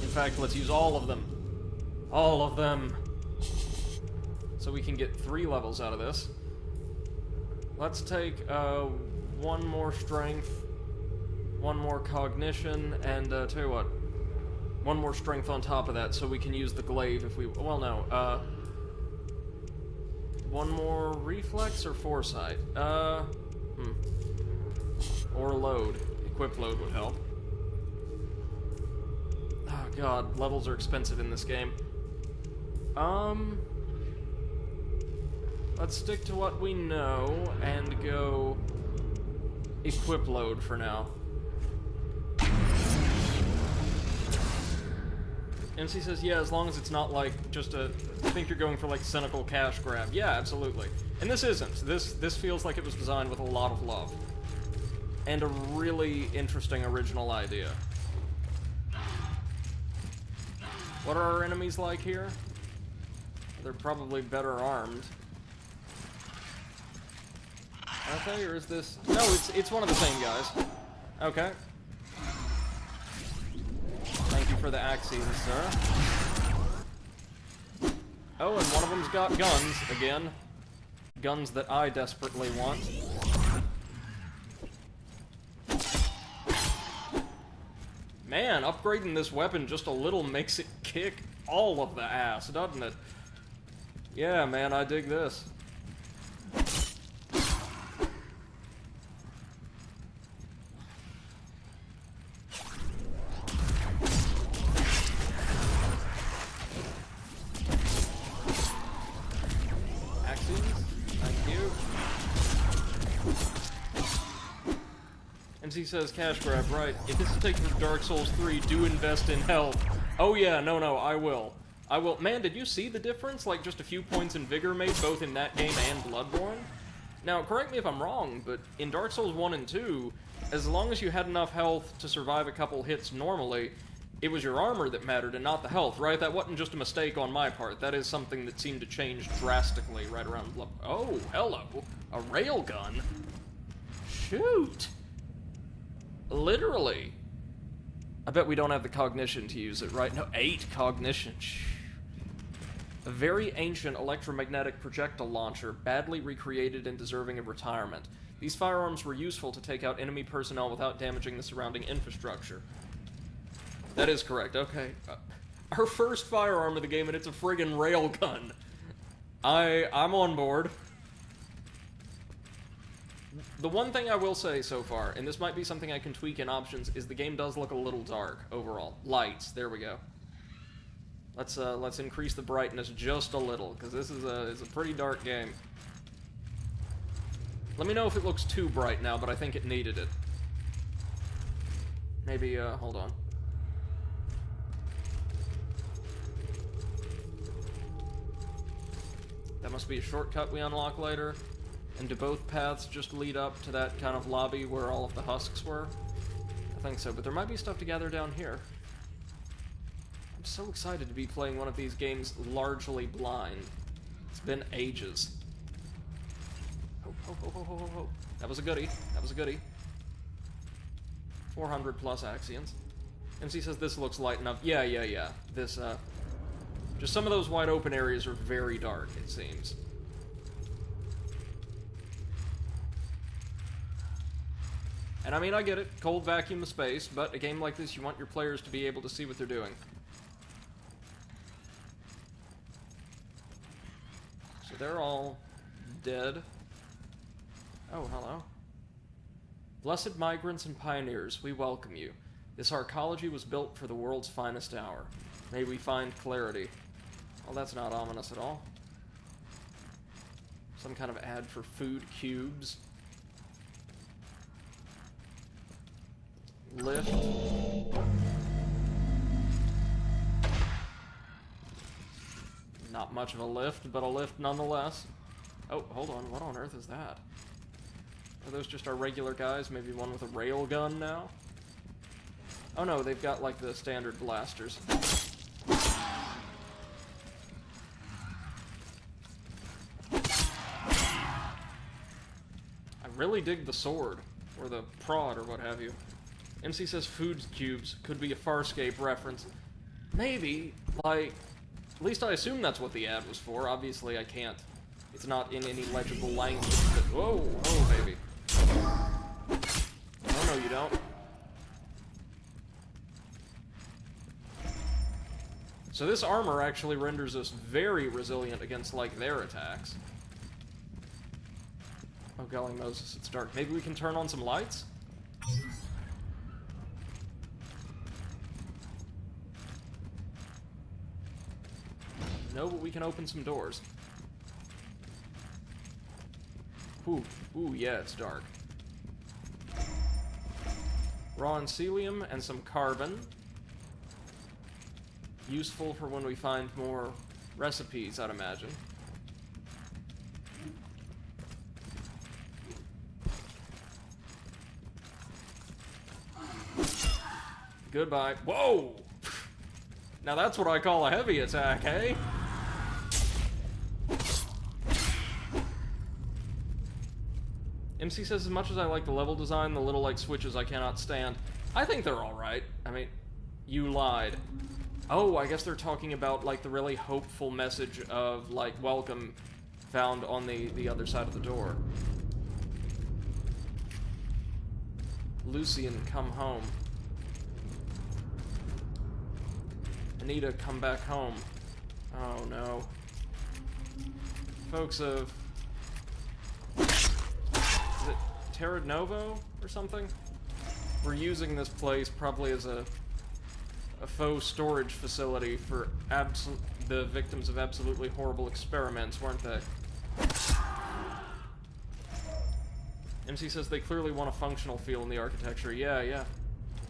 In fact, let's use all of them. All of them. So we can get 3 levels out of this. Let's take, 1 more strength, 1 more cognition, and, tell you what, 1 more strength on top of that so we can use the glaive if we, well, no, 1 more reflex or foresight? Or load. Equip load would help. Oh god, levels are expensive in this game. Let's stick to what we know and go equip load for now. MC says, yeah, as long as it's not like just I think you're going for like cynical cash grab. Yeah, absolutely. And this isn't. This feels like it was designed with a lot of love. And a really interesting original idea. What are our enemies like here? They're probably better armed. Okay, or is this... No, it's one of the same guys. Okay. Thank you for the axes, sir. Oh, and one of them's got guns, again. Guns that I desperately want. Man, upgrading this weapon just a little makes it kick all of the ass, doesn't it? Yeah, man, I dig this. MC says, cash grab, right. If this is taken from Dark Souls 3, do invest in health. Oh yeah, no, I will. I will. Man, did you see the difference? Like, just a few points in Vigor made, both in that game and Bloodborne? Now, correct me if I'm wrong, but in Dark Souls 1 and 2, as long as you had enough health to survive a couple hits normally, it was your armor that mattered and not the health, right? That wasn't just a mistake on my part. That is something that seemed to change drastically right around Blood... Oh, hello. A railgun? Shoot! Literally. I bet we don't have the cognition to use it, right? No, 8 cognition. A very ancient electromagnetic projectile launcher, badly recreated and deserving of retirement. These firearms were useful to take out enemy personnel without damaging the surrounding infrastructure. That is correct, okay. Our first firearm of the game, and it's a friggin' railgun. I'm on board. The one thing I will say so far, and this might be something I can tweak in options, is the game does look a little dark overall. Lights, there we go. Let's increase the brightness just a little, because this is it's a pretty dark game. Let me know if it looks too bright now, but I think it needed it. Maybe, hold on. That must be a shortcut we unlock later. And do both paths just lead up to that kind of lobby where all of the husks were? I think so, but there might be stuff to gather down here. I'm so excited to be playing one of these games largely blind. It's been ages. Oh. That was a goodie. That was a goodie. 400 plus Axions. MC says this looks light enough. Yeah. This, just some of those wide open areas are very dark, it seems. And I mean, I get it. Cold vacuum of space, but a game like this, you want your players to be able to see what they're doing. So they're all dead. Oh, hello. Blessed migrants and pioneers, we welcome you. This arcology was built for the world's finest hour. May we find clarity. Well, that's not ominous at all. Some kind of ad for food cubes. Lift. Not much of a lift, but a lift nonetheless. Oh, hold on. What on earth is that? Are those just our regular guys? Maybe one with a rail gun now? Oh no, they've got like the standard blasters. I really dig the sword, or the prod, or what have you. MC says food cubes could be a Farscape reference. Maybe, like, at least I assume that's what the ad was for. Obviously I can't. It's not in any legible language, but whoa, oh baby. Oh no, you don't. So this armor actually renders us very resilient against, like, their attacks. Oh golly Moses, it's dark. Maybe we can turn on some lights? No, but we can open some doors. Ooh, yeah, it's dark. Raw encellium and some carbon. Useful for when we find more recipes, I'd imagine. Goodbye. Whoa! Now that's what I call a heavy attack, eh? MC says, as much as I like the level design, the little, like, switches I cannot stand. I think they're alright. I mean, you lied. Oh, I guess they're talking about, like, the really hopeful message of, like, welcome found on the other side of the door. Lucian, come home. Anita, come back home. Oh, no. Folks of... Is it Terra Novo or something? We're using this place probably as a faux storage facility for the victims of absolutely horrible experiments, weren't they? MC says they clearly want a functional feel in the architecture. Yeah.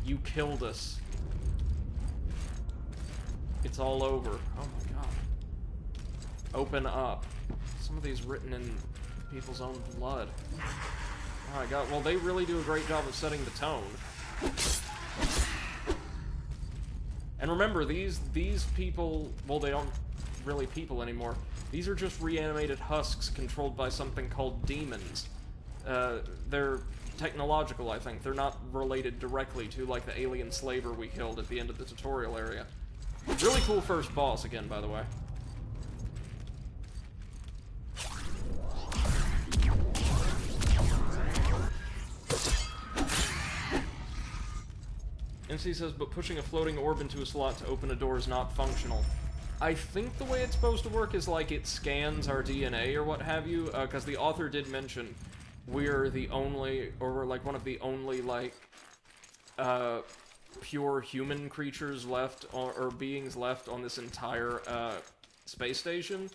You killed us. It's all over. Oh my god. Open up. Some of these written in people's own blood. Oh my god, well they really do a great job of setting the tone. And remember, these people, well, they aren't really people anymore. These are just reanimated husks controlled by something called demons. They're technological, I think. They're not related directly to, like, the alien slaver we killed at the end of the tutorial area. Really cool first boss, again, by the way. MC says, but pushing a floating orb into a slot to open a door is not functional. I think the way it's supposed to work is, like, it scans our DNA or what have you, because the author did mention we're the only, or we're, like, one of the only, like, pure human creatures left, or beings left on this entire, space station,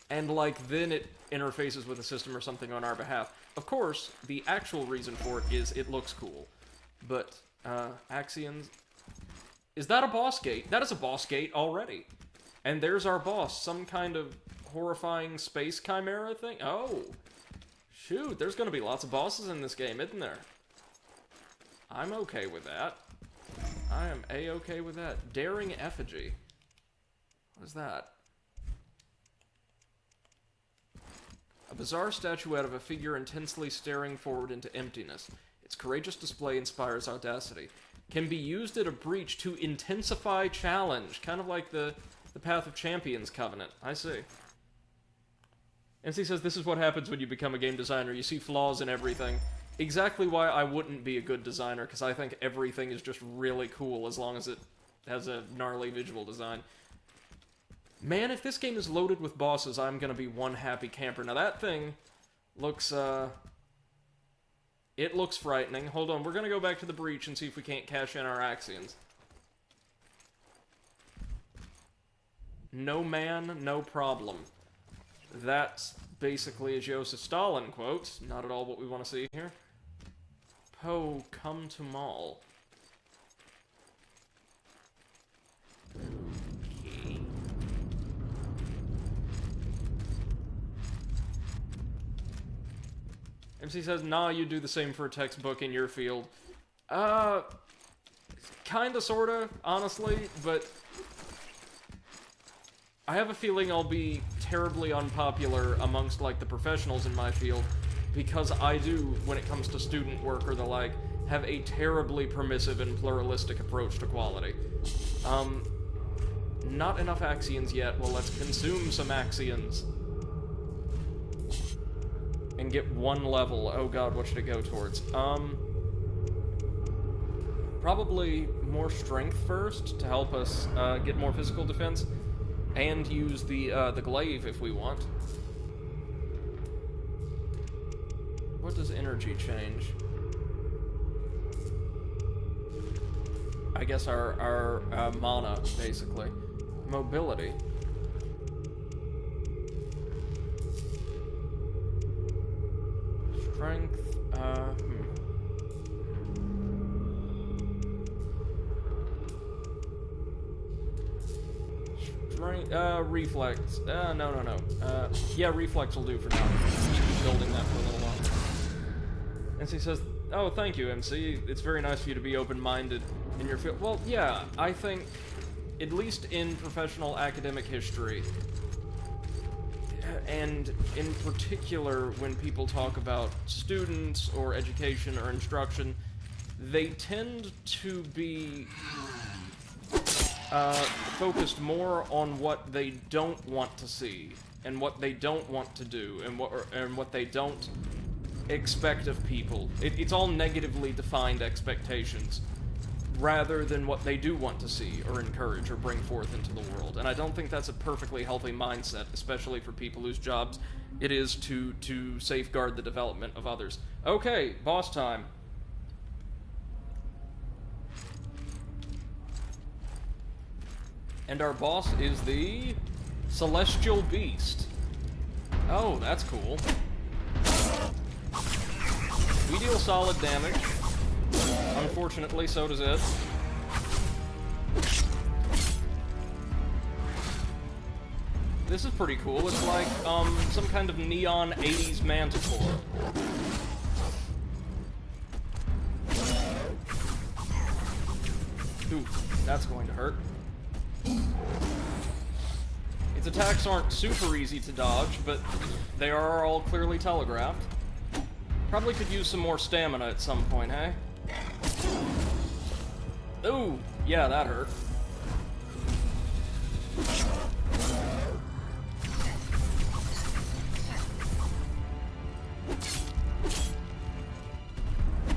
and, like, then it interfaces with a system or something on our behalf. Of course, the actual reason for it is it looks cool, but... Axions. Is that a boss gate? That is a boss gate already. And there's our boss. Some kind of horrifying space chimera thing? Oh. Shoot, there's gonna be lots of bosses in this game, isn't there? I'm okay with that. I am A-okay with that. Daring Effigy. What is that? A bizarre statuette of a figure intensely staring forward into emptiness. Its courageous display inspires audacity. Can be used at a breach to intensify challenge. Kind of like the Path of Champions Covenant. I see. NC says, this is what happens when you become a game designer. You see flaws in everything. Exactly why I wouldn't be a good designer, because I think everything is just really cool as long as it has a gnarly visual design. Man, if this game is loaded with bosses, I'm gonna be one happy camper. Now that thing looks, it looks frightening. Hold on, we're gonna go back to the breach and see if we can't cash in our Axions. No man, no problem. That's basically a Joseph Stalin quote. Not at all what we want to see here. Poe, come to Mall. Okay. MC says, nah, you do the same for a textbook in your field. Kinda, sorta, honestly, but I have a feeling I'll be terribly unpopular amongst, like, the professionals in my field, because I do, when it comes to student work or the like, have a terribly permissive and pluralistic approach to quality. Not enough Axions yet. Well, let's consume some Axions. And get one level. Oh god, what should it go towards? Probably more strength first, to help us, get more physical defense. And use the glaive if we want. What does energy change? I guess our mana, basically. Mobility. Strength, reflex. No. Yeah, reflex will do for now. Keep building that for a little while. MC says, oh, thank you, MC. It's very nice for you to be open-minded in your field. Well, yeah, I think, at least in professional academic history, and in particular when people talk about students or education or instruction, they tend to be focused more on what they don't want to see, and what they don't want to do, and what they don't expect of people. It's all negatively defined expectations, rather than what they do want to see, or encourage, or bring forth into the world. And I don't think that's a perfectly healthy mindset, especially for people whose jobs it is to safeguard the development of others. Okay, boss time. And our boss is the Celestial Beast. Oh, that's cool. We deal solid damage. Unfortunately, so does it. This is pretty cool. It's like, some kind of neon 80s manticore. Ooh, that's going to hurt. Its attacks aren't super easy to dodge, but they are all clearly telegraphed. Probably could use some more stamina at some point, hey? Ooh, yeah, that hurt.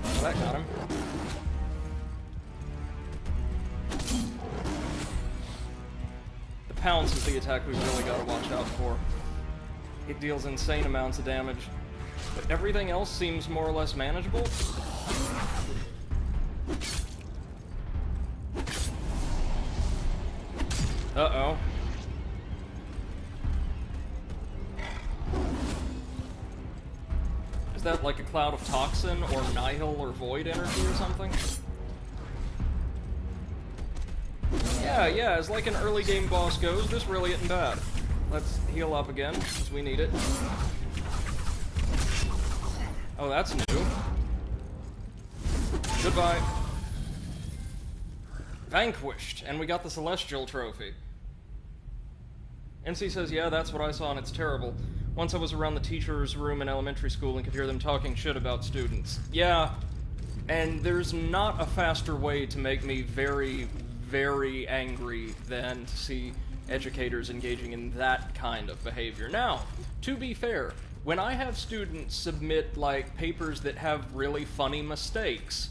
Oh, that got him. The pounce is the attack we've really got to watch out for. It deals insane amounts of damage. But everything else seems more or less manageable. Uh-oh. Is that like a cloud of toxin, or nihil, or void energy or something? Yeah, as like an early game boss goes, this really isn't bad. Let's heal up again, because we need it. Oh, that's new. Goodbye. Vanquished, and we got the Celestial Trophy. NC says, yeah, that's what I saw, and it's terrible. Once I was around the teacher's room in elementary school and could hear them talking shit about students. Yeah, And there's not a faster way to make me very, very angry than to see educators engaging in that kind of behavior. Now, to be fair, when I have students submit, like, papers that have really funny mistakes,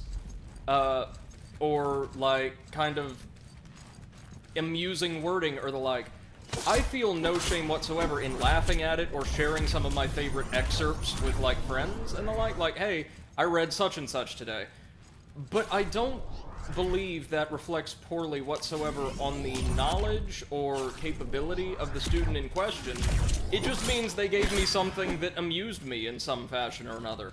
or, like, kind of amusing wording or the like, I feel no shame whatsoever in laughing at it or sharing some of my favorite excerpts with, like, friends and the like, hey, I read such and such today. But I don't believe that reflects poorly whatsoever on the knowledge or capability of the student in question. It just means they gave me something that amused me in some fashion or another.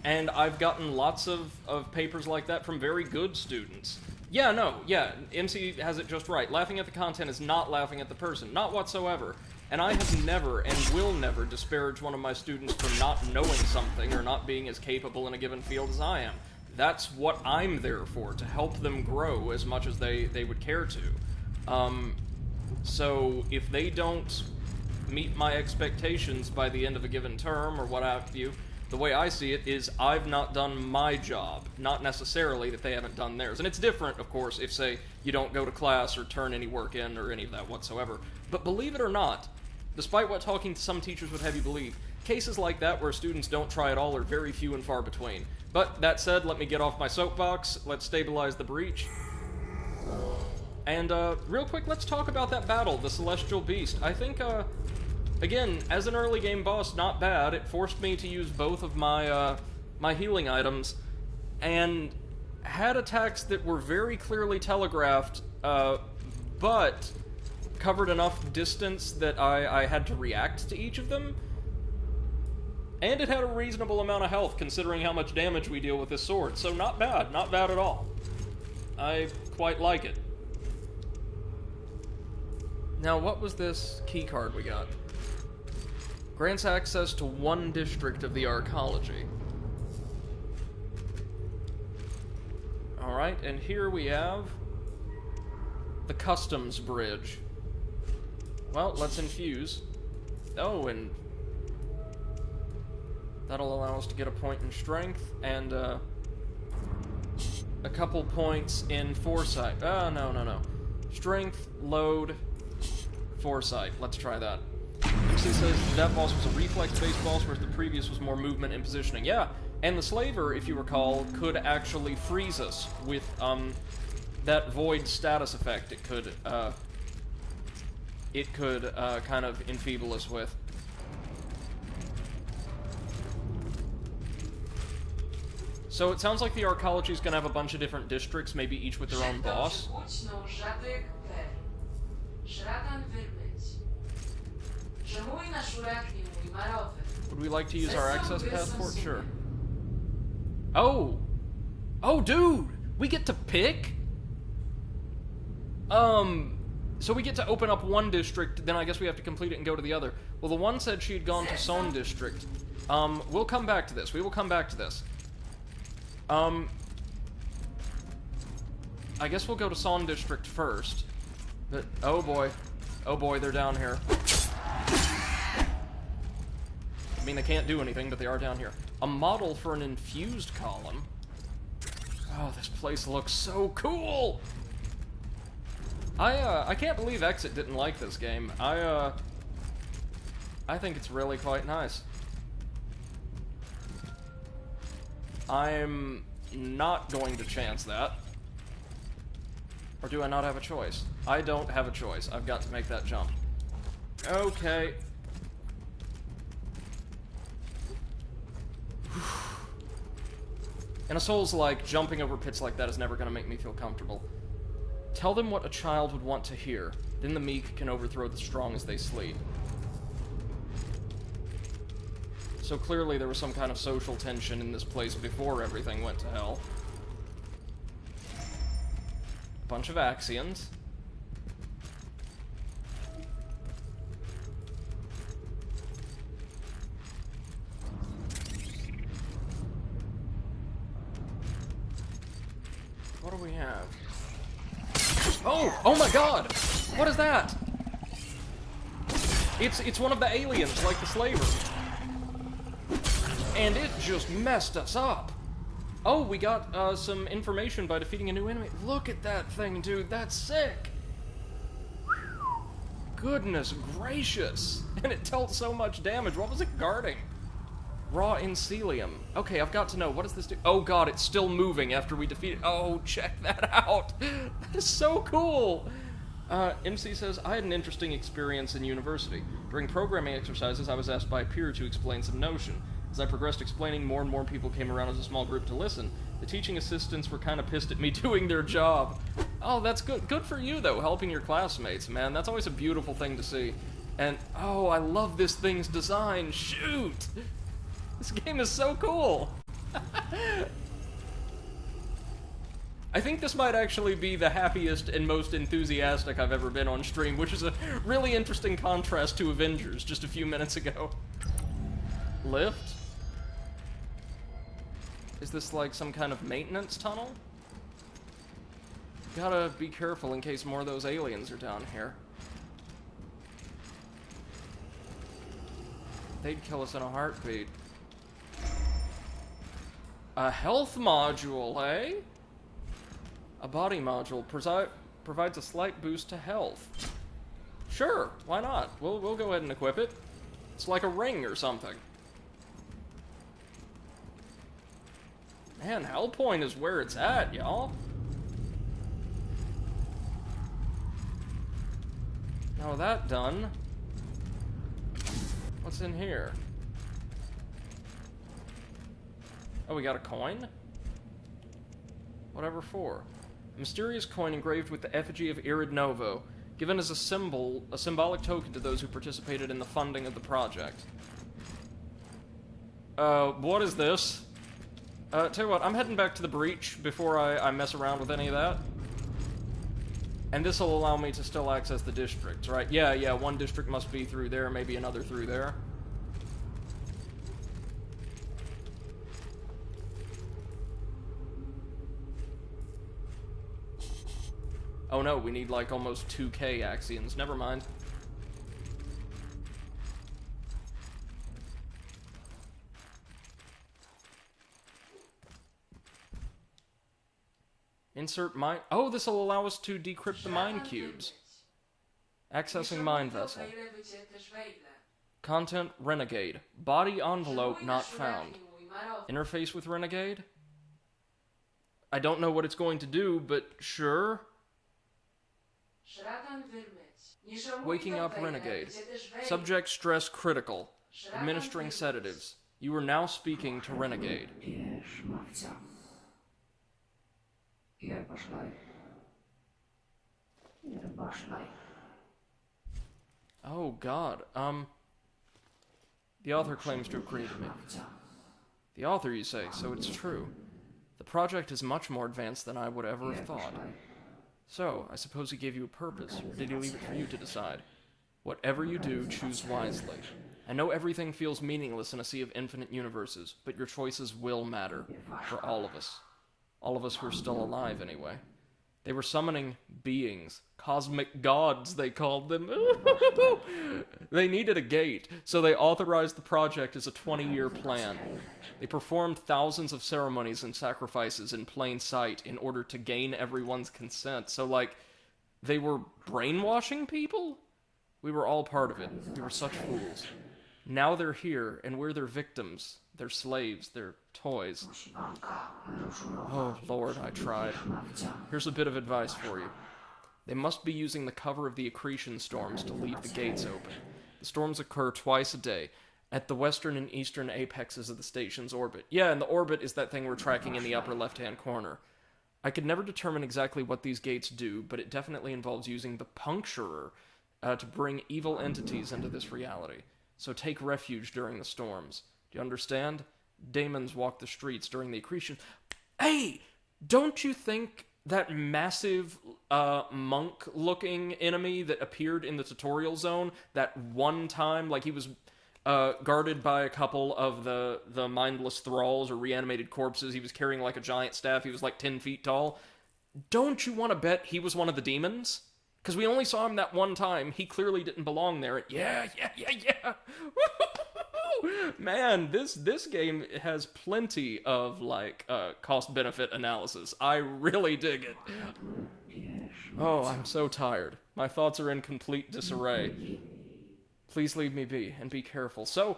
And I've gotten lots of papers like that from very good students. Yeah, MC has it just right. Laughing at the content is not laughing at the person. Not whatsoever. And I have never and will never disparage one of my students for not knowing something or not being as capable in a given field as I am. That's what I'm there for, to help them grow as much as they would care to. So if they don't meet my expectations by the end of a given term or what have you, the way I see it is I've not done my job, not necessarily that they haven't done theirs. And it's different, of course, if, say, you don't go to class or turn any work in or any of that whatsoever. But believe it or not, despite what talking to some teachers would have you believe, cases like that where students don't try at all are very few and far between. But that said, let me get off my soapbox, let's stabilize the breach. And, real quick, let's talk about that battle, the Celestial Beast. I think, again, as an early game boss, not bad. It forced me to use both of my, my healing items, and had attacks that were very clearly telegraphed, but covered enough distance that I had to react to each of them. And it had a reasonable amount of health, considering how much damage we deal with this sword, so not bad at all. I quite like it. Now, what was this keycard we got? Grants access to one district of the arcology. Alright, and here we have the customs bridge. Well, let's infuse. Oh, and that'll allow us to get a point in strength and a couple points in foresight. No. Strength, load, foresight. Let's try that. MC says that boss was a reflex-based boss, whereas the previous was more movement and positioning. Yeah, and the Slaver, if you recall, could actually freeze us with that void status effect. It could kind of enfeeble us with. So it sounds like the arcology is going to have a bunch of different districts, maybe each with their own boss. Would we like to use our access passport? Sure. Oh, dude! We get to pick? So we get to open up one district, then I guess we have to complete it and go to the other. Well, the one said she had gone to Son district. We'll come back to this. We will come back to this. I guess we'll go to Son district first. But, oh boy, they're down here. I mean, they can't do anything, but they are down here. A model for an infused column. Oh, this place looks so cool! I can't believe Exit didn't like this game. I think it's really quite nice. I'm not going to chance that. Or do I not have a choice? I don't have a choice. I've got to make that jump. Okay. In a Souls-like, jumping over pits like that is never going to make me feel comfortable. Tell them what a child would want to hear. Then the meek can overthrow the strong as they sleep. So clearly there was some kind of social tension in this place before everything went to hell. Bunch of Axions. What do we have? Oh my god! What is that? It's one of the aliens, like the Slaver. And it just messed us up. Oh, we got some information by defeating a new enemy. Look at that thing, dude. That's sick. Goodness gracious. And it dealt so much damage. What was it guarding? Raw Incelium. Okay, I've got to know. What does this do? Oh god, it's still moving after we defeat it. Oh, check that out. That is so cool. MC says, I had an interesting experience in university. During programming exercises, I was asked by a peer to explain some notion. As I progressed explaining, more and more people came around as a small group to listen. The teaching assistants were kind of pissed at me doing their job. Oh, that's good. Good for you, though, helping your classmates, man. That's always a beautiful thing to see. And, oh, I love this thing's design. Shoot! This game is so cool! I think this might actually be the happiest and most enthusiastic I've ever been on stream, which is a really interesting contrast to Avengers just a few minutes ago. Lift? Is this like some kind of maintenance tunnel? Gotta be careful in case more of those aliens are down here. They'd kill us in a heartbeat. A health module, eh? A body module provides a slight boost to health. Sure, why not? We'll go ahead and equip it. It's like a ring or something. Man, Hellpoint is where it's at, y'all. Now that done, what's in here? Oh, we got a coin? Whatever for. A mysterious coin engraved with the effigy of Irid Novo, given as a symbolic token to those who participated in the funding of the project. What is this? Tell you what, I'm heading back to the breach before I mess around with any of that. And this will allow me to still access the districts, right? Yeah, one district must be through there, maybe another through there. Oh no, we need like almost 2k Axions. Never mind. Insert mine. Oh, this will allow us to decrypt the mine cubes. Accessing mine vessel. Content Renegade. Body envelope not found. Interface with Renegade? I don't know what it's going to do, but sure. Waking up Renegade. Subject stress critical. Administering sedatives. You are now speaking to Renegade. Oh god, the author claims to have created me. The author, you say, so it's true. The project is much more advanced than I would ever have thought. So, I suppose he gave you a purpose, or did he leave it for you to decide? Whatever you do, choose wisely. I know everything feels meaningless in a sea of infinite universes, but your choices will matter, for all of us. All of us who are still alive, anyway. They were summoning beings. Cosmic gods, they called them. They needed a gate, so they authorized the project as a 20-year plan. They performed thousands of ceremonies and sacrifices in plain sight in order to gain everyone's consent. So, like, they were brainwashing people? We were all part of it. We were such fools. Now they're here, and we're their victims, their slaves, their toys. Oh, Lord, I tried. Here's a bit of advice for you. They must be using the cover of the accretion storms to leave the gates open. The storms occur twice a day, at the western and eastern apexes of the station's orbit. Yeah, and the orbit is that thing we're tracking in the upper left-hand corner. I could never determine exactly what these gates do, but it definitely involves using the puncturer to bring evil entities into this reality. So take refuge during the storms. Do you understand? Demons walk the streets during the accretion. Hey! Don't you think that massive, monk-looking enemy that appeared in the tutorial zone that one time, like he was guarded by a couple of the mindless thralls or reanimated corpses, he was carrying like a giant staff, he was like 10 feet tall. Don't you want to bet he was one of the demons? Because we only saw him that one time. He clearly didn't belong there. Yeah. Man, this game has plenty of, like, cost-benefit analysis. I really dig it. Oh, I'm so tired. My thoughts are in complete disarray. Please leave me be, and be careful. So,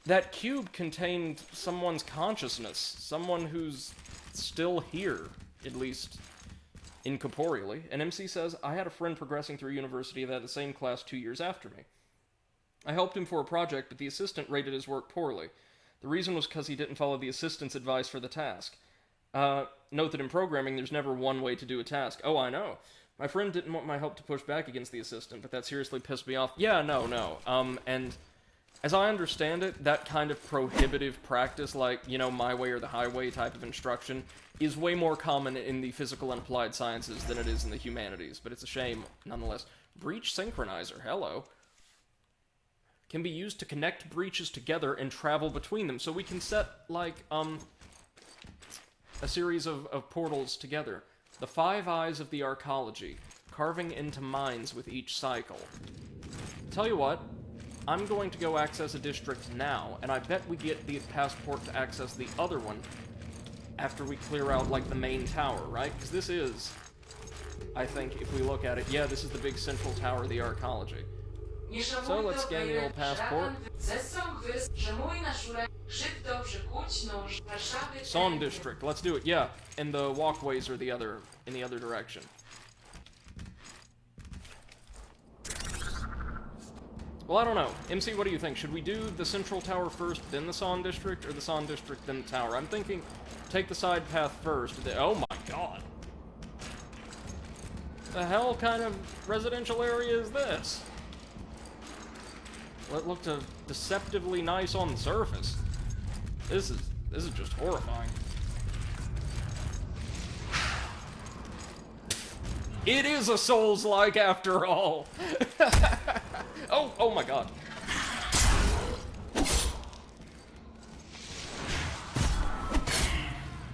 that cube contained someone's consciousness. Someone who's still here, at least incorporeally. And MC says, I had a friend progressing through university that had the same class 2 years after me. I helped him for a project, but the assistant rated his work poorly. The reason was because he didn't follow the assistant's advice for the task. Note that in programming, there's never one way to do a task. Oh, I know. My friend didn't want my help to push back against the assistant, but that seriously pissed me off. Yeah, no. And as I understand it, that kind of prohibitive practice, like, you know, my way or the highway type of instruction, is way more common in the physical and applied sciences than it is in the humanities, but it's a shame, nonetheless. Breach synchronizer, hello. Can be used to connect breaches together and travel between them, so we can set, like, a series of portals together. The 5 eyes of the arcology, carving into minds with each cycle. Tell you what, I'm going to go access a district now, and I bet we get the passport to access the other one after we clear out, like, the main tower, right? Because this is, I think, if we look at it, yeah, this is the big central tower of the arcology. So let's scan the old passport. Son district, let's do it, yeah. And the walkways are in the other direction. Well, I don't know. MC, what do you think? Should we do the central tower first, then the Son district, or the Son district, then the tower? I'm thinking take the side path first. Oh my god. The hell kind of residential area is this? Well, it looked deceptively nice on the surface. This is just horrifying. It is a Souls-like after all. Oh my god.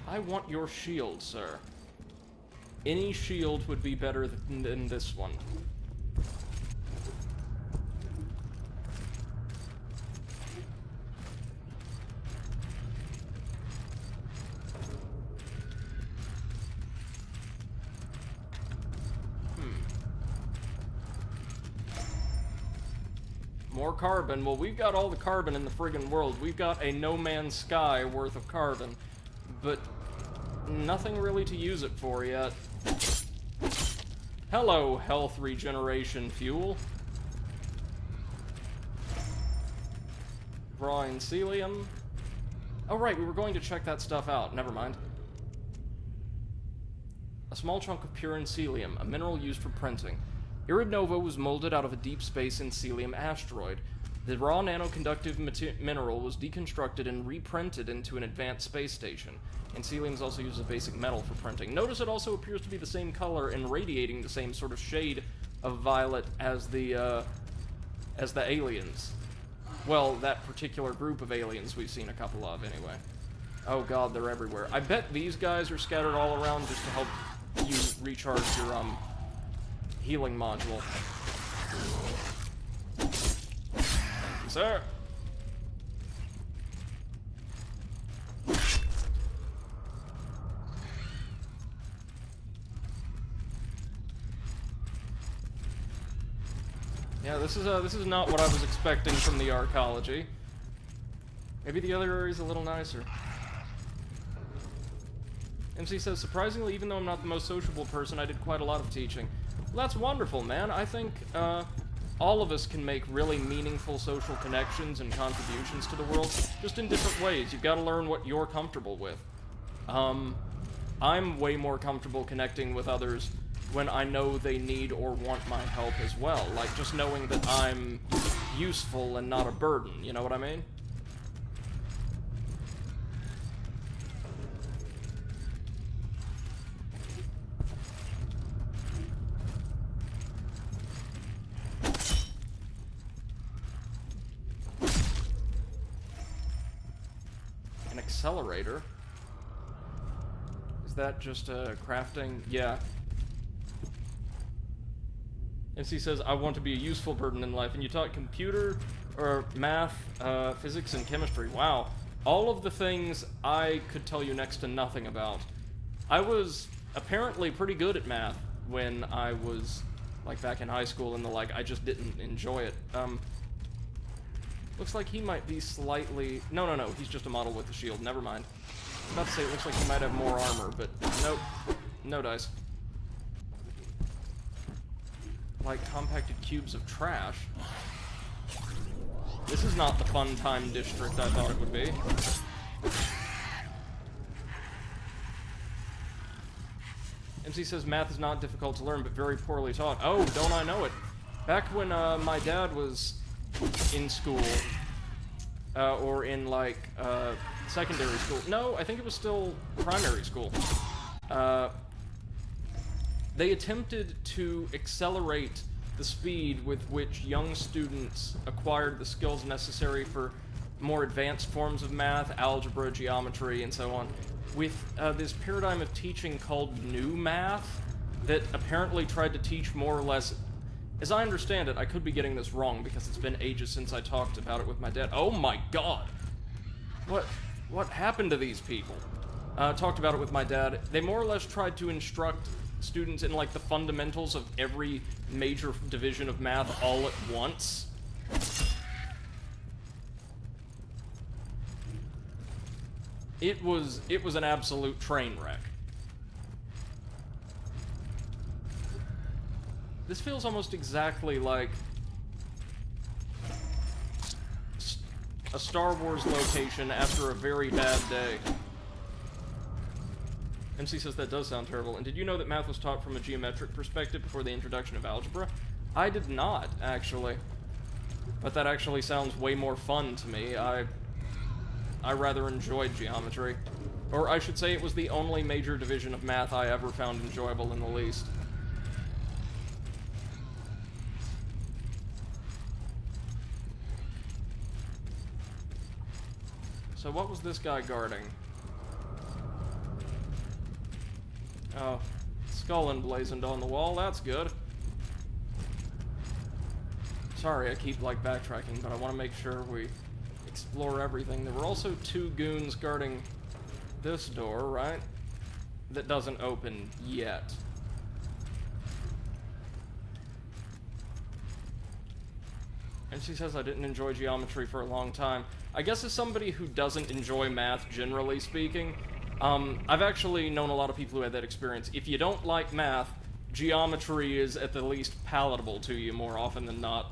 I want your shield, sir. Any shield would be better than this one. More carbon. Well, we've got all the carbon in the friggin' world. We've got a No Man's Sky worth of carbon, but nothing really to use it for yet. Hello, health regeneration fuel. Brine celium. Oh right, we were going to check that stuff out. Never mind. A small chunk of pure encelium, a mineral used for printing. Irid Nova was molded out of a deep space encelium asteroid. The raw nanoconductive mineral was deconstructed and reprinted into an advanced space station. Encelium is also used as a basic metal for printing. Notice it also appears to be the same color and radiating the same sort of shade of violet as the aliens. Well, that particular group of aliens we've seen a couple of, anyway. Oh god, they're everywhere. I bet these guys are scattered all around just to help you recharge your, healing module. Thank you, sir. Yeah, this is not what I was expecting from the arcology. Maybe the other area's a little nicer. MC says, surprisingly, even though I'm not the most sociable person, I did quite a lot of teaching. Well, that's wonderful, man. I think all of us can make really meaningful social connections and contributions to the world, just in different ways. You've got to learn what you're comfortable with. I'm way more comfortable connecting with others when I know they need or want my help as well. Like, just knowing that I'm useful and not a burden, you know what I mean? Accelerator. Is that just crafting? Yeah. MC says, I want to be a useful burden in life, and you taught computer or math, physics, and chemistry. Wow. All of the things I could tell you next to nothing about. I was apparently pretty good at math when I was, like, back in high school, and I just didn't enjoy it. Looks like he might be slightly... No, he's just a model with a shield. Never mind. I was about to say it looks like he might have more armor, but nope. No dice. Like compacted cubes of trash. This is not the fun time district I thought it would be. MC says math is not difficult to learn, but very poorly taught. Oh, don't I know it. Back when my dad was in school, or in, like, secondary school. No, I think it was still primary school. They attempted to accelerate the speed with which young students acquired the skills necessary for more advanced forms of math, algebra, geometry, and so on, with this paradigm of teaching called new math that apparently tried to teach more or less... As I understand it, I could be getting this wrong because it's been ages since I talked about it with my dad. Oh my god! What happened to these people? Talked about it with my dad. They more or less tried to instruct students in, like, the fundamentals of every major division of math all at once. It was an absolute train wreck. This feels almost exactly like a Star Wars location after a very bad day. MC says that does sound terrible. And did you know that math was taught from a geometric perspective before the introduction of algebra? I did not, actually. But that actually sounds way more fun to me. I rather enjoyed geometry. Or I should say it was the only major division of math I ever found enjoyable in the least. So what was this guy guarding? Oh, skull emblazoned on the wall, that's good. Sorry, I keep, like, backtracking, but I want to make sure we explore everything. There were also 2 goons guarding this door, right? That doesn't open yet. And she says I didn't enjoy geometry for a long time. I guess as somebody who doesn't enjoy math, generally speaking, I've actually known a lot of people who had that experience. If you don't like math, geometry is at the least palatable to you more often than not.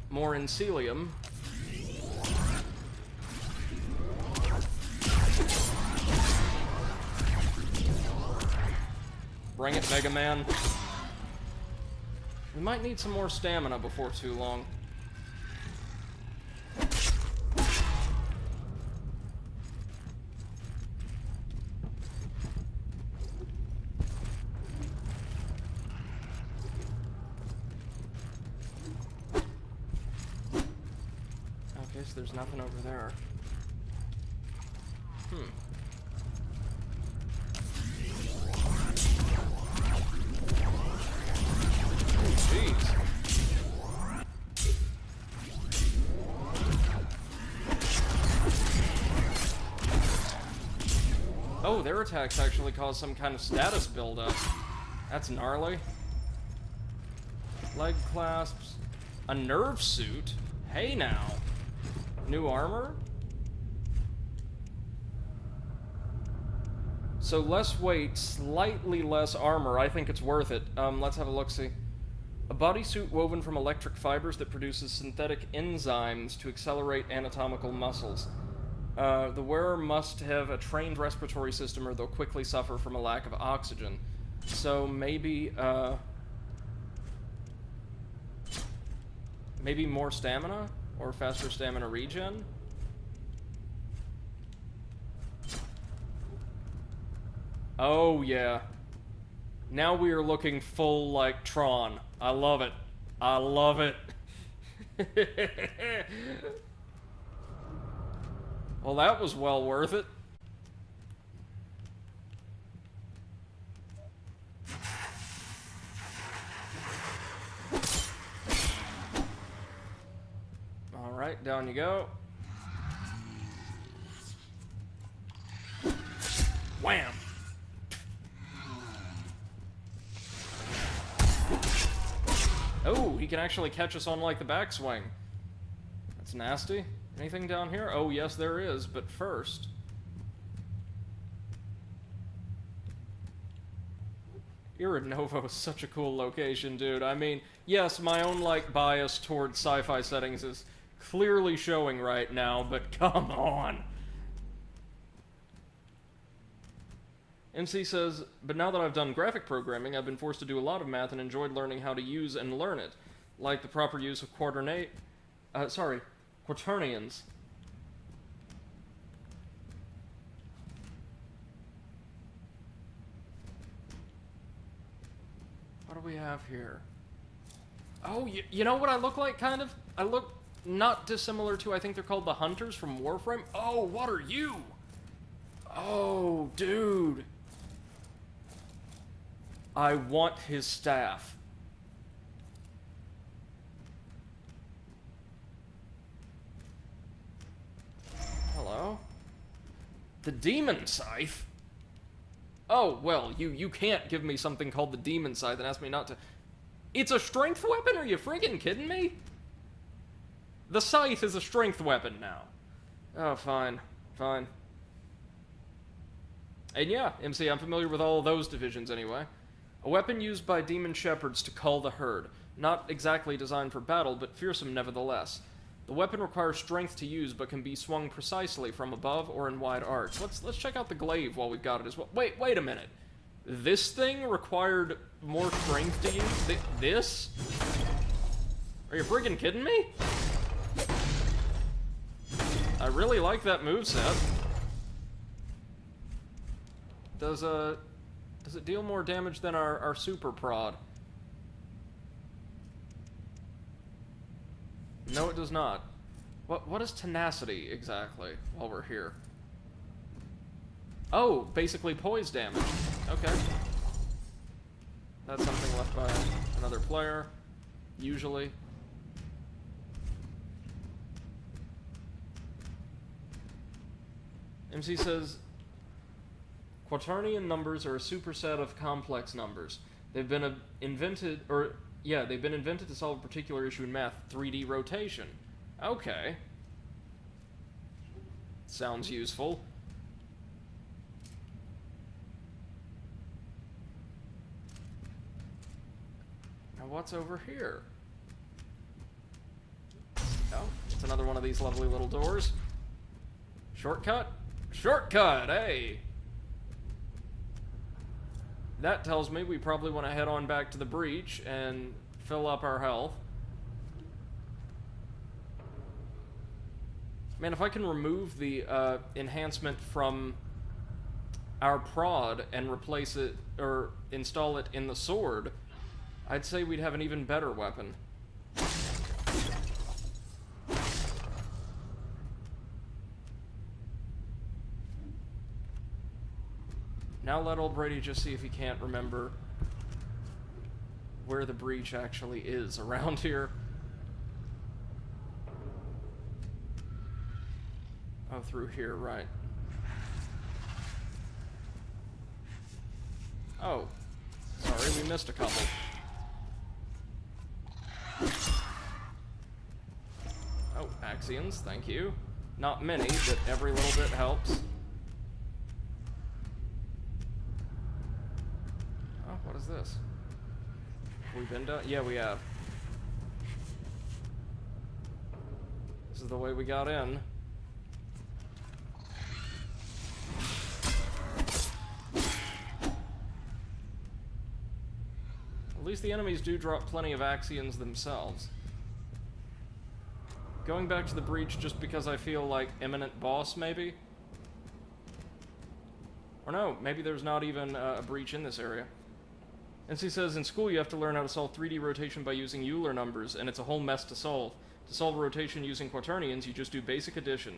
More Encelium. Bring it, Mega Man. We might need some more stamina before too long. Okay, so there's nothing over there. Jeez. Oh, their attacks actually cause some kind of status buildup. That's gnarly. Leg clasps. A nerve suit? Hey now. New armor? So less weight, slightly less armor. I think it's worth it. Let's have a look-see. A bodysuit woven from electric fibers that produces synthetic enzymes to accelerate anatomical muscles. The wearer must have a trained respiratory system or they'll quickly suffer from a lack of oxygen. So maybe more stamina? Or faster stamina regen? Oh, yeah. Now we are looking full like Tron. I love it. I love it. Well, that was well worth it. Alright, down you go. Wham! Oh, he can actually catch us on, like, the backswing. That's nasty. Anything down here? Oh, yes, there is, but first... Irinovo is such a cool location, dude. I mean, yes, my own, like, bias towards sci-fi settings is clearly showing right now, but come on! MC says, but now that I've done graphic programming, I've been forced to do a lot of math and enjoyed learning how to use and learn it, like the proper use of quaternions. What do we have here? Oh, you know what I look like, kind of? I look not dissimilar to, I think they're called the Hunters from Warframe. Oh, what are you? Oh, dude. I want his staff. Hello? The Demon Scythe? Oh, well, you can't give me something called the Demon Scythe and ask me not to... It's a strength weapon? Are you friggin' kidding me? The Scythe is a strength weapon now. Oh, fine. Fine. And yeah, MC, I'm familiar with all of those divisions anyway. A weapon used by demon shepherds to cull the herd. Not exactly designed for battle, but fearsome nevertheless. The weapon requires strength to use, but can be swung precisely from above or in wide arcs. Let's check out the glaive while we've got it as well. Wait a minute. This thing required more strength to use? This? Are you friggin' kidding me? I really like that moveset. Does it deal more damage than our super prod? No, it does not. What is tenacity, exactly, while we're here? Oh, basically poise damage. Okay. That's something left by another player, usually. MC says, quaternion numbers are a superset of complex numbers. They've been invented to solve a particular issue in math, 3D rotation. Okay. Sounds useful. Now what's over here? Oh, it's another one of these lovely little doors. Shortcut? Shortcut, hey! That tells me we probably want to head on back to the breach and fill up our health. Man, if I can remove the enhancement from our prod and replace it, or install it in the sword, I'd say we'd have an even better weapon. Now let old Brady just see if he can't remember where the breach actually is around here. Oh, through here, right. Oh, sorry, we missed a couple. Oh, Axions, thank you. Not many, but every little bit helps. Oh, what is this? Have we been done? Yeah, we have. This is the way we got in. At least the enemies do drop plenty of Axions themselves. Going back to the breach just because I feel like imminent boss, maybe? Or no, maybe there's not even a breach in this area. NC says, in school you have to learn how to solve 3D rotation by using Euler numbers, and it's a whole mess to solve. To solve rotation using quaternions, you just do basic addition.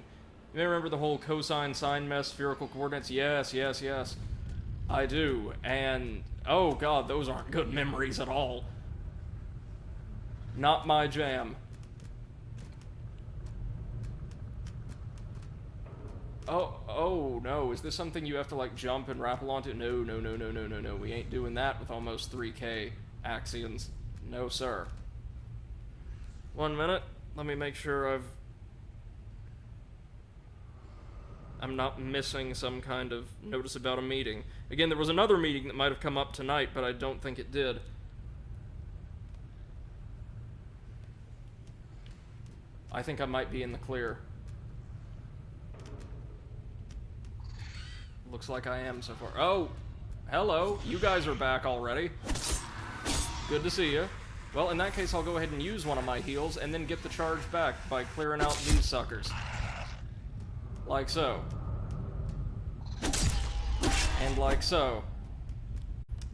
You may remember the whole cosine sine mess, spherical coordinates. Yes, yes, yes. I do, and oh god, those aren't good memories at all. Not my jam. Oh no, is this something you have to like jump and rappel onto? No, no, no, no, no, no, no. We ain't doing that with almost 3K Axions. No, sir. 1 minute. Let me make sure I'm not missing some kind of notice about a meeting. Again, there was another meeting that might have come up tonight, but I don't think it did. I think I might be in the clear. Looks like I am so far. Oh, hello. You guys are back already. Good to see you. Well, in that case, I'll go ahead and use one of my heals and then get the charge back by clearing out these suckers. Like so. And like so.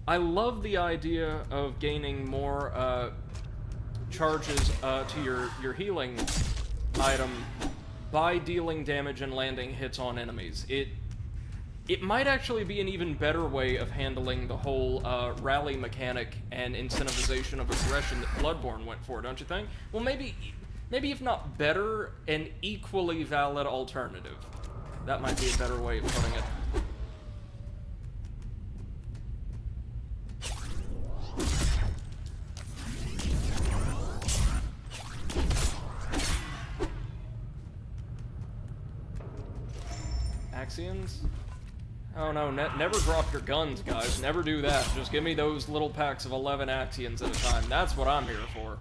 I love the idea of gaining more charges to your healing item by dealing damage and landing hits on enemies. It might actually be an even better way of handling the whole rally mechanic and incentivization of aggression that Bloodborne went for, don't you think? Well, maybe if not better, an equally valid alternative. That might be a better way of putting it. Axions? Oh no, never drop your guns, guys. Never do that. Just give me those little packs of 11 Axions at a time. That's what I'm here for.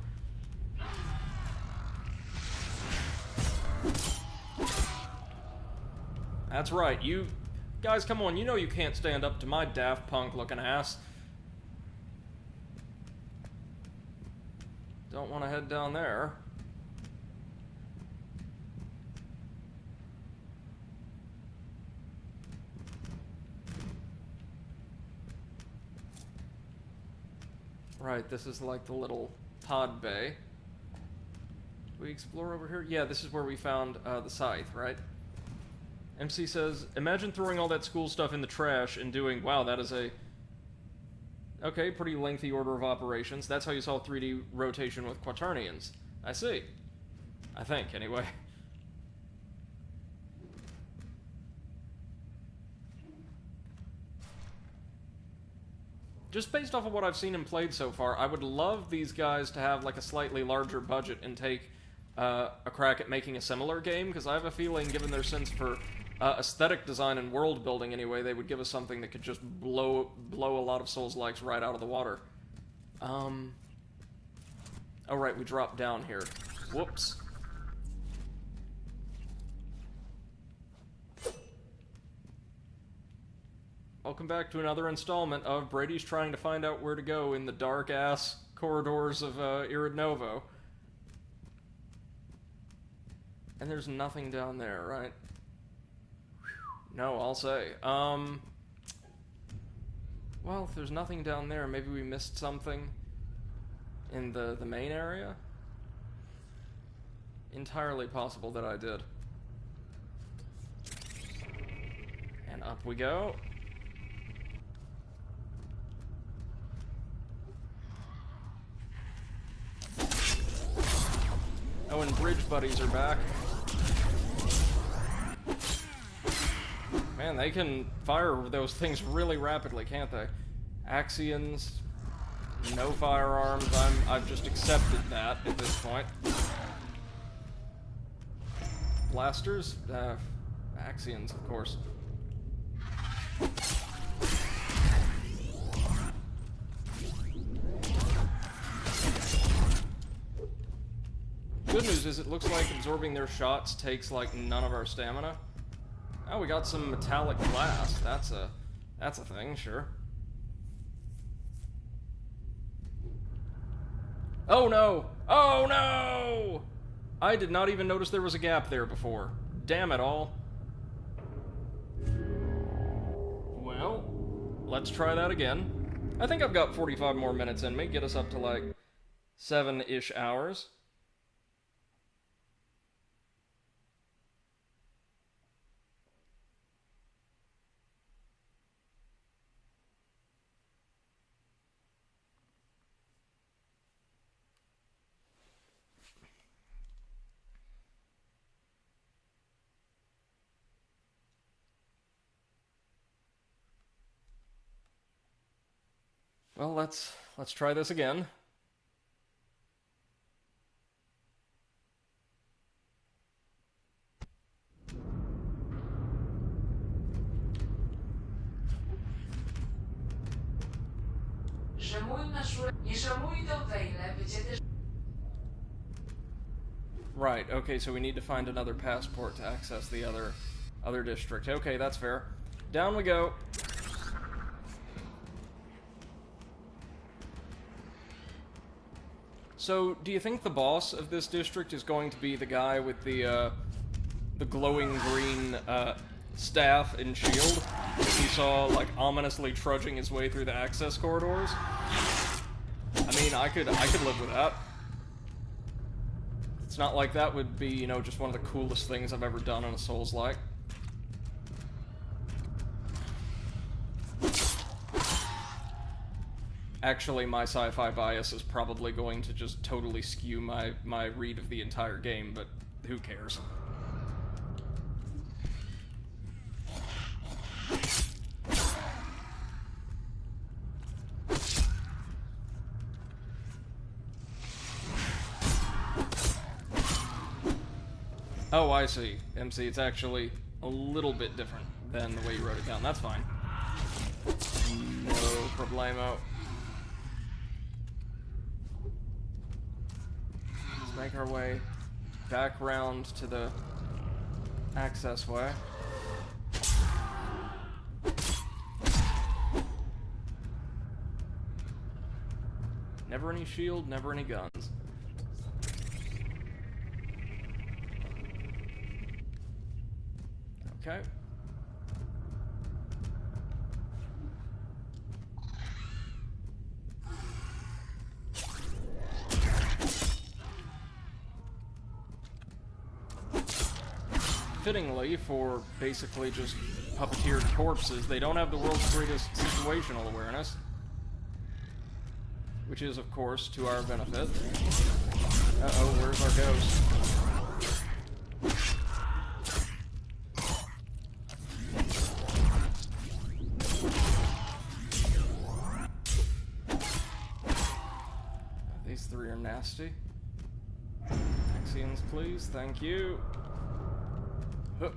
That's right, you... Guys, come on, you know you can't stand up to my Daft Punk-looking ass. Don't want to head down there. Right, this is like the little pod bay. We explore over here? Yeah, this is where we found the scythe, right? MC says, imagine throwing all that school stuff in the trash and doing, wow, that is a... Okay, pretty lengthy order of operations. That's how you solve 3D rotation with quaternions. I see. I think, anyway. Just based off of what I've seen and played so far, I would love these guys to have like a slightly larger budget and take a crack at making a similar game, because I have a feeling, given their sense for aesthetic design and world building anyway, they would give us something that could just blow a lot of Souls-likes right out of the water. Oh right, we dropped down here. Whoops. Welcome back to another installment of Brady's trying to find out where to go in the dark-ass corridors of Irid Novo. And there's nothing down there, right? No, I'll say. Well, if there's nothing down there, maybe we missed something in the main area? Entirely possible that I did. And up we go. Oh, and bridge buddies are back. Man, they can fire those things really rapidly, can't they? Axions, no firearms. I've just accepted that at this point. Blasters? Axions, of course. Good news is it looks like absorbing their shots takes like none of our stamina. Oh, we got some metallic glass. That's a thing, sure. Oh no! Oh no! I did not even notice there was a gap there before. Damn it all. Well, let's try that again. I think I've got 45 more minutes in me, get us up to like 7-ish hours. Well, let's try this again. Right, okay, so we need to find another passport to access the other district. Okay, that's fair. Down we go. So, do you think the boss of this district is going to be the guy with the glowing green staff and shield that we saw, like, ominously trudging his way through the access corridors? I mean, I could live with that. It's not like that would be, you know, just one of the coolest things I've ever done in a Souls-like. Actually, my sci-fi bias is probably going to just totally skew my read of the entire game, but who cares? Oh, I see. MC, it's actually a little bit different than the way you wrote it down. That's fine. No problemo. Let's make our way back round to the access way. Never any shield, never any guns. Okay. Fittingly, for basically just puppeteered corpses, they don't have the world's greatest situational awareness. Which is, of course, to our benefit. Uh-oh, where's our ghost? These three are nasty. Axions, please. Thank you. Huh.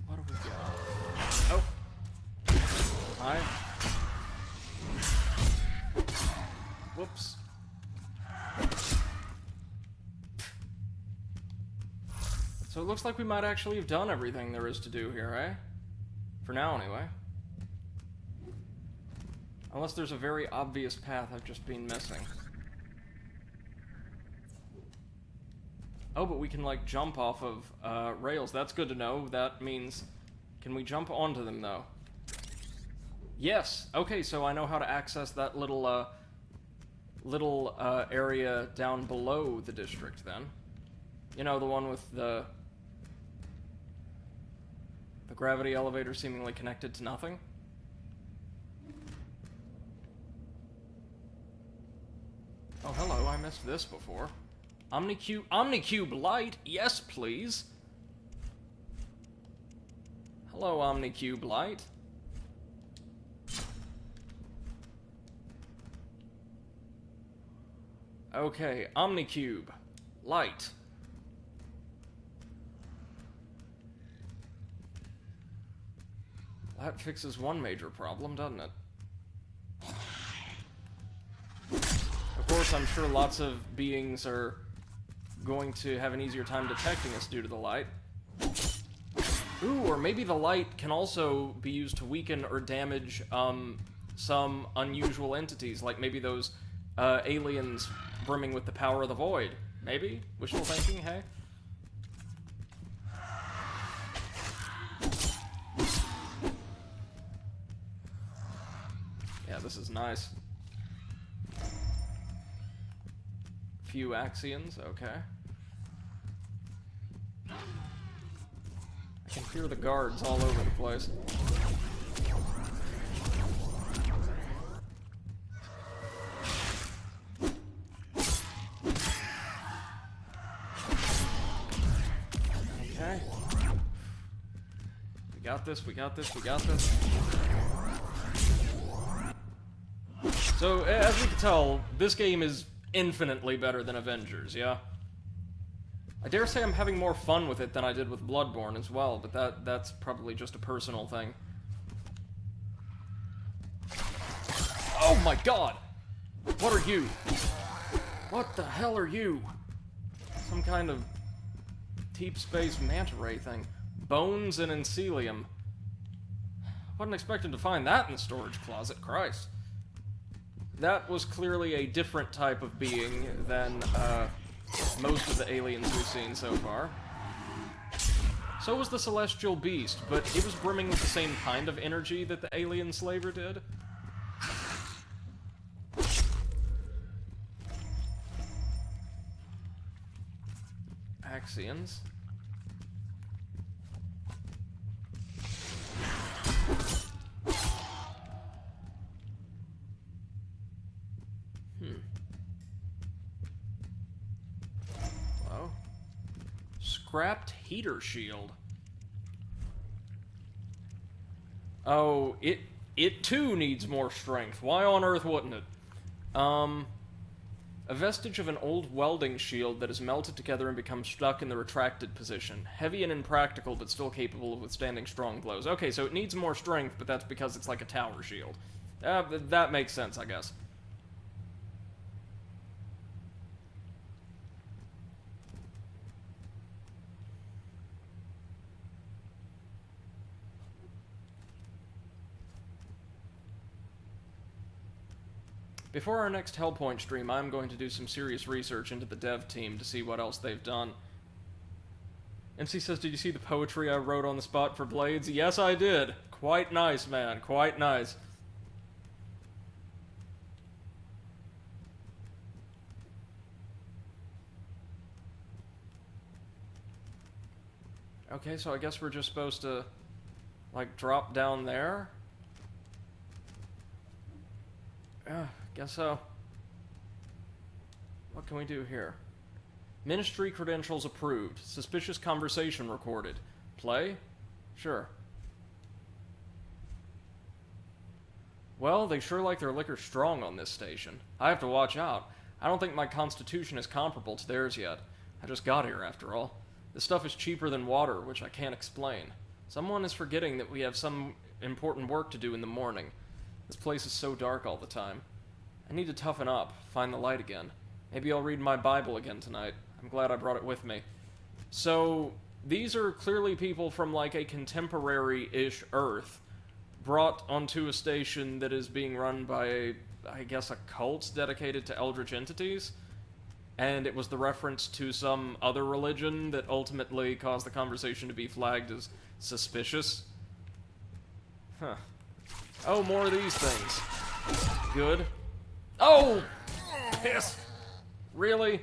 What have we got? Oh. Hi. Whoops. So it looks like we might actually have done everything there is to do here, eh? For now, anyway. Unless there's a very obvious path I've just been missing. Oh, but we can, like, jump off of rails. That's good to know. That means... Can we jump onto them, though? Yes! Okay, so I know how to access that little area down below the district, then. You know, the one with the gravity elevator seemingly connected to nothing? Oh, hello, I missed this before. Omnicube light, yes please. Hello, Omnicube light. Okay, Omnicube light. That fixes one major problem, doesn't it? Of course, I'm sure lots of beings are going to have an easier time detecting us due to the light. Ooh, or maybe the light can also be used to weaken or damage some unusual entities, like maybe those aliens brimming with the power of the void. Maybe? Wishful thinking, hey? Yeah, this is nice. Few Axions, okay. I can hear the guards all over the place. got this, we got this, we got this. So, as we can tell, this game is infinitely better than Avengers, yeah? I dare say I'm having more fun with it than I did with Bloodborne as well, but that's probably just a personal thing. Oh my god! What are you? What the hell are you? Some kind of deep space manta ray thing. Bones and encyclium. Wasn't expecting to find that in the storage closet, Christ. That was clearly a different type of being than, most of the aliens we've seen so far. So was the Celestial Beast, but it was brimming with the same kind of energy that the alien slaver did. Axions. Hello? Scrapped heater shield. Oh, it too needs more strength. Why on earth wouldn't it? A vestige of an old welding shield that has melted together and become stuck in the retracted position. Heavy and impractical, but still capable of withstanding strong blows. Okay, so it needs more strength, but that's because it's like a tower shield. That makes sense, I guess. Before our next Hellpoint stream, I'm going to do some serious research into the dev team to see what else they've done. MC says, did you see the poetry I wrote on the spot for Blades? Yes, I did. Quite nice, man. Quite nice. Okay, so I guess we're just supposed to, like, drop down there? Yeah, guess so. What can we do here? Ministry credentials approved. Suspicious conversation recorded. Play? Sure. Well, they sure like their liquor strong on this station. I have to watch out. I don't think my constitution is comparable to theirs yet. I just got here, after all. This stuff is cheaper than water, which I can't explain. Someone is forgetting that we have some important work to do in the morning. This place is so dark all the time. I need to toughen up, find the light again. Maybe I'll read my Bible again tonight. I'm glad I brought it with me. So, these are clearly people from, like, a contemporary-ish Earth, brought onto a station that is being run by, I guess, a cult dedicated to eldritch entities? And it was the reference to some other religion that ultimately caused the conversation to be flagged as suspicious? Huh. Oh, more of these things. Good. Oh! Piss! Really?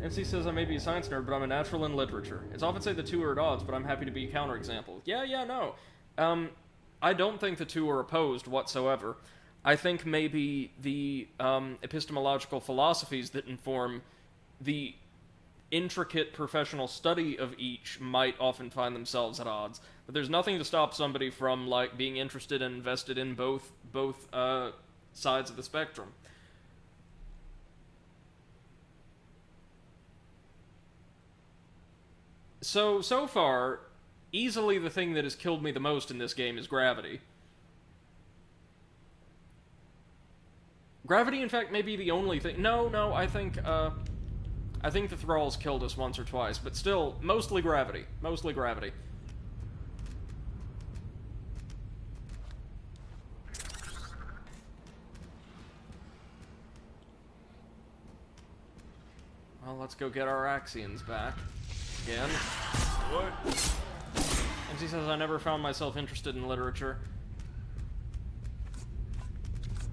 MC says I may be a science nerd, but I'm a natural in literature. It's often said the two are at odds, but I'm happy to be a counterexample. Yeah, no. I don't think the two are opposed whatsoever. I think maybe the epistemological philosophies that inform the intricate professional study of each might often find themselves at odds. But there's nothing to stop somebody from, like, being interested and invested in both sides of the spectrum. So far, easily the thing that has killed me the most in this game is gravity. Gravity, in fact, may be the only thing... No, I think the Thralls killed us once or twice, but still, mostly gravity. Mostly gravity. Well, let's go get our Axions back. Again. What? MC says, I never found myself interested in literature.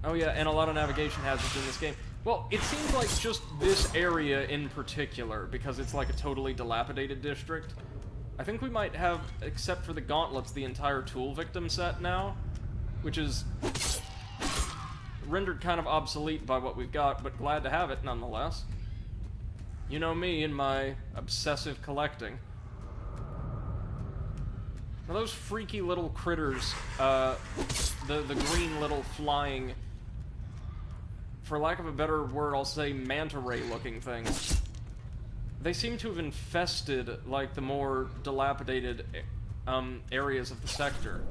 Oh yeah, and a lot of navigation hazards in this game. Well, it seems like just this area in particular, because it's like a totally dilapidated district. I think we might have, except for the gauntlets, the entire tool victim set now, which is rendered kind of obsolete by what we've got, but glad to have it nonetheless. You know me and my obsessive collecting. Now those freaky little critters, the green little flying, for lack of a better word, I'll say manta ray looking things. They seem to have infested, like, the more dilapidated, areas of the sector.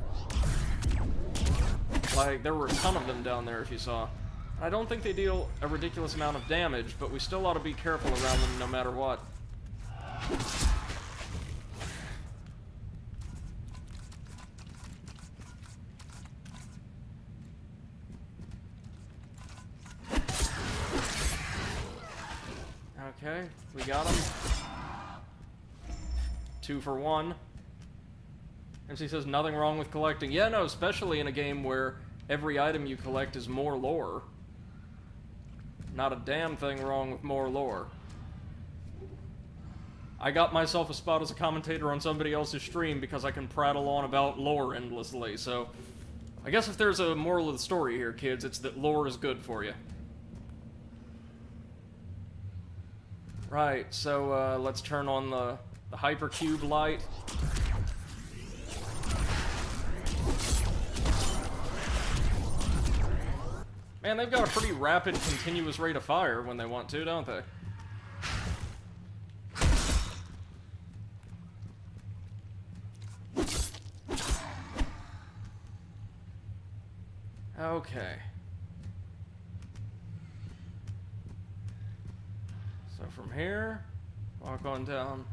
Like, there were a ton of them down there, if you saw. I don't think they deal a ridiculous amount of damage, but we still ought to be careful around them no matter what. Okay, we got him. 2 for 1. MC says nothing wrong with collecting. Yeah, no, especially in a game where every item you collect is more lore. Not a damn thing wrong with more lore. I got myself a spot as a commentator on somebody else's stream because I can prattle on about lore endlessly, so... I guess if there's a moral of the story here, kids, it's that lore is good for you. Right, so, let's turn on the hypercube light. Man, they've got a pretty rapid, continuous rate of fire when they want to, don't they? Okay. So from here, walk on down.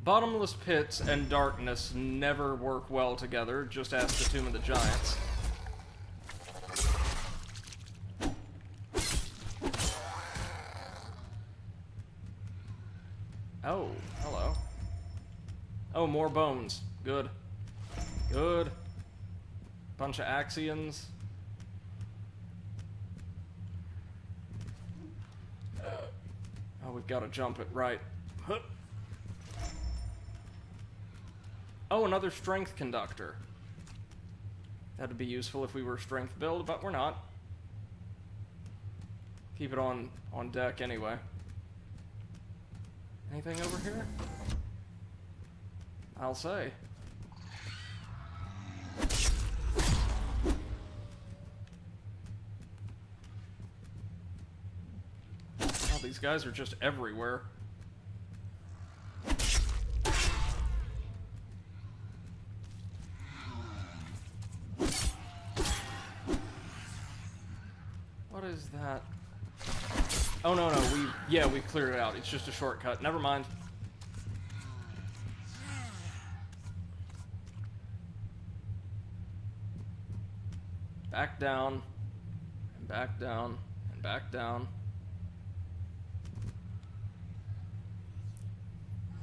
Bottomless pits and darkness never work well together, just ask the Tomb of the Giants. Oh, hello. Oh, more bones. Good. Good. Bunch of Axions. Oh, we've got to jump it, right. Huh. Oh, another strength conductor. That'd be useful if we were strength build, but we're not. Keep it on deck anyway. Anything over here? I'll say. Oh, these guys are just everywhere. What is that? Oh, no, we cleared it out. It's just a shortcut. Never mind. Back down, and back down, and back down.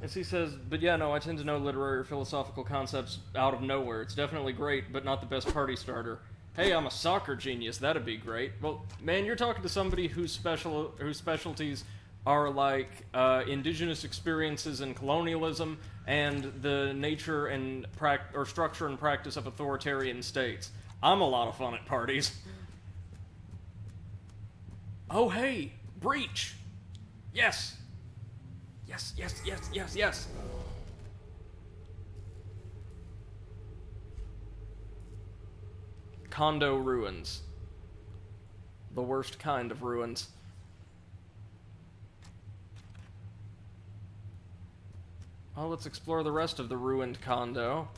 As he says, but yeah, no, I tend to know literary or philosophical concepts out of nowhere. It's definitely great, but not the best party starter. Hey, I'm a soccer genius. That'd be great. Well, man, you're talking to somebody whose specialties are like indigenous experiences and colonialism and the nature and structure and practice of authoritarian states. I'm a lot of fun at parties. Oh, hey, breach. Yes. Yes, yes, yes, yes, yes. Condo ruins. The worst kind of ruins. Well, let's explore the rest of the ruined condo.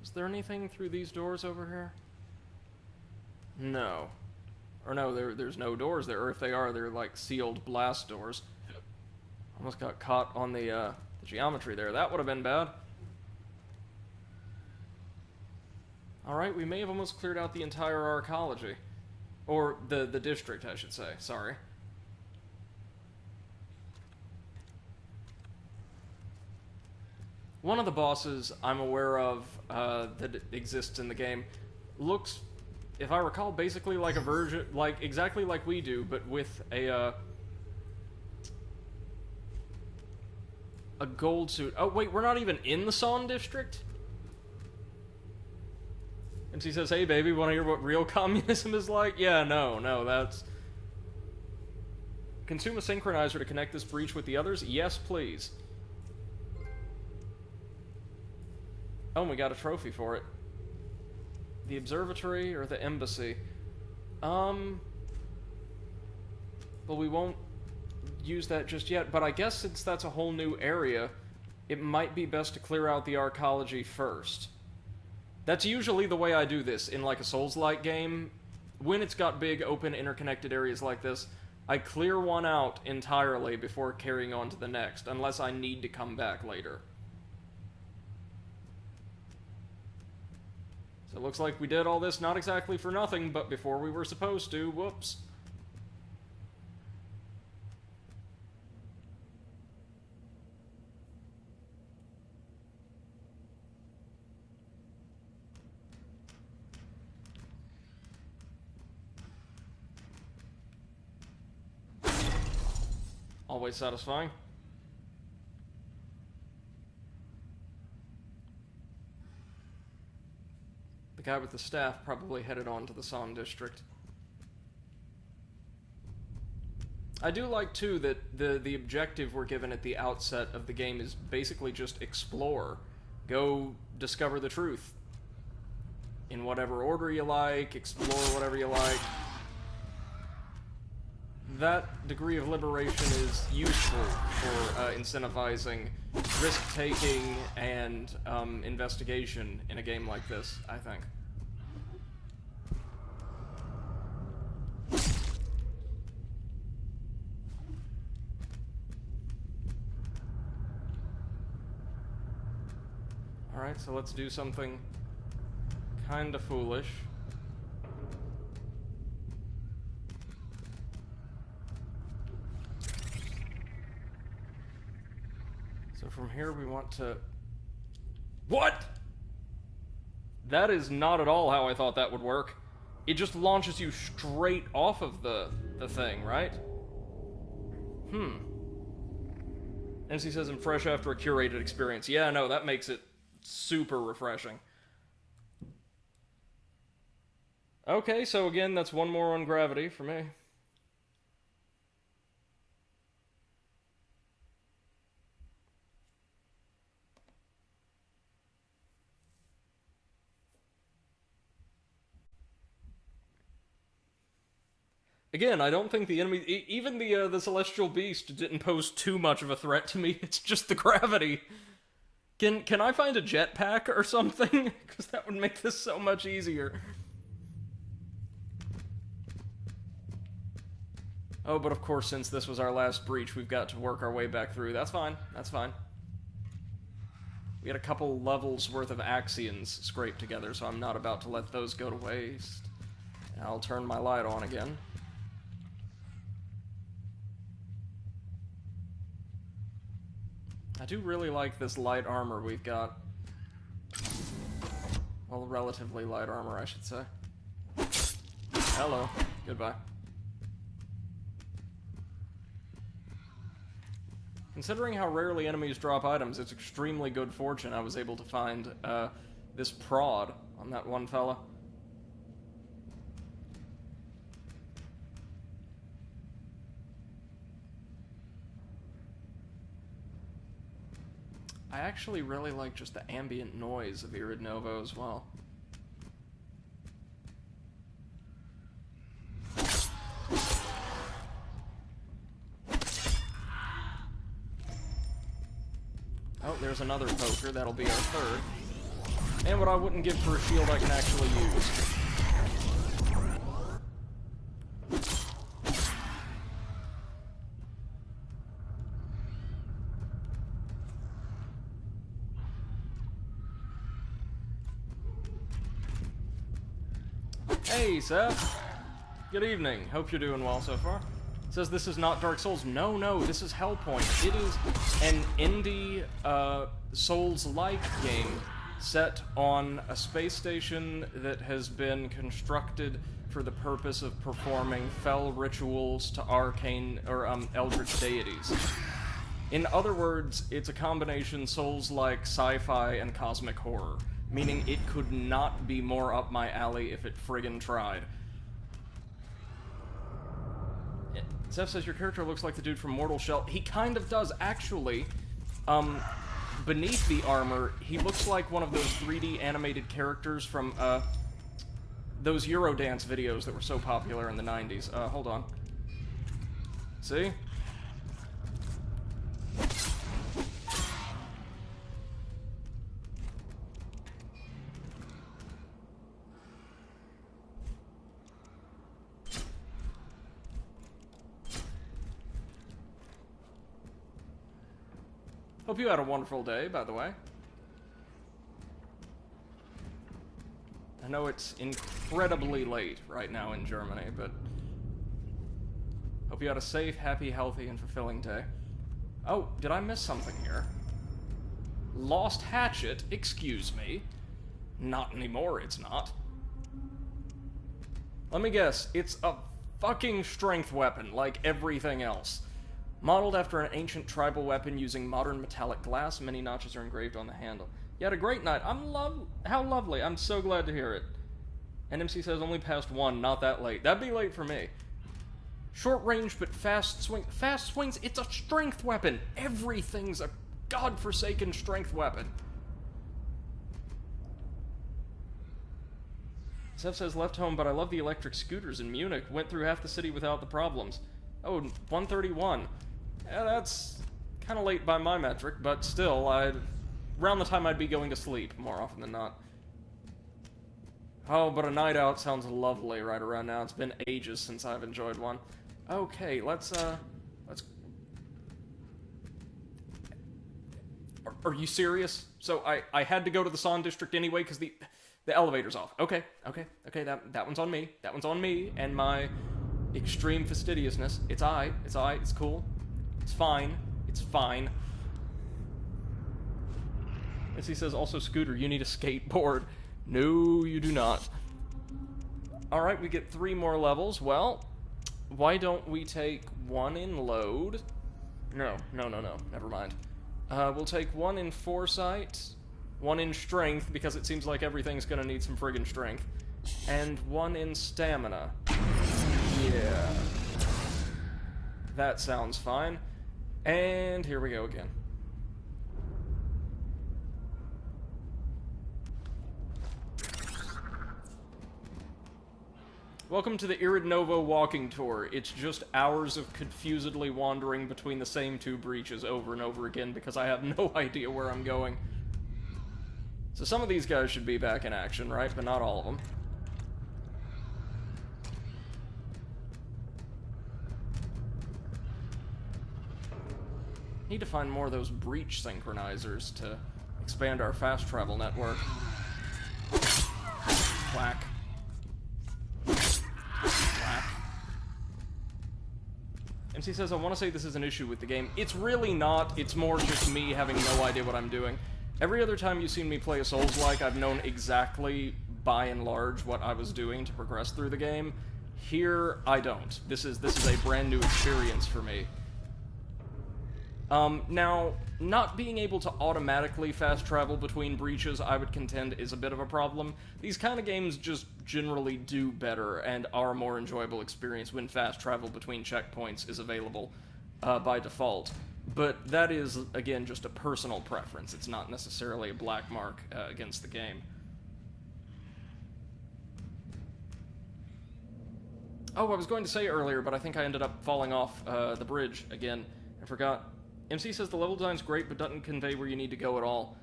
Is there anything through these doors over here? No. Or no, there's no doors there, or if they are, they're like sealed blast doors. Almost got caught on the geometry there. That would have been bad. Alright, we may have almost cleared out the entire arcology. Or the district, I should say. Sorry. One of the bosses I'm aware of that exists in the game looks, if I recall, basically like a version, like exactly like we do, but with a A gold suit. Oh, wait, we're not even in the Son District? And she says, hey, baby, want to hear what real communism is like? Yeah, no, that's... Consume a synchronizer to connect this breach with the others? Yes, please. Oh, and we got a trophy for it. The observatory or the embassy? Well, we won't use that just yet, but I guess since that's a whole new area, it might be best to clear out the archaeology first. That's usually the way I do this in, like, a Souls-like game. When it's got big, open, interconnected areas like this, I clear one out entirely before carrying on to the next, unless I need to come back later. So it looks like we did all this not exactly for nothing, but before we were supposed to. Whoops. Always satisfying. The guy with the staff probably headed on to the Son District. I do like, too, that the objective we're given at the outset of the game is basically just explore. Go discover the truth. In whatever order you like, explore whatever you like. That degree of liberation is useful for incentivizing risk-taking and investigation in a game like this, I think. Alright, so let's do something kinda foolish. So from here we want to... What?! That is not at all how I thought that would work. It just launches you straight off of the thing, right? And she says I'm fresh after a curated experience. Yeah, no, that makes it super refreshing. Okay, so again, that's one more on gravity for me. Again, I don't think the enemy, even the celestial beast didn't pose too much of a threat to me. It's just the gravity. Can I find a jetpack or something? Because that would make this so much easier. Oh, but of course, since this was our last breach, we've got to work our way back through. That's fine. That's fine. We had a couple levels worth of Axions scraped together, so I'm not about to let those go to waste. I'll turn my light on again. I do really like this light armor we've got. Well, relatively light armor, I should say. Hello. Goodbye. Considering how rarely enemies drop items, it's extremely good fortune I was able to find this prod on that one fella. I actually really like just the ambient noise of Irid Novo as well. Oh, there's another poker. That'll be our third. And what I wouldn't give for a shield I can actually use. Hey, Seth. Good evening. Hope you're doing well so far. Says this is not Dark Souls. No, this is Hellpoint. It is an indie Souls-like game set on a space station that has been constructed for the purpose of performing fell rituals to arcane or eldritch deities. In other words, it's a combination Souls-like sci-fi and cosmic horror, meaning it could not be more up my alley if it friggin' tried. Zeph says your character looks like the dude from Mortal Shell. He kind of does, actually. Beneath the armor, he looks like one of those 3D animated characters from, those Eurodance videos that were so popular in the 90s. Hold on. See? Hope you had a wonderful day, by the way. I know it's incredibly late right now in Germany, but hope you had a safe, happy, healthy, and fulfilling day. Oh, did I miss something here? Lost hatchet? Excuse me. Not anymore, it's not. Let me guess, it's a fucking strength weapon, like everything else. Modeled after an ancient tribal weapon using modern metallic glass, many notches are engraved on the handle. You had a great night. How lovely. I'm so glad to hear it. NMC says only past 1, not that late. That'd be late for me. Short range, but fast swing. Fast swings, it's a strength weapon. Everything's a godforsaken strength weapon. Seth says left home, but I love the electric scooters in Munich. Went through half the city without the problems. Oh, 1:31. Yeah, that's kind of late by my metric, but still, around the time I'd be going to sleep, more often than not. Oh, but a night out sounds lovely right around now. It's been ages since I've enjoyed one. Okay, let's... Are you serious? So I had to go to the Son district anyway, because the elevator's off. Okay, that one's on me. That one's on me, and my extreme fastidiousness. It's cool. It's fine. It's fine. As he says, also, Scooter, you need a skateboard. No, you do not. Alright, we get 3 more levels. Well, why don't we take 1 in load? No. Never mind. We'll take 1 in foresight, 1 in strength, because it seems like everything's gonna need some friggin' strength, and 1 in stamina. Yeah. That sounds fine. And here we go again. Welcome to the Irid Novo walking tour. It's just hours of confusedly wandering between the same 2 breaches over and over again because I have no idea where I'm going. So some of these guys should be back in action, right? But not all of them. Need to find more of those breach synchronizers to expand our fast travel network. Whack. Whack. MC says, I want to say this is an issue with the game. It's really not. It's more just me having no idea what I'm doing. Every other time you've seen me play a Souls-like, I've known exactly, by and large, what I was doing to progress through the game. Here, I don't. This is a brand new experience for me. Now, not being able to automatically fast travel between breaches, I would contend, is a bit of a problem. These kind of games just generally do better and are a more enjoyable experience when fast travel between checkpoints is available by default. But that is, again, just a personal preference. It's not necessarily a black mark against the game. Oh, I was going to say earlier, but I think I ended up falling off the bridge again. I forgot. MC says the level design's great, but doesn't convey where you need to go at all.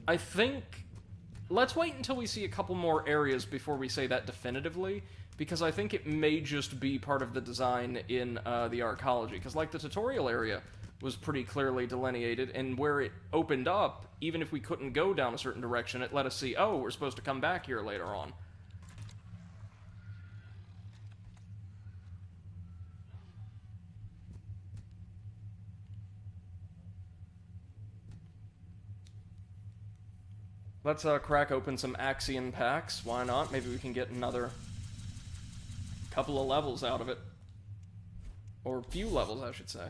I think... Let's wait until we see a couple more areas before we say that definitively, because I think it may just be part of the design in the arcology, because like the tutorial area was pretty clearly delineated, and where it opened up, even if we couldn't go down a certain direction, it let us see, oh, we're supposed to come back here later on. Let's crack open some Axion packs. Why not? Maybe we can get another couple of levels out of it. Or few levels, I should say.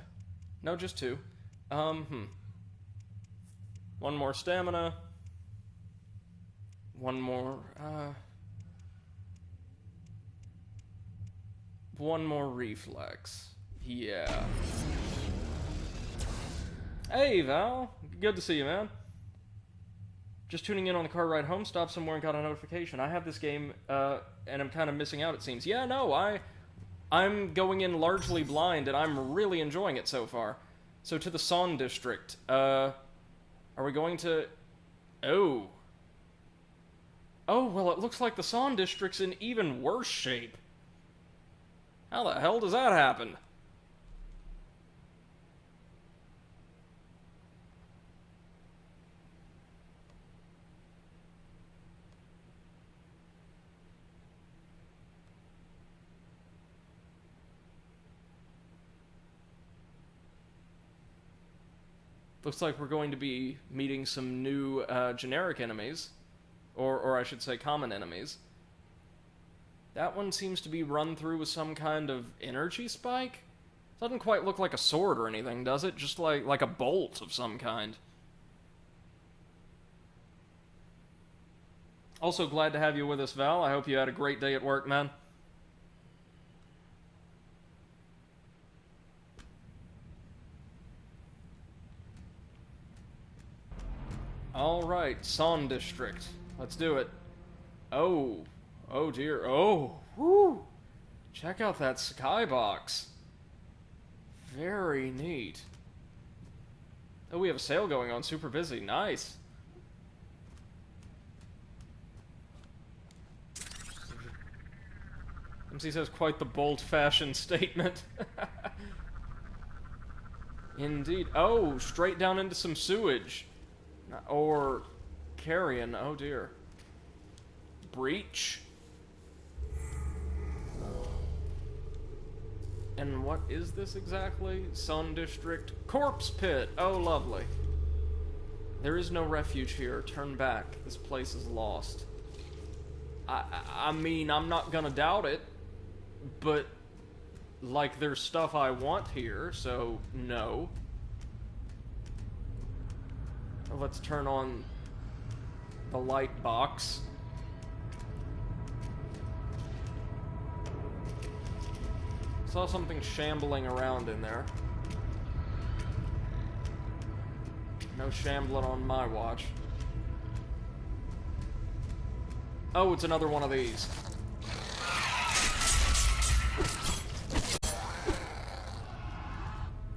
No, just 2. One more stamina. One more, one more reflex. Yeah. Hey, Val. Good to see you, man. Just tuning in on the car ride home, stopped somewhere and got a notification. I have this game, and I'm kind of missing out, it seems. Yeah, no, I'm going in largely blind, and I'm really enjoying it so far. So, to the Son District. Are we going to... Oh. Oh, well, it looks like the Son District's in even worse shape. How the hell does that happen? Looks like we're going to be meeting some new generic enemies. Or I should say common enemies. That one seems to be run through with some kind of energy spike? Doesn't quite look like a sword or anything, does it? Just like a bolt of some kind. Also glad to have you with us, Val. I hope you had a great day at work, man. Alright, Son District. Let's do it. Oh. Oh dear. Oh. Woo. Check out that skybox. Very neat. Oh, we have a sale going on. Super busy. Nice. MC says quite the bold-fashioned statement. Indeed. Oh, straight down into some sewage. Or carrion. Oh dear. Breach. And what is this exactly? Son District. Corpse Pit. Oh, lovely. There is no refuge here. Turn back. This place is lost. I mean, I'm not gonna doubt it, but, like, there's stuff I want here, so no. Let's turn on the light box. Saw something shambling around in there. No shambling on my watch. Oh, it's another one of these.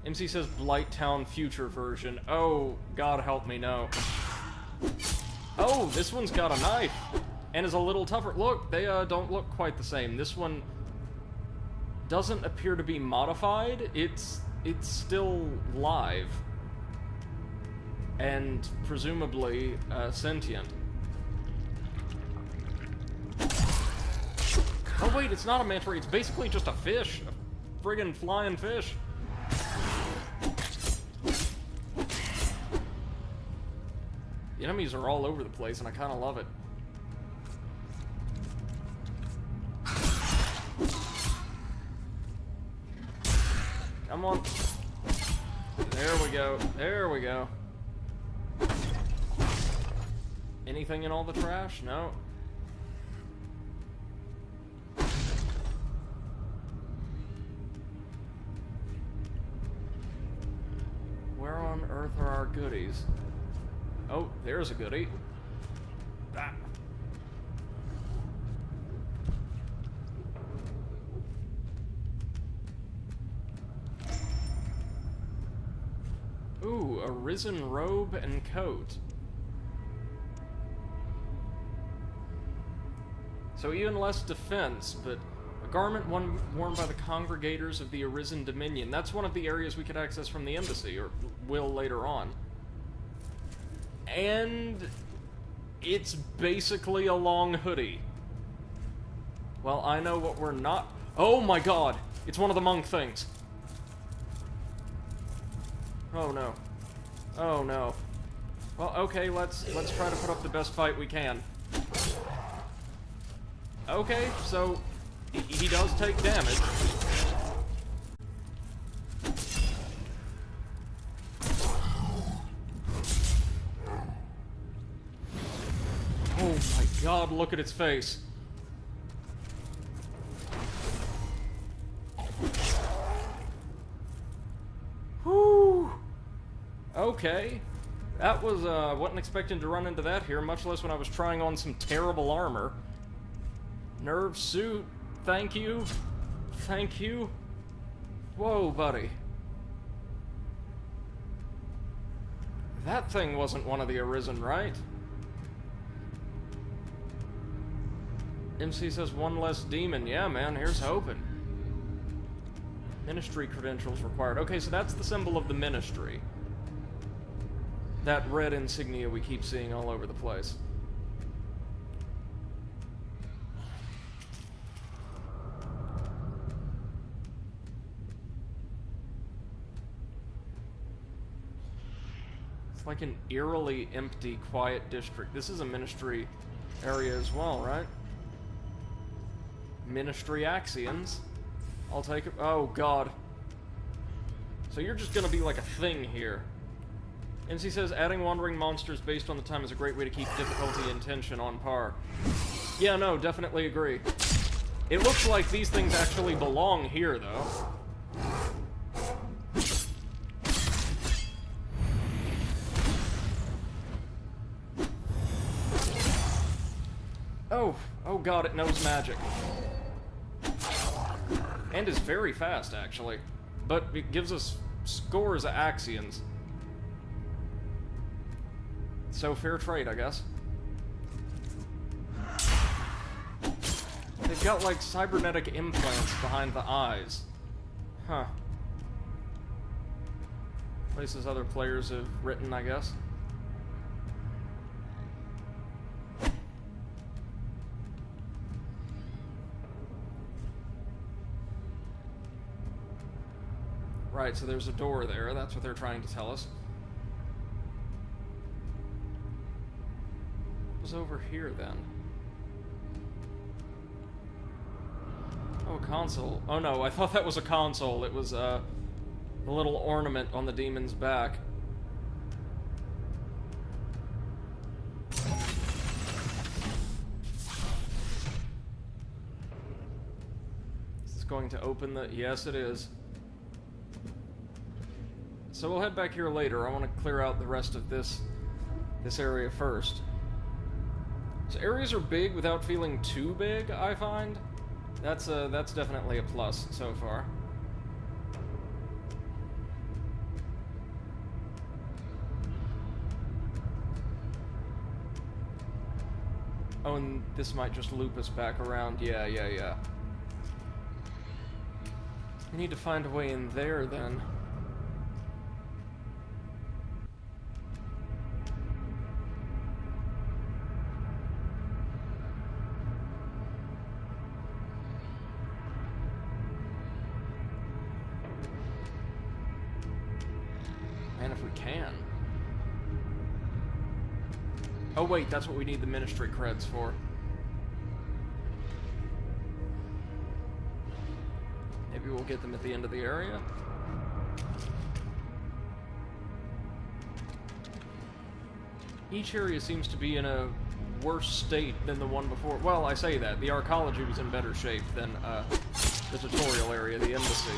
MC says Blighttown Future version. Oh, God help me, no. Oh, this one's got a knife. And is a little tougher. Look, they don't look quite the same. This one doesn't appear to be modified. It's still live. And presumably sentient. Oh wait, it's not a manta ray, it's basically just a fish. A friggin' flying fish. The enemies are all over the place, and I kind of love it. Come on. There we go. There we go. Anything in all the trash? No. Where on earth are our goodies? Oh, there's a goodie. Ah. Ooh, a risen robe and coat. So even less defense, but a garment worn by the congregators of the Arisen Dominion. That's one of the areas we could access from the embassy, or will later on. And it's basically a long hoodie. Well, I know what we're not... Oh my god! It's one of the monk things. Oh no. Oh no. Well, okay, let's try to put up the best fight we can. Okay, so he does take damage. God, look at its face. Whew. Okay. That was, wasn't expecting to run into that here, much less when I was trying on some terrible armor. Nerve suit, thank you. Thank you. Whoa, buddy. That thing wasn't one of the Arisen, right? MC says one less demon. Yeah, man, here's hoping. Ministry credentials required. Okay, so that's the symbol of the Ministry. That red insignia we keep seeing all over the place. It's like an eerily empty, quiet district. This is a Ministry area as well, right? Ministry Axions. I'll take it. Oh, God. So you're just gonna be like a thing here. MC says, adding wandering monsters based on the time is a great way to keep difficulty and tension on par. Yeah, no, definitely agree. It looks like these things actually belong here, though. Oh God, it knows magic. And is very fast, actually. But it gives us scores of Axions. So, fair trade, I guess. They've got, like, cybernetic implants behind the eyes. Huh. Places other players have written, I guess. Right, so there's a door there. That's what they're trying to tell us. What was over here, then? Oh, a console. Oh no, I thought that was a console. It was, a little ornament on the demon's back. Is this going to open the... Yes, it is. So we'll head back here later. I want to clear out the rest of this area first. So areas are big without feeling too big, I find. That's definitely a plus so far. Oh, and this might just loop us back around. Yeah. We need to find a way in there, then. Oh wait, that's what we need the Ministry creds for. Maybe we'll get them at the end of the area? Each area seems to be in a worse state than the one before. Well, I say that. The archaeology was in better shape than the tutorial area, the embassy.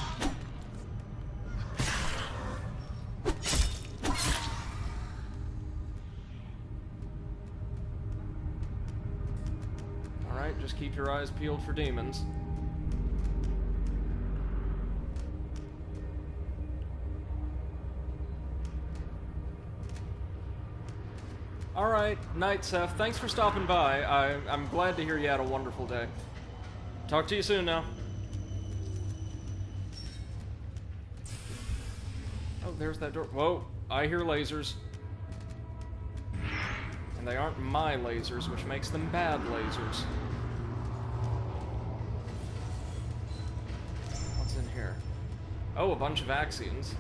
Just keep your eyes peeled for demons. Alright, night, Seth. Thanks for stopping by. I'm glad to hear you had a wonderful day. Talk to you soon now. Oh, there's that door. Whoa, I hear lasers. And they aren't my lasers, which makes them bad lasers. What's in here? Oh, a bunch of Axions.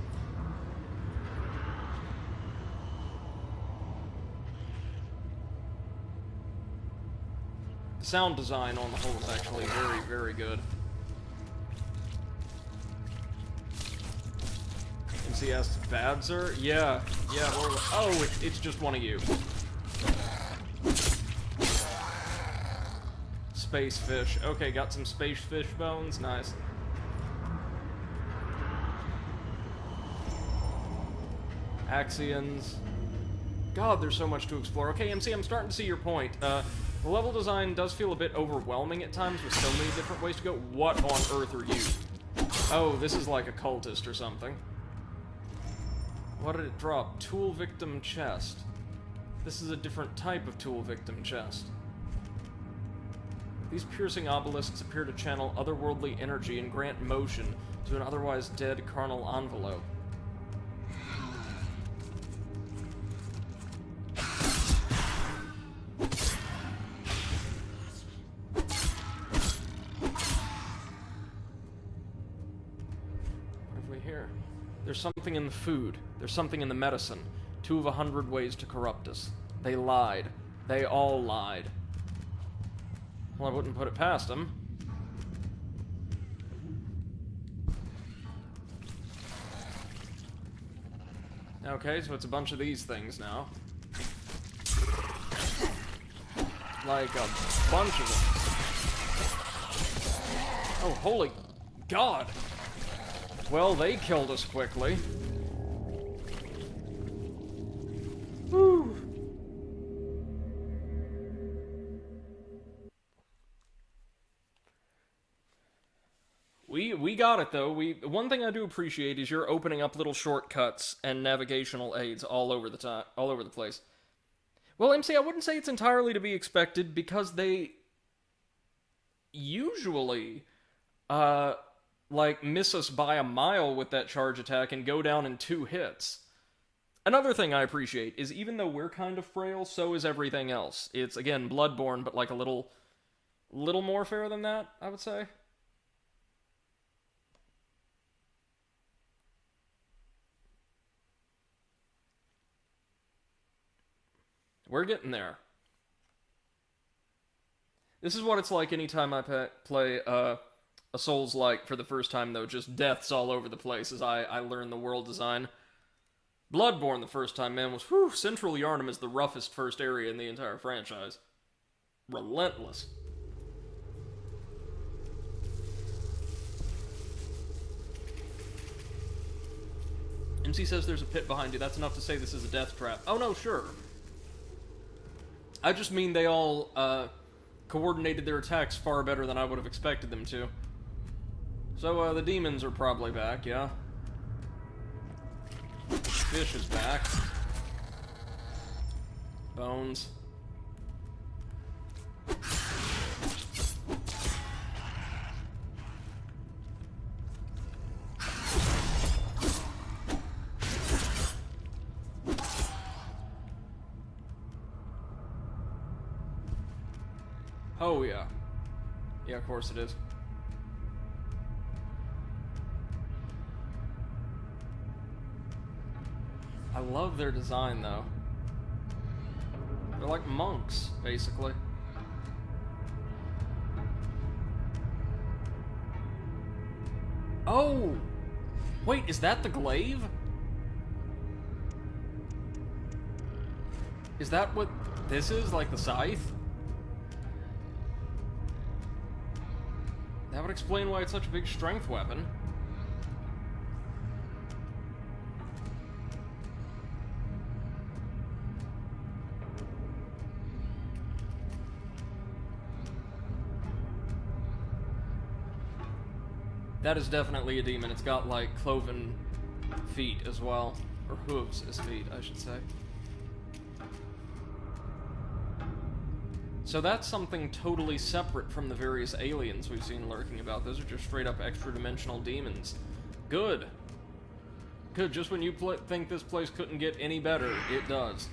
The sound design on the whole is actually very, very good. MC asks, bad, sir? Yeah, oh, it's just one of you. space fish. Okay, got some space fish bones. Nice. Axions. God, there's so much to explore. Okay, MC, I'm starting to see your point. The level design does feel a bit overwhelming at times with so many different ways to go. What on earth are you? Oh, this is like a cultist or something. What did it drop? Tool victim chest. This is a different type of tool victim chest. These piercing obelisks appear to channel otherworldly energy and grant motion to an otherwise dead carnal envelope. There's something in the food. There's something in the medicine. 2 of 100 ways to corrupt us. They lied. They all lied. Well, I wouldn't put it past them. Okay, so it's a bunch of these things now. Like a bunch of them. Oh, holy God! Well, they killed us quickly. Whew. We got it though. One thing I do appreciate is you're opening up little shortcuts and navigational aids all over the place. Well, MC, I wouldn't say it's entirely to be expected because they usually like miss us by a mile with that charge attack and go down in 2 hits. Another thing I appreciate is even though we're kind of frail, so is everything else. It's, again, Bloodborne, but like a little more fair than that, I would say. We're getting there. This is what it's like anytime I play, a Souls-like for the first time, though. Just deaths all over the place as I learn the world design. Bloodborne the first time, man, was, whew, Central Yharnam is the roughest first area in the entire franchise. Relentless. MC says there's a pit behind you. That's enough to say this is a death trap. Oh, no, sure. I just mean they all, coordinated their attacks far better than I would have expected them to. So, the demons are probably back, yeah? Fish is back. Bones. Oh, yeah. Yeah, of course it is. I love their design, though. They're like monks, basically. Oh! Wait, is that the glaive? Is that what this is? Like the scythe? That would explain why it's such a big strength weapon. That is definitely a demon. It's got, like, cloven feet as well. Or hooves as feet, I should say. So that's something totally separate from the various aliens we've seen lurking about. Those are just straight-up extra-dimensional demons. Good. Good. Just when you think this place couldn't get any better, it does.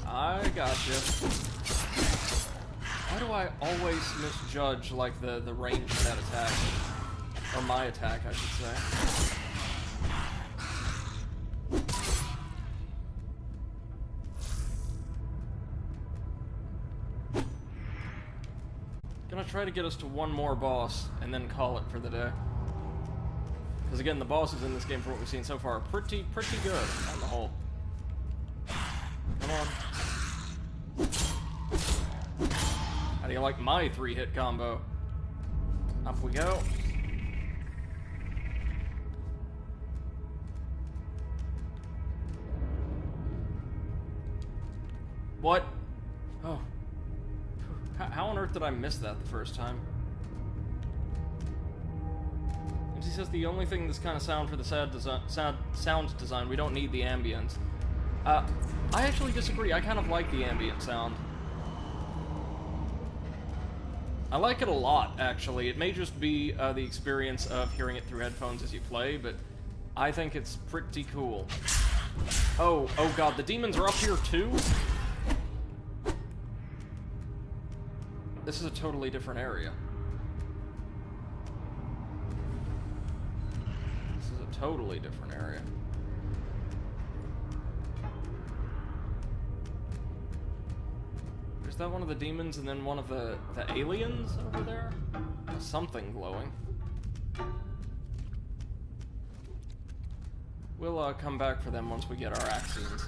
I gotcha. Why do I always misjudge, like, the range of that attack? Or my attack, I should say. Gonna try to get us to one more boss, and then call it for the day. Because again, the bosses in this game, from what we've seen so far, are pretty good on the whole. Come on. How do you like my 3-hit combo? Up we go. What? Oh. How on earth did I miss that the first time? MC says the only thing that's kind of sound for the sound design, we don't need the ambience. I actually disagree. I kind of like the ambient sound. I like it a lot, actually. It may just be the experience of hearing it through headphones as you play, but I think it's pretty cool. Oh god, the demons are up here too? This is a totally different area. This is a totally different area. Is that one of the demons and then one of the aliens over there? Something glowing. We'll come back for them once we get our axes.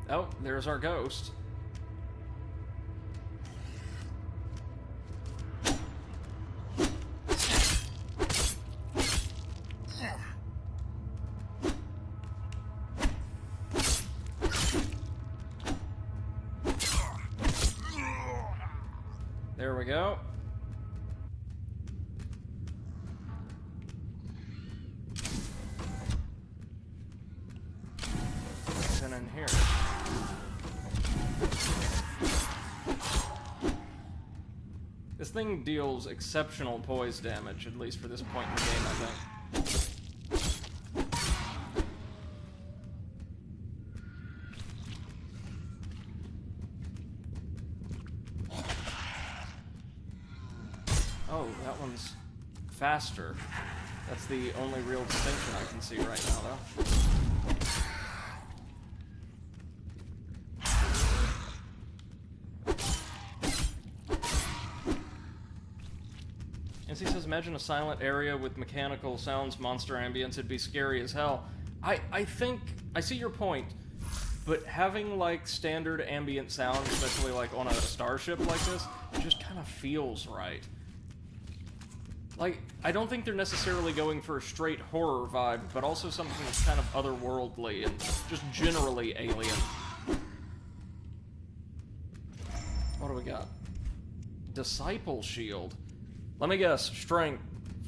Oh, there's our ghost. There we go. What's in here? This thing deals exceptional poise damage, at least for this point in the game, I think. Oh, that one's faster. That's the only real distinction I can see right now, though. He says, imagine a silent area with mechanical sounds, monster ambience, it'd be scary as hell. I think, I see your point, but having, like, standard ambient sound, especially, like, on a starship like this, just kind of feels right. Like, I don't think they're necessarily going for a straight horror vibe, but also something that's kind of otherworldly and just generally alien. What do we got? Disciple Shield. Let me guess, strength,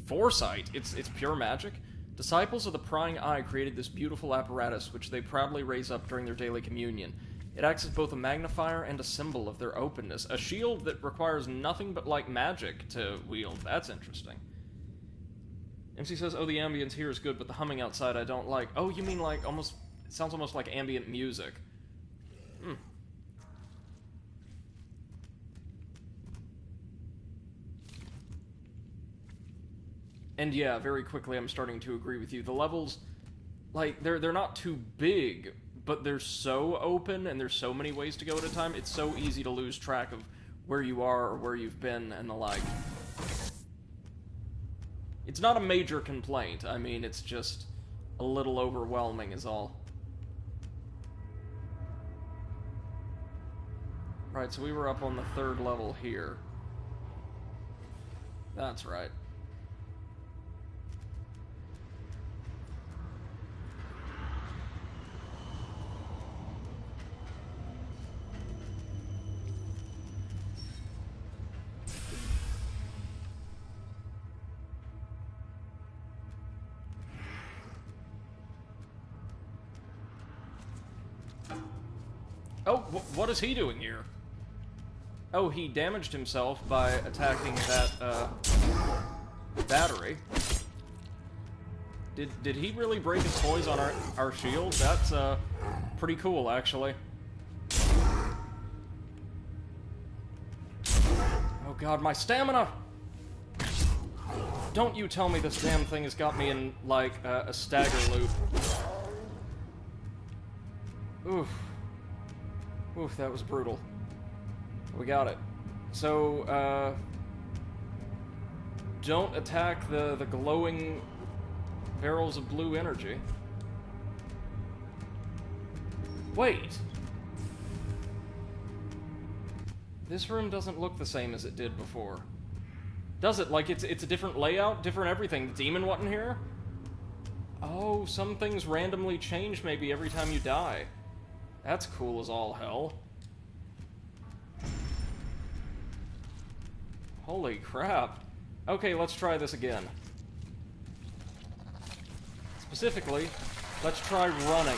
foresight, it's pure magic? Disciples of the Prying Eye created this beautiful apparatus, which they proudly raise up during their daily communion. It acts as both a magnifier and a symbol of their openness. A shield that requires nothing but, like, magic to wield. That's interesting. MC says, oh, the ambience here is good, but the humming outside I don't like. Oh, you mean, like, almost, it sounds almost like ambient music. Hmm. And yeah, very quickly I'm starting to agree with you. The levels, like, they're not too big, but they're so open and there's so many ways to go at a time, it's so easy to lose track of where you are or where you've been and the like. It's not a major complaint. I mean, it's just a little overwhelming is all. Right, so we were up on the 3rd level here. That's right. Oh, what is he doing here? Oh, he damaged himself by attacking that, battery. Did he really break his poise on our shield? That's, pretty cool, actually. Oh god, my stamina! Don't you tell me this damn thing has got me in, like, a stagger loop. Oof. Oof, that was brutal. We got it. So, don't attack the glowing barrels of blue energy. Wait! This room doesn't look the same as it did before. Does it? Like, it's a different layout, different everything. The demon wasn't here? Oh, some things randomly change maybe every time you die. That's cool as all hell. Holy crap. Okay, let's try this again. Specifically, let's try running.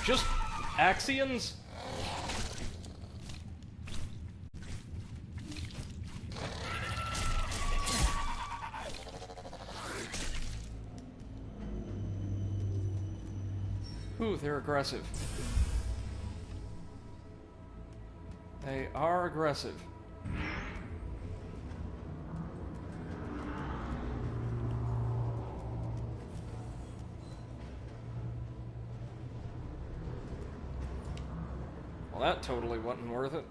Just Axions? Ooh, they're aggressive. They are aggressive. Well, that totally wasn't worth it.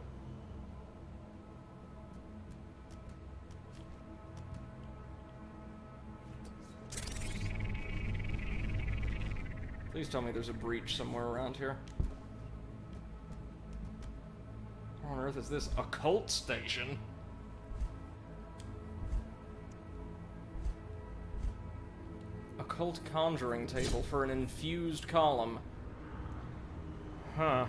Please tell me there's a breach somewhere around here. What on earth is this? A cult station? Occult conjuring table for an infused column. Huh.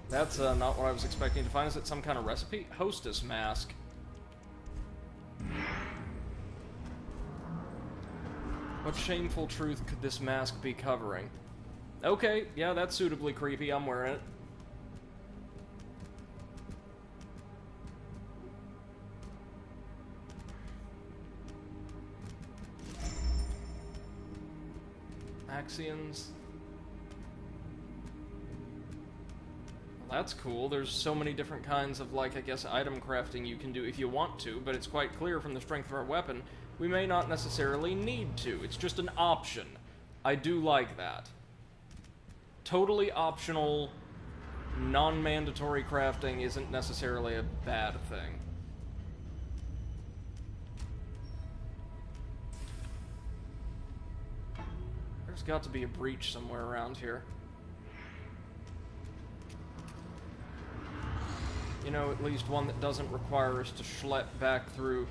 That's not what I was expecting to find. Is it some kind of recipe? Hostess mask. What shameful truth could this mask be covering? Okay, yeah, that's suitably creepy. I'm wearing it. Axions. Well, that's cool. There's so many different kinds of, like, I guess, item crafting you can do if you want to, but it's quite clear from the strength of our weapon we may not necessarily need to. It's just an option. I do like that. Totally optional, non-mandatory crafting isn't necessarily a bad thing. There's got to be a breach somewhere around here. You know, at least one that doesn't require us to schlep back through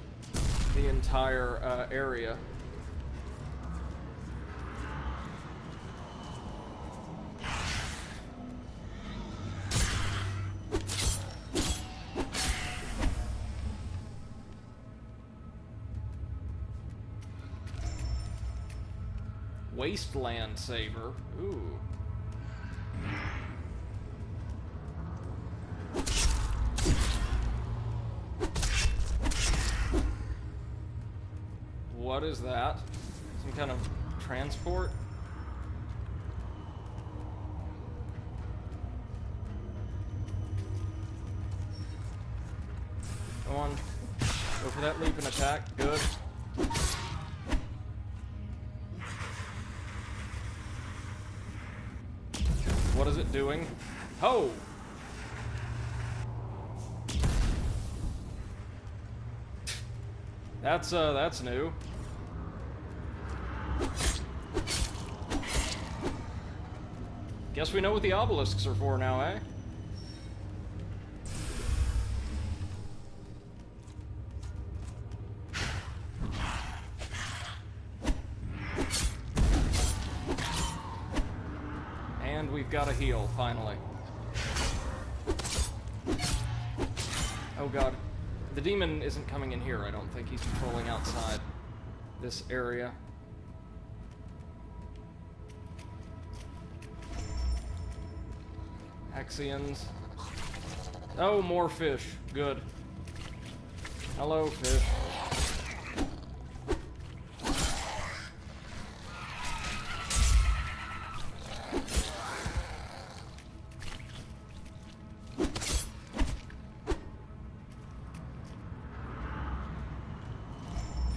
the entire area. Wasteland Saber. Ooh. What is that? Some kind of transport? Go on. Go for that leap and attack. Good. What is it doing? Ho! That's new. Guess we know what the obelisks are for now, eh? And we've got a heal, finally. Oh god. The demon isn't coming in here, I don't think. He's patrolling outside this area. Axions. Oh, more fish. Good. Hello, fish.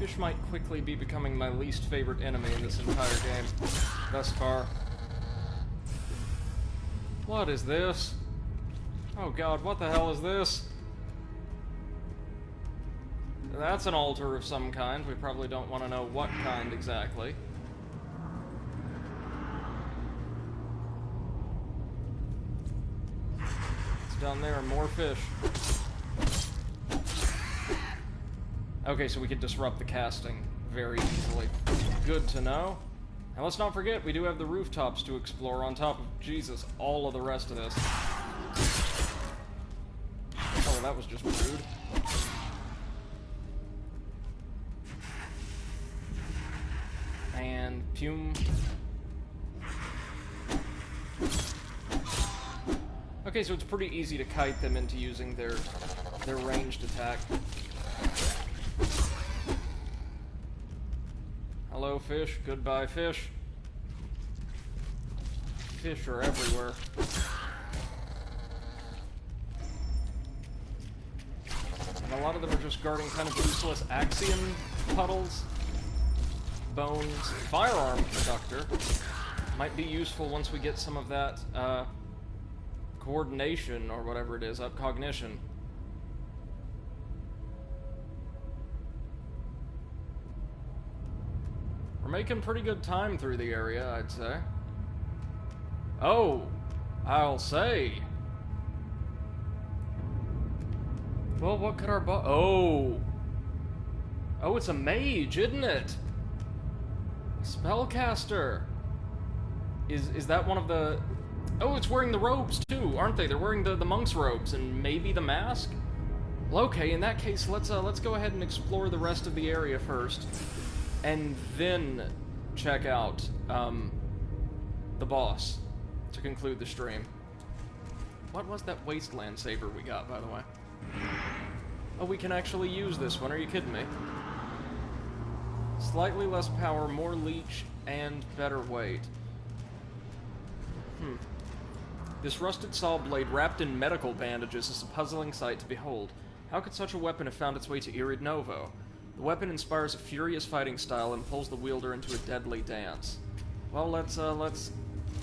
Fish might quickly be becoming my least favorite enemy in this entire game thus far. What is this? Oh god, what the hell is this? That's an altar of some kind. We probably don't want to know what kind exactly. It's down there, more fish. Okay, so we can disrupt the casting very easily. Good to know. And let's not forget, we do have the rooftops to explore on top of, Jesus, all of the rest of this. Oh, that was just rude. And Pume. Okay, so it's pretty easy to kite them into using their ranged attack. Hello, fish. Goodbye, fish. Fish are everywhere. And a lot of them are just guarding kind of useless axiom puddles. Bones. Firearm conductor. Might be useful once we get some of that, coordination, or whatever it is, up cognition. We're making pretty good time through the area, I'd say. Oh, I'll say. Well, what could our Oh, it's a mage, isn't it? Spellcaster. Is that one of the... Oh, it's wearing the robes, too, aren't they? They're wearing the monk's robes, and maybe the mask? Well, okay, in that case, let's go ahead and explore the rest of the area first. And then check out the boss to conclude the stream. What was that wasteland saber we got, by the way? Oh, we can actually use this one. Are you kidding me? Slightly less power, more leech, and better weight. This rusted saw blade wrapped in medical bandages is a puzzling sight to behold. How could such a weapon have found its way to Irid Novo? The weapon inspires a furious fighting style and pulls the wielder into a deadly dance. Well, let's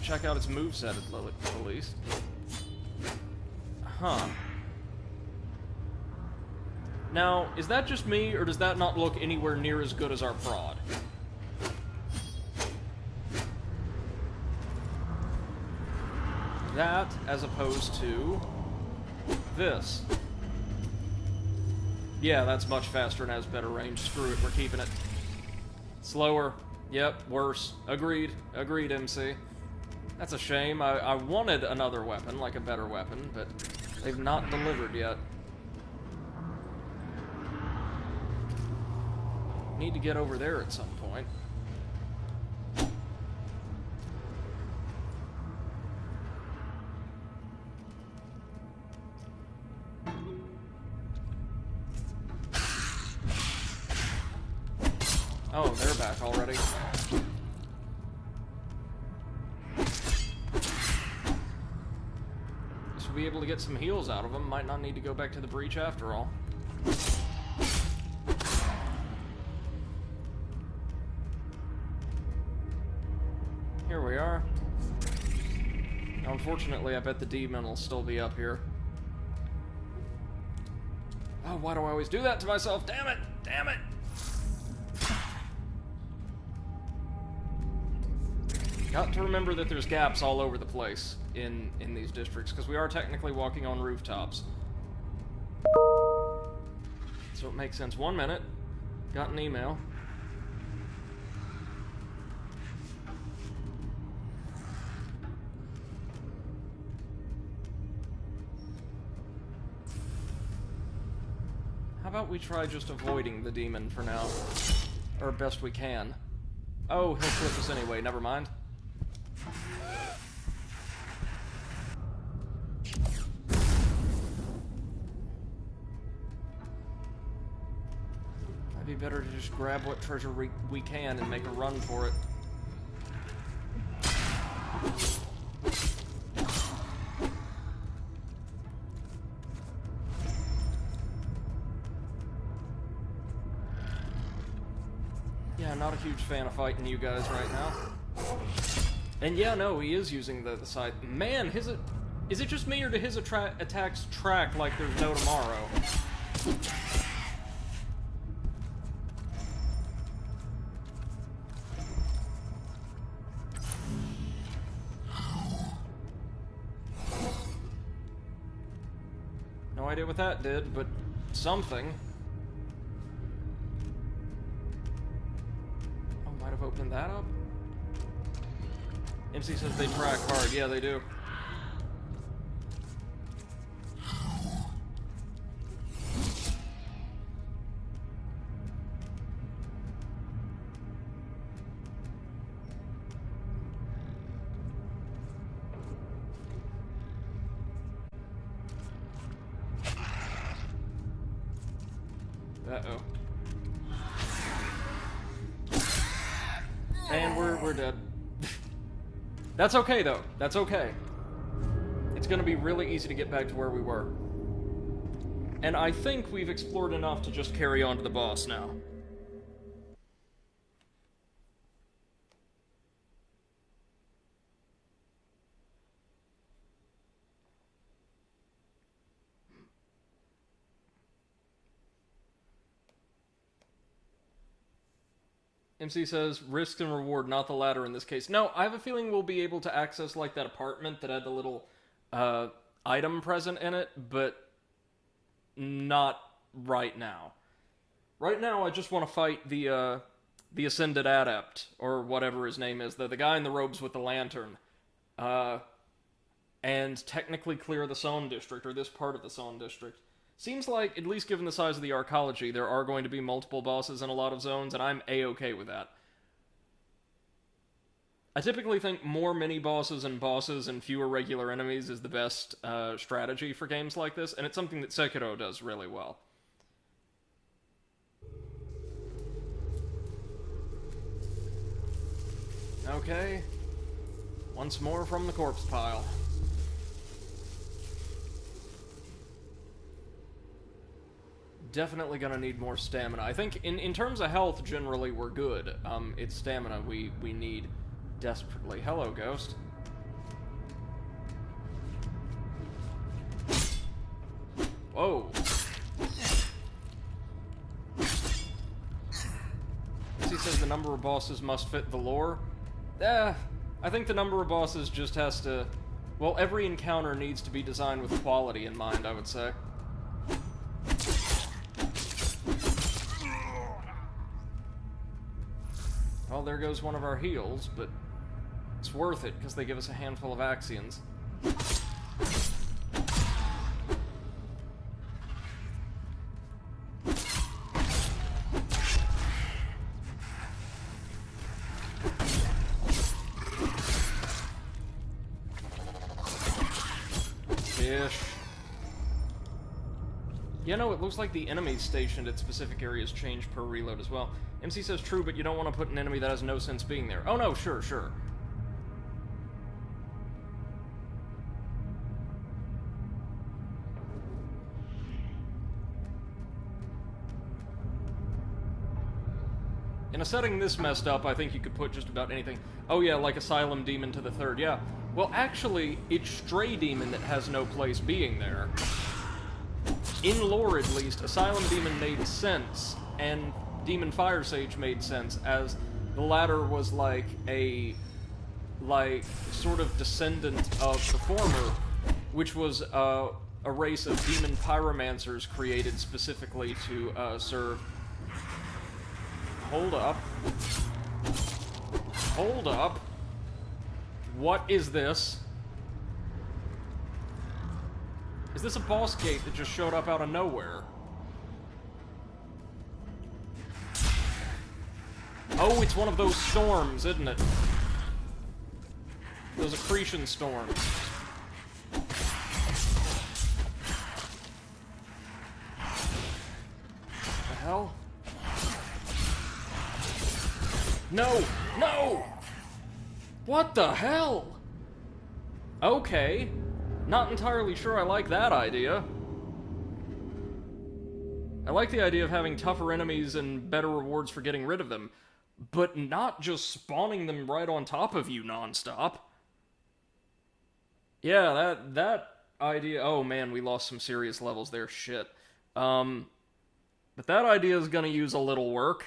check out its moveset at least. Huh. Now, is that just me, or does that not look anywhere near as good as our prod? That, as opposed to this. Yeah, that's much faster and has better range. Screw it, we're keeping it. Slower. Yep, worse. Agreed. Agreed, MC. That's a shame. I wanted another weapon, like a better weapon, but they've not delivered yet. Need to get over there at some point. Oh, they're back already. Should be able to get some heals out of them. Might not need to go back to the breach after all. Here we are. Now, unfortunately, I bet the demon will still be up here. Oh, why do I always do that to myself? Damn it! Damn it! Got to remember that there's gaps all over the place in these districts, because we are technically walking on rooftops. So it makes sense. 1 minute. Got an email. How about we try just avoiding the demon for now? Or best we can. Oh, he'll clip us anyway, never mind. Might be better to just grab what treasure we can and make a run for it. Yeah, not a huge fan of fighting you guys right now. And yeah, no, he is using the side. Man, is it just me, or do his attacks track like there's no tomorrow? No idea what that did, but something. Oh, might have opened that up? MC says they track hard. Yeah, they do. Uh-oh. And we're dead. That's okay, though. That's okay. It's gonna be really easy to get back to where we were. And I think we've explored enough to just carry on to the boss now. MC says, risk and reward, not the latter in this case. No, I have a feeling we'll be able to access, like, that apartment that had the little, item present in it, but not right now. Right now, I just want to fight the Ascended Adept, or whatever his name is, the guy in the robes with the lantern, and technically clear the Zone District, or this part of the Zone District. Seems like, at least given the size of the arcology, there are going to be multiple bosses in a lot of zones, and I'm A-okay with that. I typically think more mini-bosses and fewer regular enemies is the best strategy for games like this, and it's something that Sekiro does really well. Okay. Once more from the corpse pile. Definitely gonna need more stamina. I think in terms of health, generally, we're good. It's stamina we need desperately. Hello, Ghost. Whoa. He says the number of bosses must fit the lore. I think the number of bosses just has to... Well, every encounter needs to be designed with quality in mind, I would say. Well, there goes one of our heals, but it's worth it, because they give us a handful of Axions. Fish. Yeah, no, it looks like the enemies stationed at specific areas change per reload as well. MC says true, but you don't want to put an enemy that has no sense being there. Oh no, sure. In a setting this messed up, I think you could put just about anything. Oh yeah, like Asylum Demon to the third, yeah. Well, actually, it's Stray Demon that has no place being there. In lore, at least, Asylum Demon made sense, and Demon Fire Sage made sense, as the latter was like a sort of descendant of the former, which was a race of demon pyromancers created specifically to serve. Hold up. Hold up. What is this? Is this a boss gate that just showed up out of nowhere? Oh, it's one of those storms, isn't it? Those accretion storms. The hell? No! No! What the hell? Okay. Not entirely sure I like that idea. I like the idea of having tougher enemies and better rewards for getting rid of them. but not just spawning them right on top of you nonstop. Yeah, that idea... Oh man, we lost some serious levels there, shit. But that idea is gonna use a little work.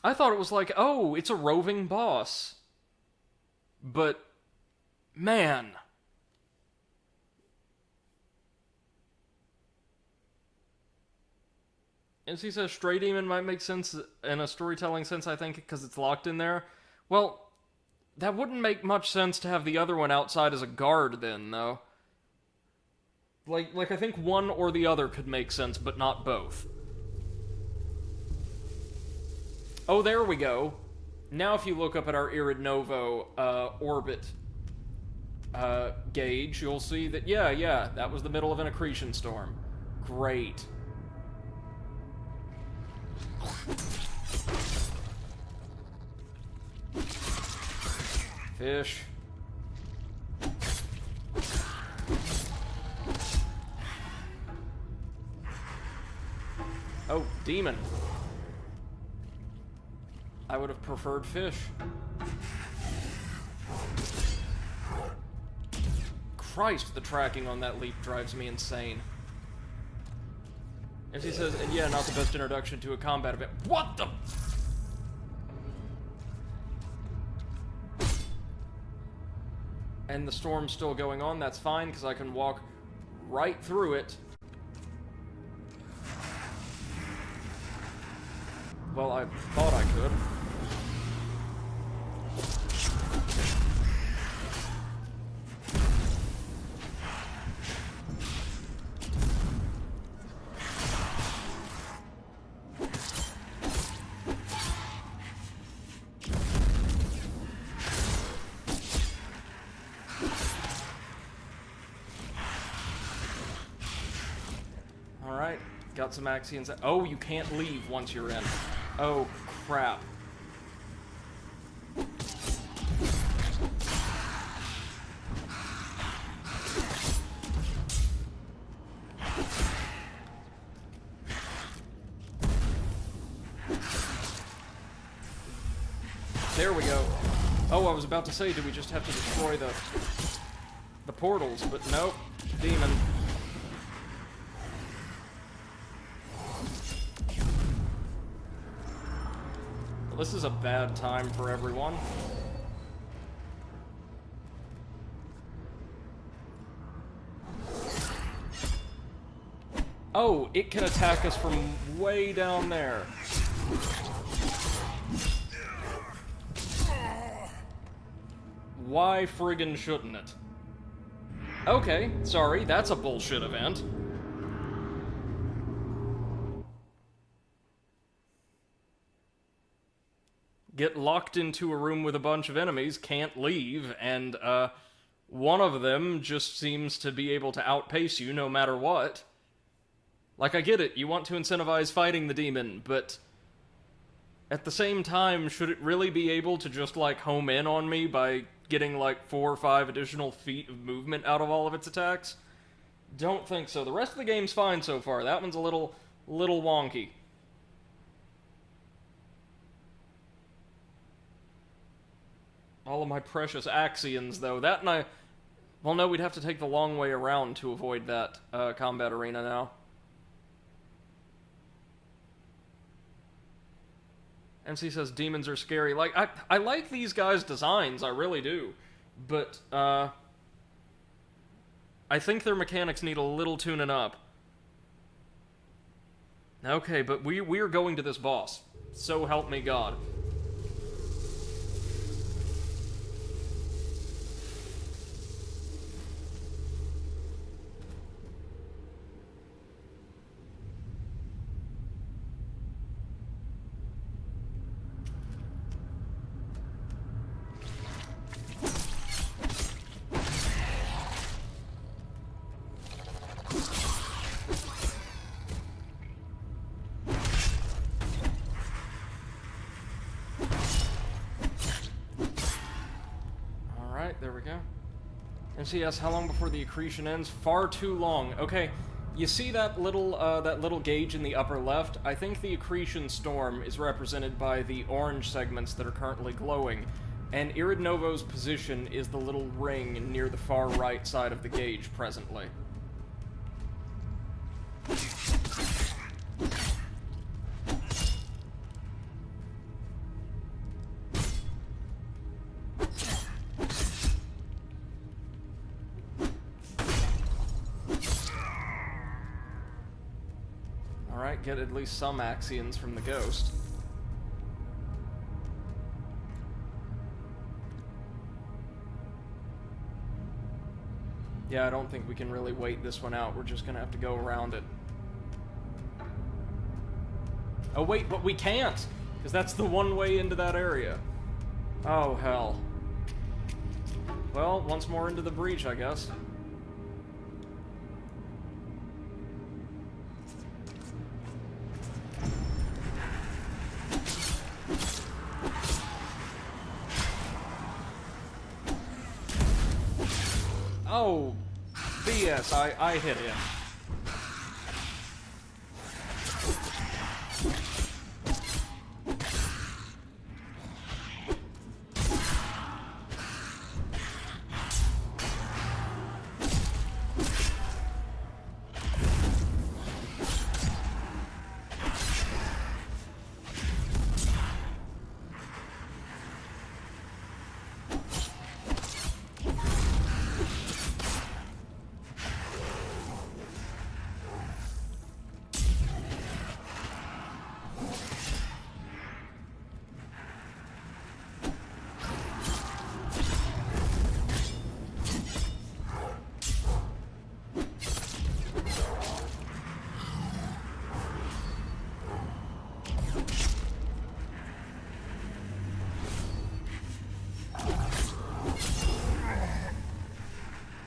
I thought it was like, oh, it's a roving boss. But, man. And he says Stray Demon might make sense in a storytelling sense, I think, because it's locked in there. Well, that wouldn't make much sense to have the other one outside as a guard then, though. Like I think one or the other could make sense, but not both. Oh, there we go. Now if you look up at our Irid Novo orbit gauge, you'll see that, yeah, that was the middle of an accretion storm. Great. Fish. Oh, demon. I would have preferred fish. Christ, the tracking on that leap drives me insane. As he says, and yeah, not the best introduction to a combat event. What the... And the storm's still going on, that's fine, because I can walk right through it. Well, I thought I could. Alright, got some Axions. Oh, you can't leave once you're in. Oh, crap. There we go. Oh, I was about to say, do we just have to destroy the portals? But nope. Demon. Well, this is a bad time for everyone. Oh, it can attack us from way down there. Why friggin' shouldn't it? Okay, sorry, that's a bullshit event. Get locked into a room with a bunch of enemies, can't leave, and, one of them just seems to be able to outpace you no matter what. Like, I get it, you want to incentivize fighting the demon, but... at the same time, should it really be able to just, like, home in on me by getting, like, 4 or 5 additional feet of movement out of all of its attacks? Don't think so. The rest of the game's fine so far. That one's a little wonky. All of my precious Axions, though. That and I... well, no, we'd have to take the long way around to avoid that combat arena now. MC says demons are scary. Like, I like these guys' designs, I really do. But, I think their mechanics need a little tuning up. Okay, but we're going to this boss. So help me God. there we go. And so yes, how long before the accretion ends? Far too long. Okay, you see that little gauge in the upper left? I think the accretion storm is represented by the orange segments that are currently glowing, and Irid Novo's position is the little ring near the far right side of the gauge presently. Get at least some Axions from the ghost. Yeah, I don't think we can really wait this one out. We're just gonna have to go around it. Oh wait, but we can't! Because that's the one way into that area. Oh, hell. Well, once more into the breach, I guess. Oh, BS, I hit him.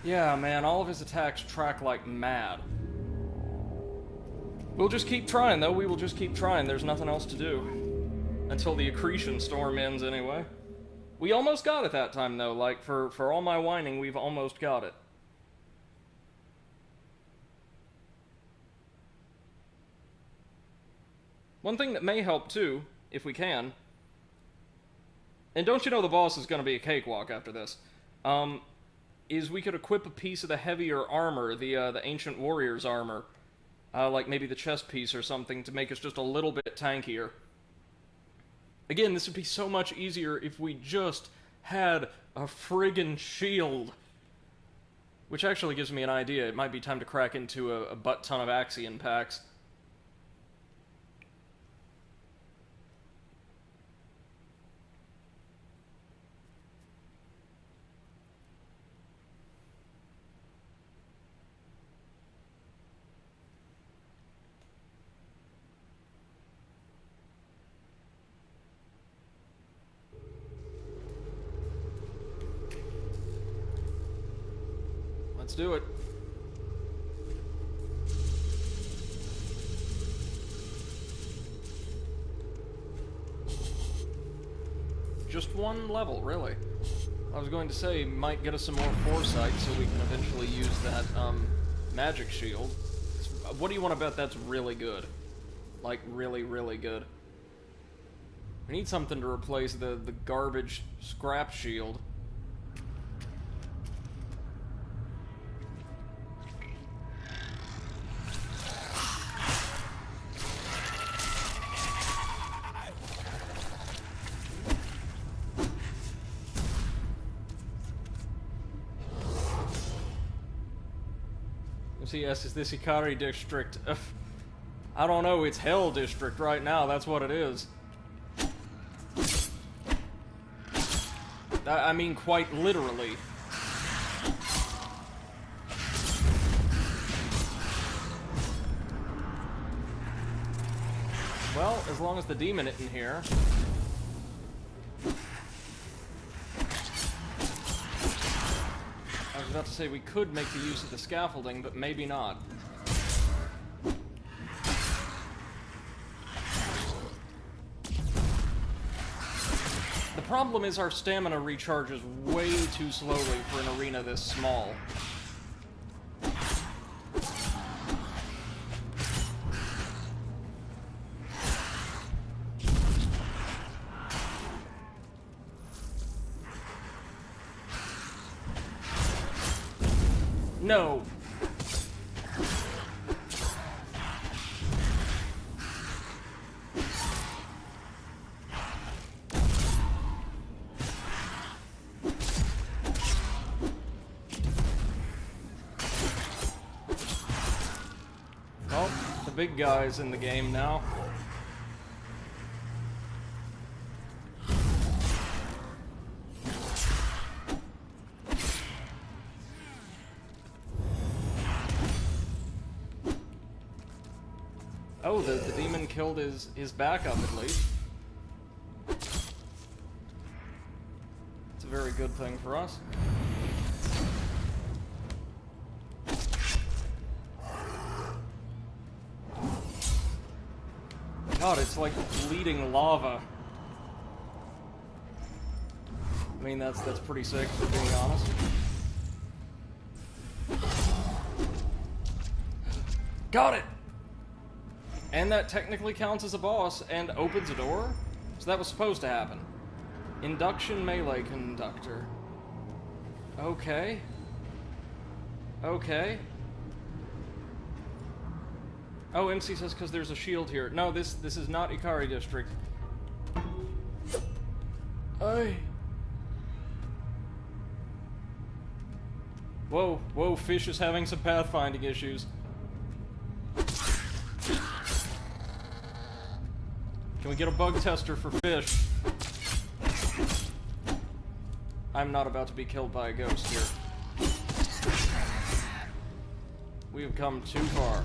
Yeah, man, all of his attacks track like mad. We'll just keep trying, though. We will just keep trying. There's nothing else to do. Until the accretion storm ends, anyway. We almost got it that time, though. Like, for all my whining, we've almost got it. One thing that may help, too, if we can... And don't you know the boss is going to be a cakewalk after this? Is we could equip a piece of the heavier armor, the Ancient Warrior's armor, like maybe the chest piece or something, to make us just a little bit tankier. Again, this would be so much easier if we just had a friggin' shield. Which actually gives me an idea. It might be time to crack into a butt-ton of Axion packs. Let's do it. Just one level, really. I was going to say, might get us some more foresight so we can eventually use that, magic shield. What do you want to bet that's really good? Like, really, really good. We need something to replace the garbage scrap shield. Yes, is this Ikari District? I don't know, it's Hell District right now, that's what it is. I mean, quite literally. Well, as long as the demon isn't here. I was about to say we could make the use of the scaffolding, but maybe not. The problem is our stamina recharges way too slowly for an arena this small. No. Well, the big guy's in the game now. Oh, the demon killed his backup at least. It's a very good thing for us. God, it's like bleeding lava. I mean, that's pretty sick, for being honest. Got it! And that technically counts as a boss and opens a door? So that was supposed to happen. Induction melee conductor. Okay. Okay. Oh, MC says because there's a shield here. No, this is not Ikari District. Ay. Whoa, whoa, Fish is having some pathfinding issues. Can we get a bug tester for Fish? I'm not about to be killed by a ghost here. We have come too far.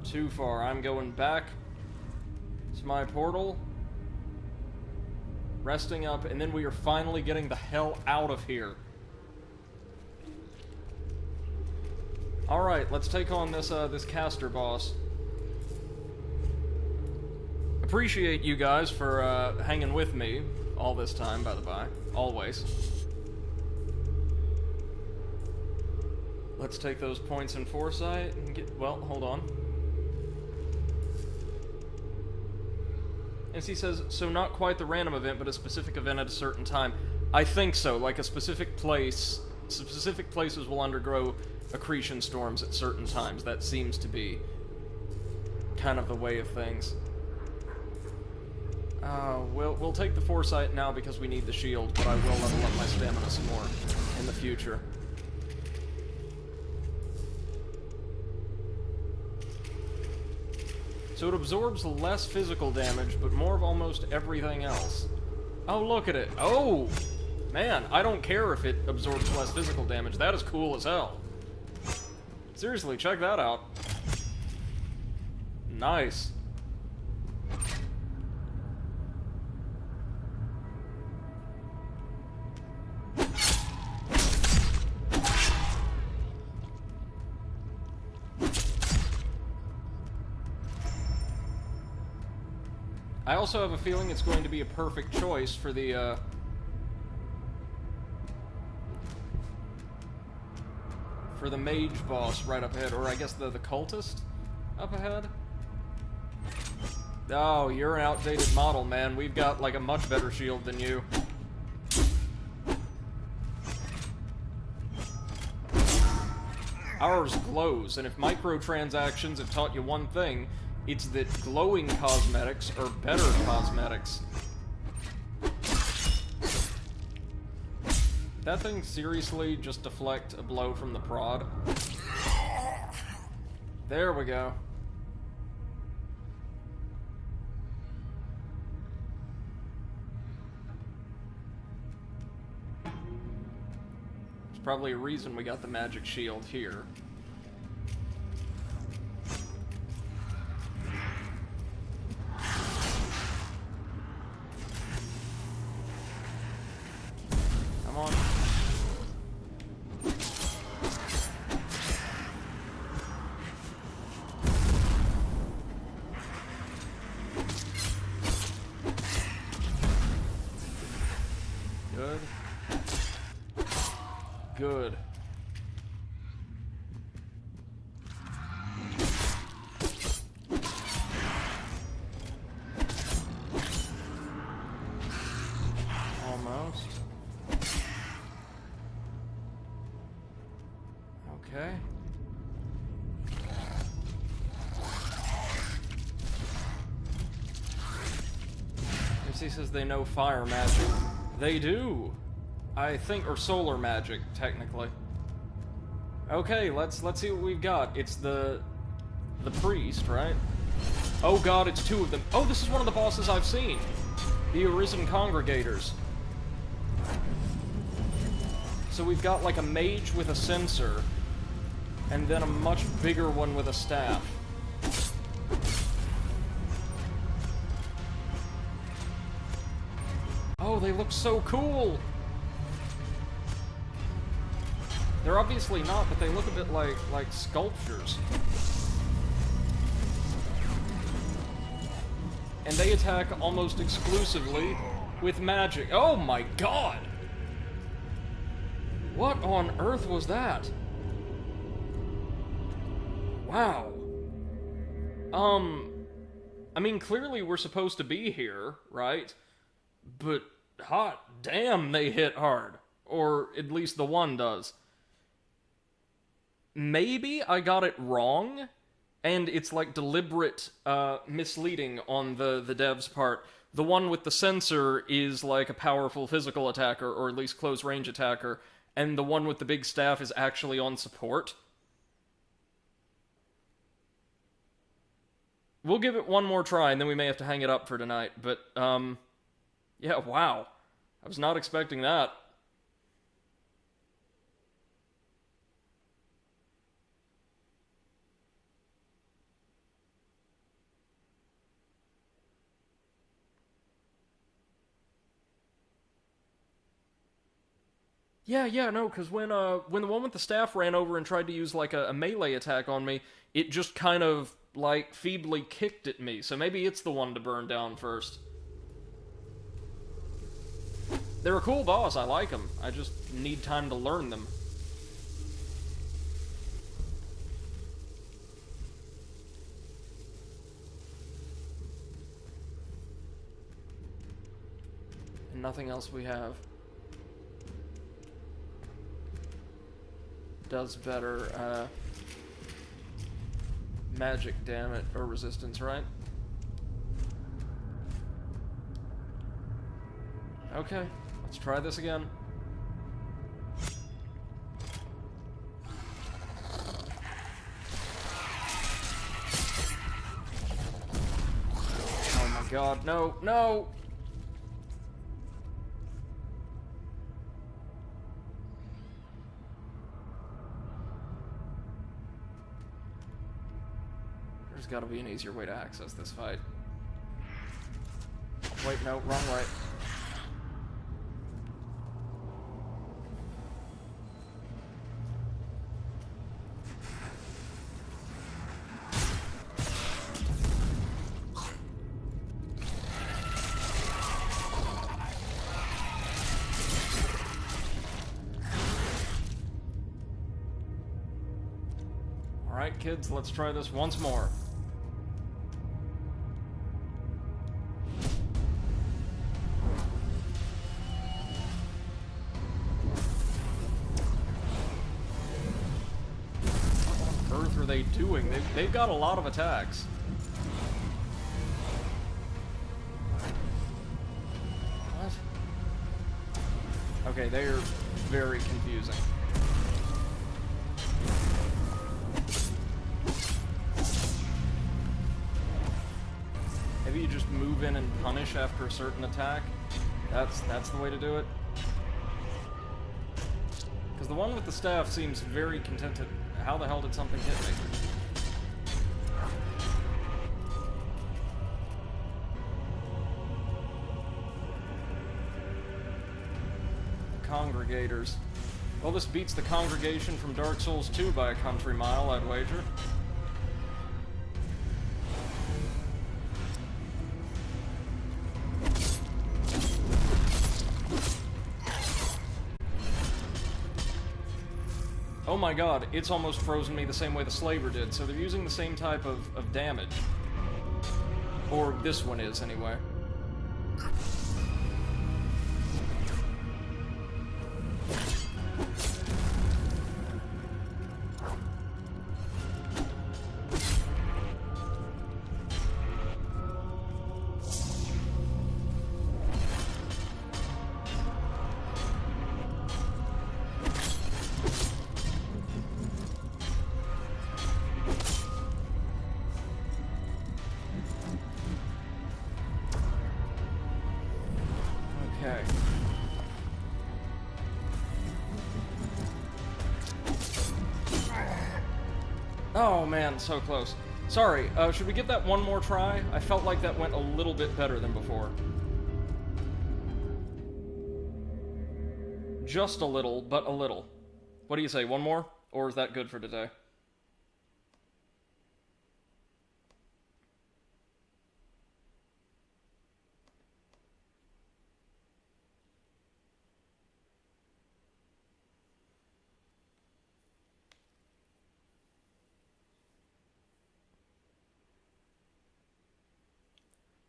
Too far. I'm going back to my portal. Resting up, and then we are finally getting the hell out of here. Alright, let's take on this this caster boss. Appreciate you guys for hanging with me all this time, by the by. Always. Let's take those points in foresight and get... Well, hold on. And he says, so not quite the random event, but a specific event at a certain time. I think so, like a specific place. Specific places will undergo accretion storms at certain times. That seems to be kind of the way of things. We'll take the foresight now because we need the shield, but I will level up my stamina some more in the future. So it absorbs less physical damage, but more of almost everything else. Oh, look at it. Oh! Man, I don't care if it absorbs less physical damage. That is cool as hell. Seriously, check that out. Nice. I also have a feeling it's going to be a perfect choice for the, mage boss right up ahead, or I guess the cultist up ahead. Oh, you're an outdated model, man. We've got, like, a much better shield than you. Ours glows, and if microtransactions have taught you one thing, it's that glowing cosmetics are better cosmetics. That thing seriously just deflect a blow from the prod? There we go. There's probably a reason we got the magic shield here. Come on. good. Almost. Okay. He says they know fire magic. They do, I think, or solar magic, technically. Okay, let's see what we've got. It's the priest, right? Oh god, it's two of them. Oh, this is one of the bosses I've seen. The Arisen Congregators. So we've got like a mage with a censer, and then a much bigger one with a staff. Oh, they look so cool! They're obviously not, but they look a bit like sculptures. And they attack almost exclusively with magic. Oh my god! What on earth was that? Wow. I mean, clearly we're supposed to be here, right? But hot damn, they hit hard. Or at least the one does. Maybe I got it wrong, and it's like deliberate misleading on the devs' part. The one with the sensor is like a powerful physical attacker, or at least close-range attacker, and the one with the big staff is actually on support. We'll give it one more try, and then we may have to hang it up for tonight, but, yeah, wow. I was not expecting that. Yeah, no, because when the one with the staff ran over and tried to use, like, a melee attack on me, it just kind of, like, feebly kicked at me, so maybe it's the one to burn down first. They're a cool boss, I like them. I just need time to learn them. And nothing else we have. Does better, magic damage, or resistance, right? Okay, let's try this again. Oh my god, no, no! There's gotta be an easier way to access this fight. Wait, no, wrong way. Alright, kids, let's try this once more. What on earth are they doing? They've got a lot of attacks. What? Okay, they are very confusing. Maybe you just move in and punish after a certain attack. That's the way to do it. Because the one with the staff seems very contented. How the hell did something hit me? The Congregators. Well, this beats the Congregation from Dark Souls 2 by a country mile, I'd wager. my god, it's almost frozen me the same way the Slaver did, so they're using the same type of damage. Or this one is, anyway. Okay. Oh man, so close. Sorry, should we give that one more try? I felt like that went a little bit better than before. Just a little, but a little. What do you say, one more? Or is that good for today?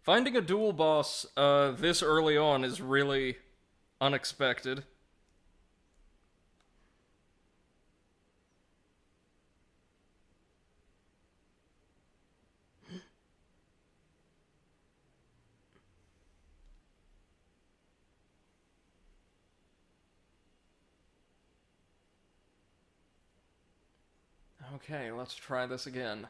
Finding a dual boss this early on is really unexpected. Okay, let's try this again.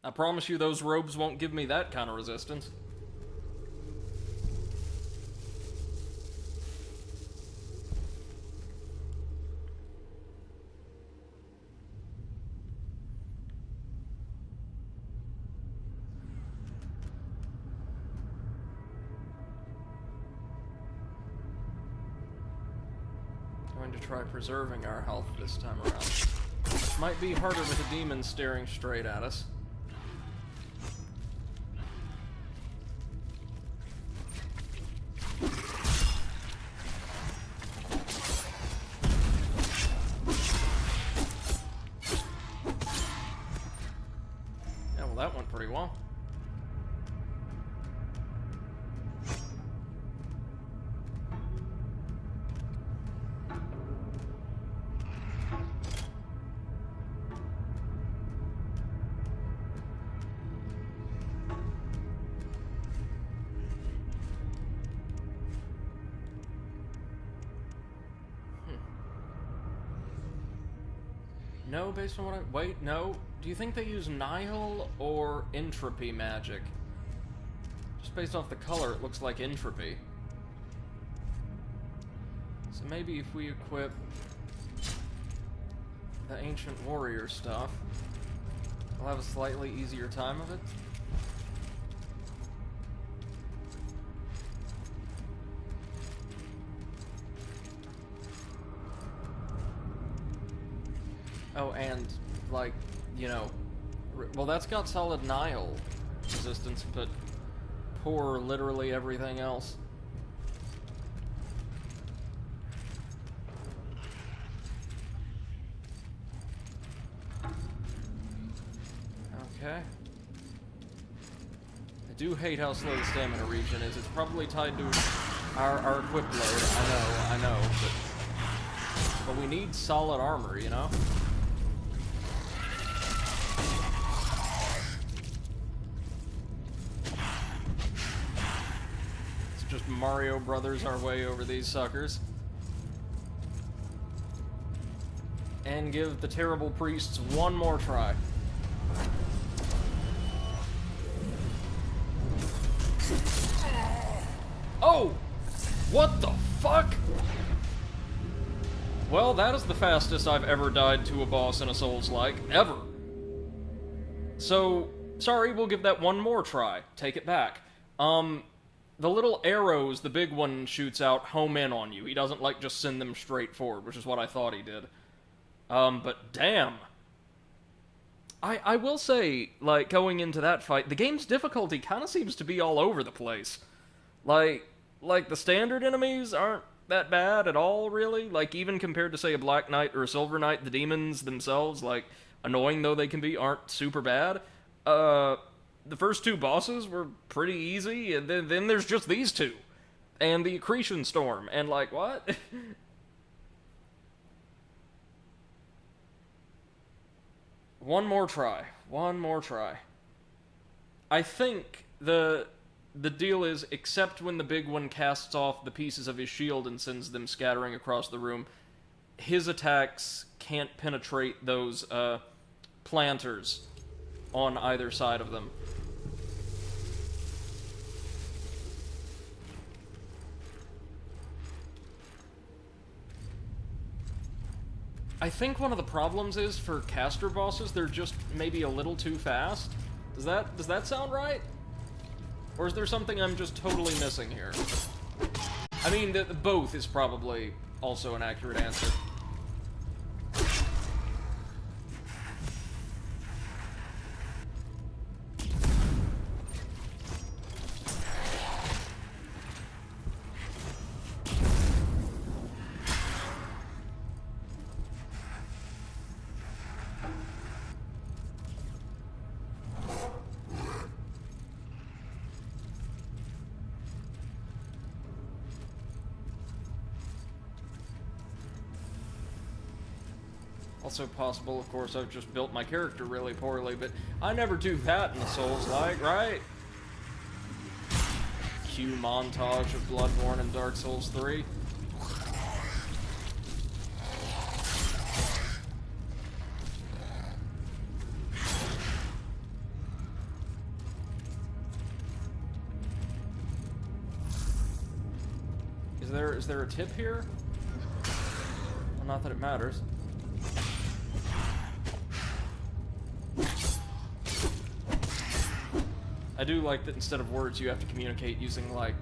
I promise you those robes won't give me that kind of resistance. Going to try preserving our health this time around. Might be harder with a demon staring straight at us. That went pretty well. No, based on what I... Wait, no. Do you think they use Nihil or Entropy magic? Just based off the color, it looks like Entropy. So maybe if we equip the Ancient Warrior stuff, we'll have a slightly easier time of it. Oh, and, like, you know... Well, that's got solid Nihil resistance, but poor literally everything else. Okay. I do hate how slow the stamina regen is. It's probably tied to our equip load. I know, but we need solid armor, you know? Just Mario Brothers our way over these suckers. And give the terrible priests one more try. Oh! What the fuck? Well, that is the fastest I've ever died to a boss in a Souls-like, ever. So, sorry, we'll give that one more try. Take it back. The little arrows the big one shoots out home in on you. He doesn't, like, just send them straight forward, which is what I thought he did. But damn. I will say, like, going into that fight, the game's difficulty kind of seems to be all over the place. Like, like, the standard enemies aren't that bad at all, really. Like, even compared to, say, a Black Knight or a Silver Knight, the demons themselves, like, annoying though they can be, aren't super bad. The first two bosses were pretty easy, and then there's just these two. And the Accretion Storm, and like, what? One more try. I think the deal is, except when the big one casts off the pieces of his shield and sends them scattering across the room, his attacks can't penetrate those, planters on either side of them. I think one of the problems is, for caster bosses, they're just maybe a little too fast. Does that sound right? Or is there something I'm just totally missing here? I mean, both is probably also an accurate answer. Also possible, of course, I've just built my character really poorly, but I never do that in the Souls-like, right? Cue montage of Bloodborne and Dark Souls 3. Is there a tip here? Well, not that it matters. I do like that instead of words you have to communicate using, like,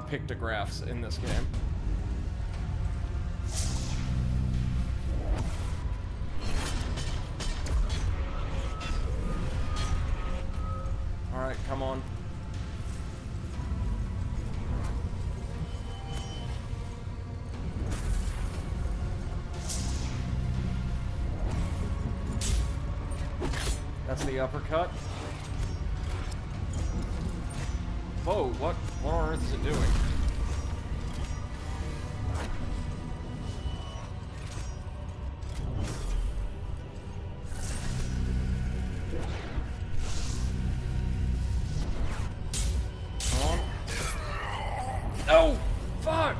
pictographs in this game. Alright, come on. That's the uppercut. Whoa, what on earth is it doing? Come on. No! Fuck!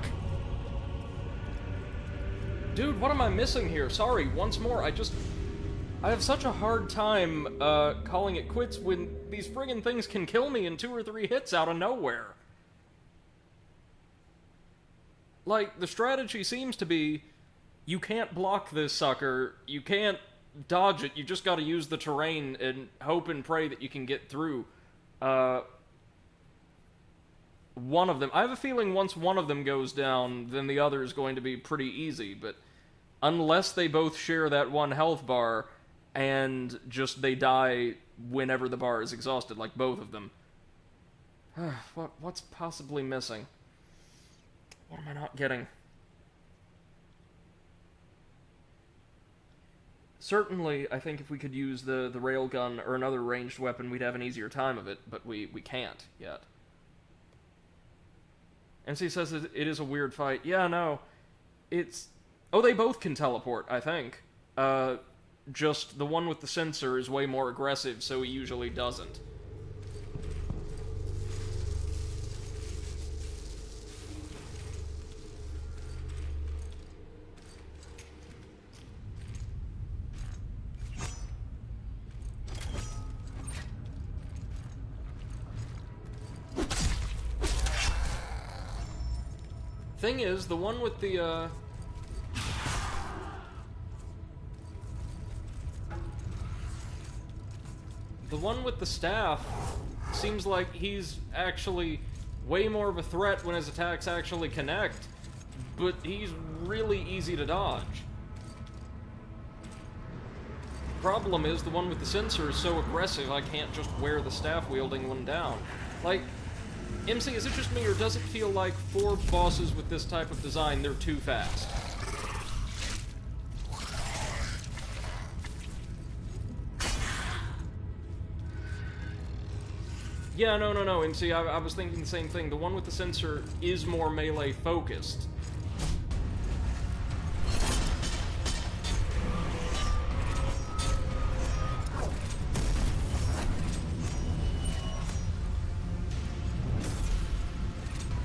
Dude, what am I missing here? Sorry, once more, I have such a hard time, calling it quits when these friggin' things can kill me in 2 or 3 hits out of nowhere. Like, the strategy seems to be, you can't block this sucker, you can't dodge it, you just gotta use the terrain and hope and pray that you can get through, one of them. I have a feeling once one of them goes down, then the other is going to be pretty easy, but unless they both share that one health bar, and just they die whenever the bar is exhausted, like both of them. What's possibly missing? What am I not getting? Certainly, I think if we could use the railgun or another ranged weapon, we'd have an easier time of it, but we can't yet. NC says it is a weird fight. Yeah, no. It's... Oh, they both can teleport, I think. Just the one with the sensor is way more aggressive, so he usually doesn't. Thing is, the one with the, the one with the staff seems like he's actually way more of a threat when his attacks actually connect, but he's really easy to dodge. Problem is, the one with the sensor is so aggressive I can't just wear the staff-wielding one down. Like, MC, is it just me, or does it feel like for bosses with this type of design, they're too fast? Yeah, no, MC, I was thinking the same thing. The one with the sensor is more melee focused.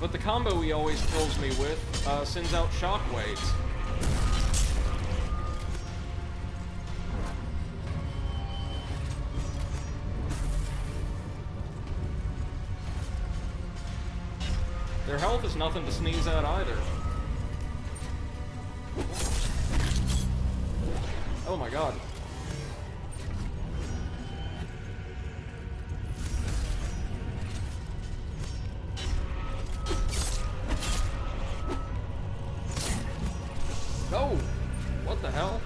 But the combo he always kills me with sends out shockwaves. Their health is nothing to sneeze at either. Oh my god. No! What the hell?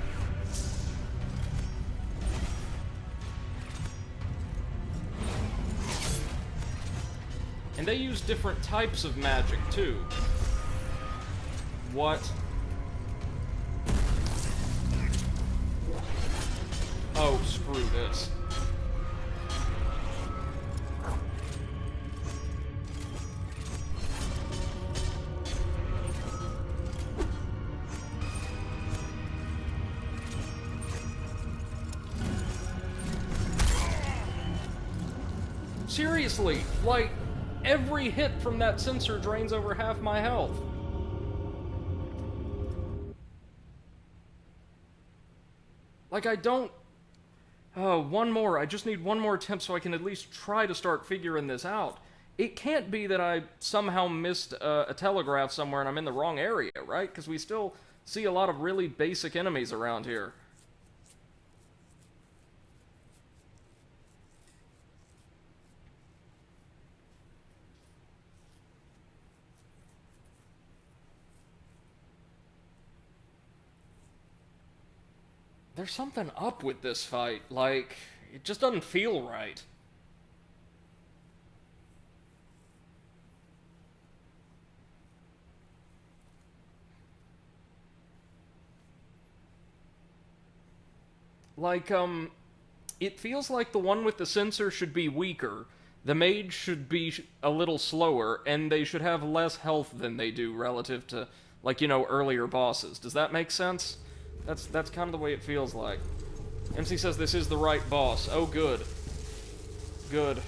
And they use different types of magic, too. What? Oh, screw this. Seriously, like, every hit from that sensor drains over half my health. Like, I don't... Oh, one more. I just need one more attempt so I can at least try to start figuring this out. It can't be that I somehow missed a telegraph somewhere and I'm in the wrong area, right? Because we still see a lot of really basic enemies around here. There's something up with this fight. Like, it just doesn't feel right. Like, it feels like the one with the sensor should be weaker, the mage should be a little slower, and they should have less health than they do relative to, like, you know, earlier bosses. Does that make sense? That's kind of the way it feels like. MC says this is the right boss. Oh, good. Good.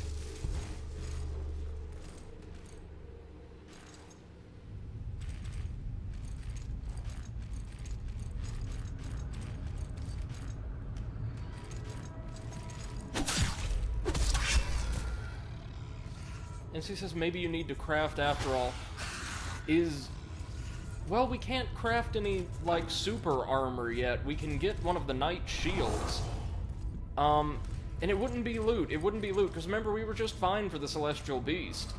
MC says maybe you need to craft after all. Well, we can't craft any, like, super armor yet. We can get one of the knight shields. And it wouldn't be loot. It wouldn't be loot, because remember, we were just fine for the Celestial Beast.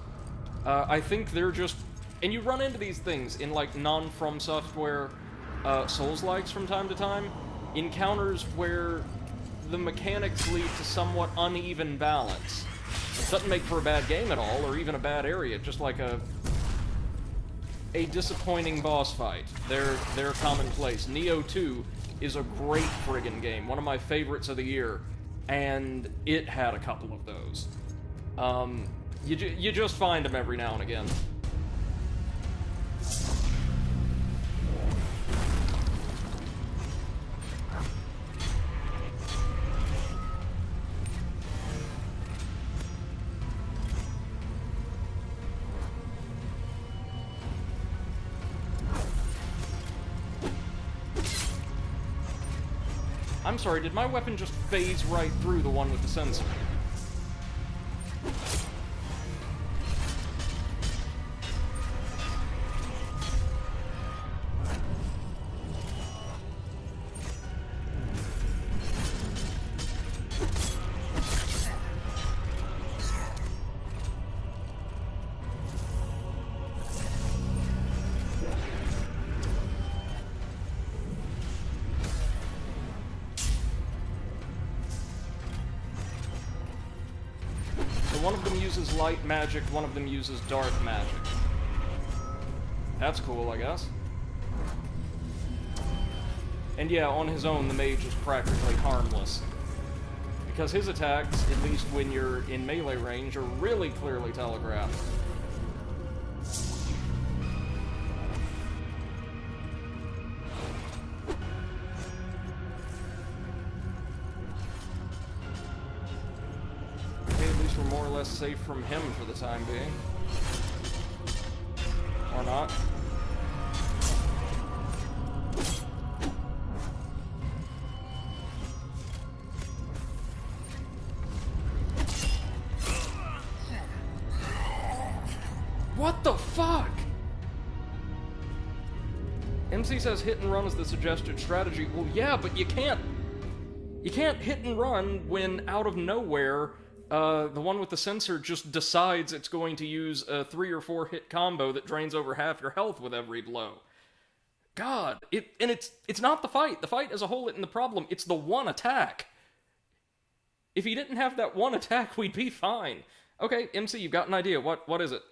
I think they're just... And you run into these things in, like, non-From Software Souls-likes from time to time. Encounters where the mechanics lead to somewhat uneven balance. It doesn't make for a bad game at all, or even a bad area, just like a disappointing boss fight. They're commonplace. Neo 2 is a great friggin' game, one of my favorites of the year, and it had a couple of those. You just find them every now and again. I'm sorry, did my weapon just phase right through the one with the sensor? one of them uses light magic, one of them uses dark magic. That's cool, I guess. And yeah, on his own, the mage is practically harmless. Because his attacks, at least when you're in melee range, are really clearly telegraphed. Okay, at least we're more or less safe from him for the time being. Or not. What the fuck? MC says hit and run is the suggested strategy. Well, yeah, but you can't hit and run when out of nowhere, the one with the sensor just decides it's going to use a 3 or 4 hit combo that drains over half your health with every blow. God, it's not the fight. The fight as a whole isn't the problem. It's the one attack. If he didn't have that one attack, we'd be fine. Okay, MC, you've got an idea. What is it?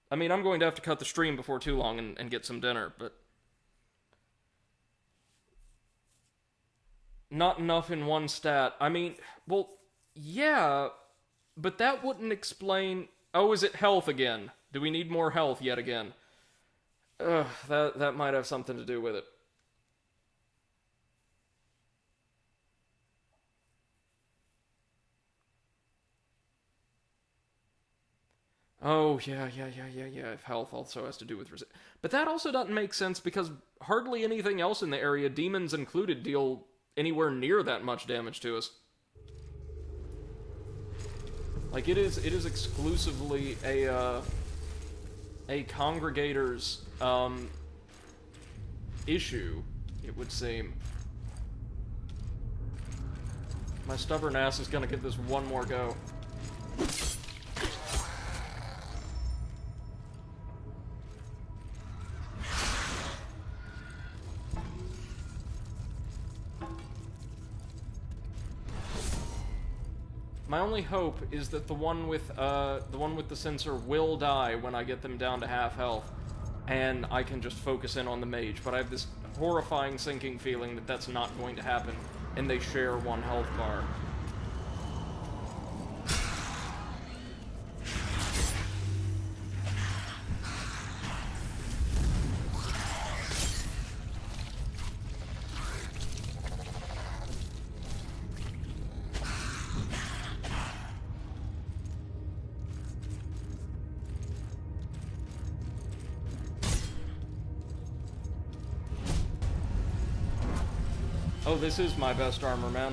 I mean, I'm going to have to cut the stream before too long and get some dinner, but... Not enough in one stat. I mean, well, yeah, but that wouldn't explain... Oh, is it health again? Do we need more health yet again? Ugh, that might have something to do with it. Oh, yeah, if health also has to do with but that also doesn't make sense because hardly anything else in the area, demons included, deal anywhere near that much damage to us. Like, it is exclusively a congregator's, issue, it would seem. My stubborn ass is gonna get this one more go. My only hope is that the one with the sensor will die when I get them down to half health, and I can just focus in on the mage. But I have this horrifying sinking feeling that that's not going to happen, and they share one health bar. Oh, this is my best armor, man.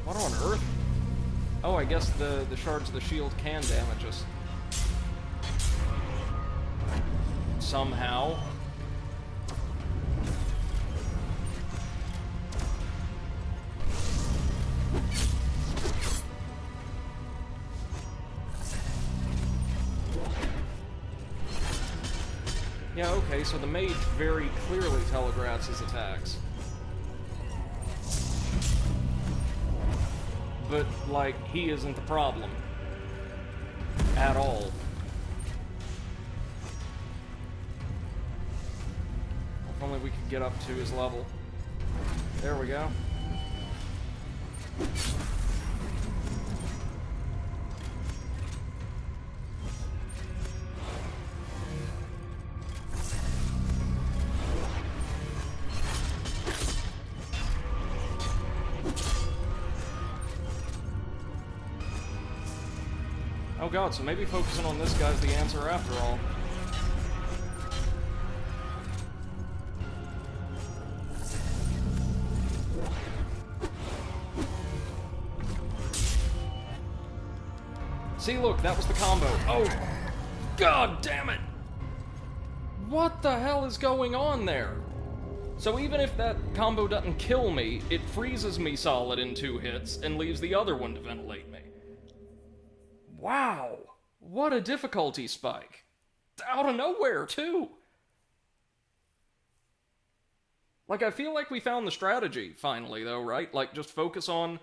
What on earth? Oh, I guess the shards of the shield can damage us. Somehow. Yeah, okay, so the mage very clearly telegraphs his attacks. But, like, he isn't the problem. At all. If only we could get up to his level. There we go. Oh god, so maybe focusing on this guy's the answer after all. See, look, that was the combo. Oh, god damn it! What the hell is going on there? So even if that combo doesn't kill me, it freezes me solid in 2 hits and leaves the other one to ventilate me. Wow. What a difficulty spike. Out of nowhere, too. Like, I feel like we found the strategy, finally, though, right? Like, just focus on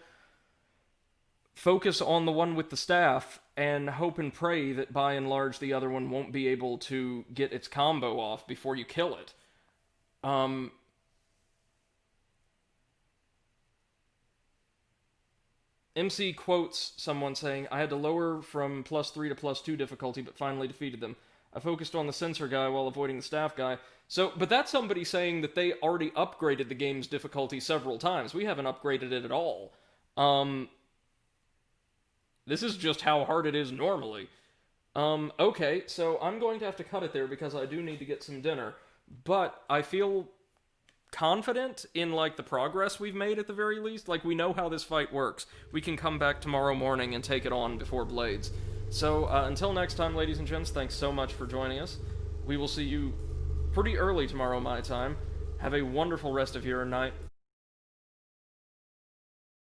the one with the staff, and hope and pray that, by and large, the other one won't be able to get its combo off before you kill it. MC quotes someone saying, I had to lower from +3 to +2 difficulty, but finally defeated them. I focused on the sensor guy while avoiding the staff guy. So, but that's somebody saying that they already upgraded the game's difficulty several times. We haven't upgraded it at all. This is just how hard it is normally. Okay, so I'm going to have to cut it there because I do need to get some dinner. But I feel confident in, like, the progress we've made at the very least. Like, we know how this fight works. We can come back tomorrow morning and take it on before Blades. So, until next time, ladies and gents, thanks so much for joining us. We will see you pretty early tomorrow, my time. Have a wonderful rest of your night.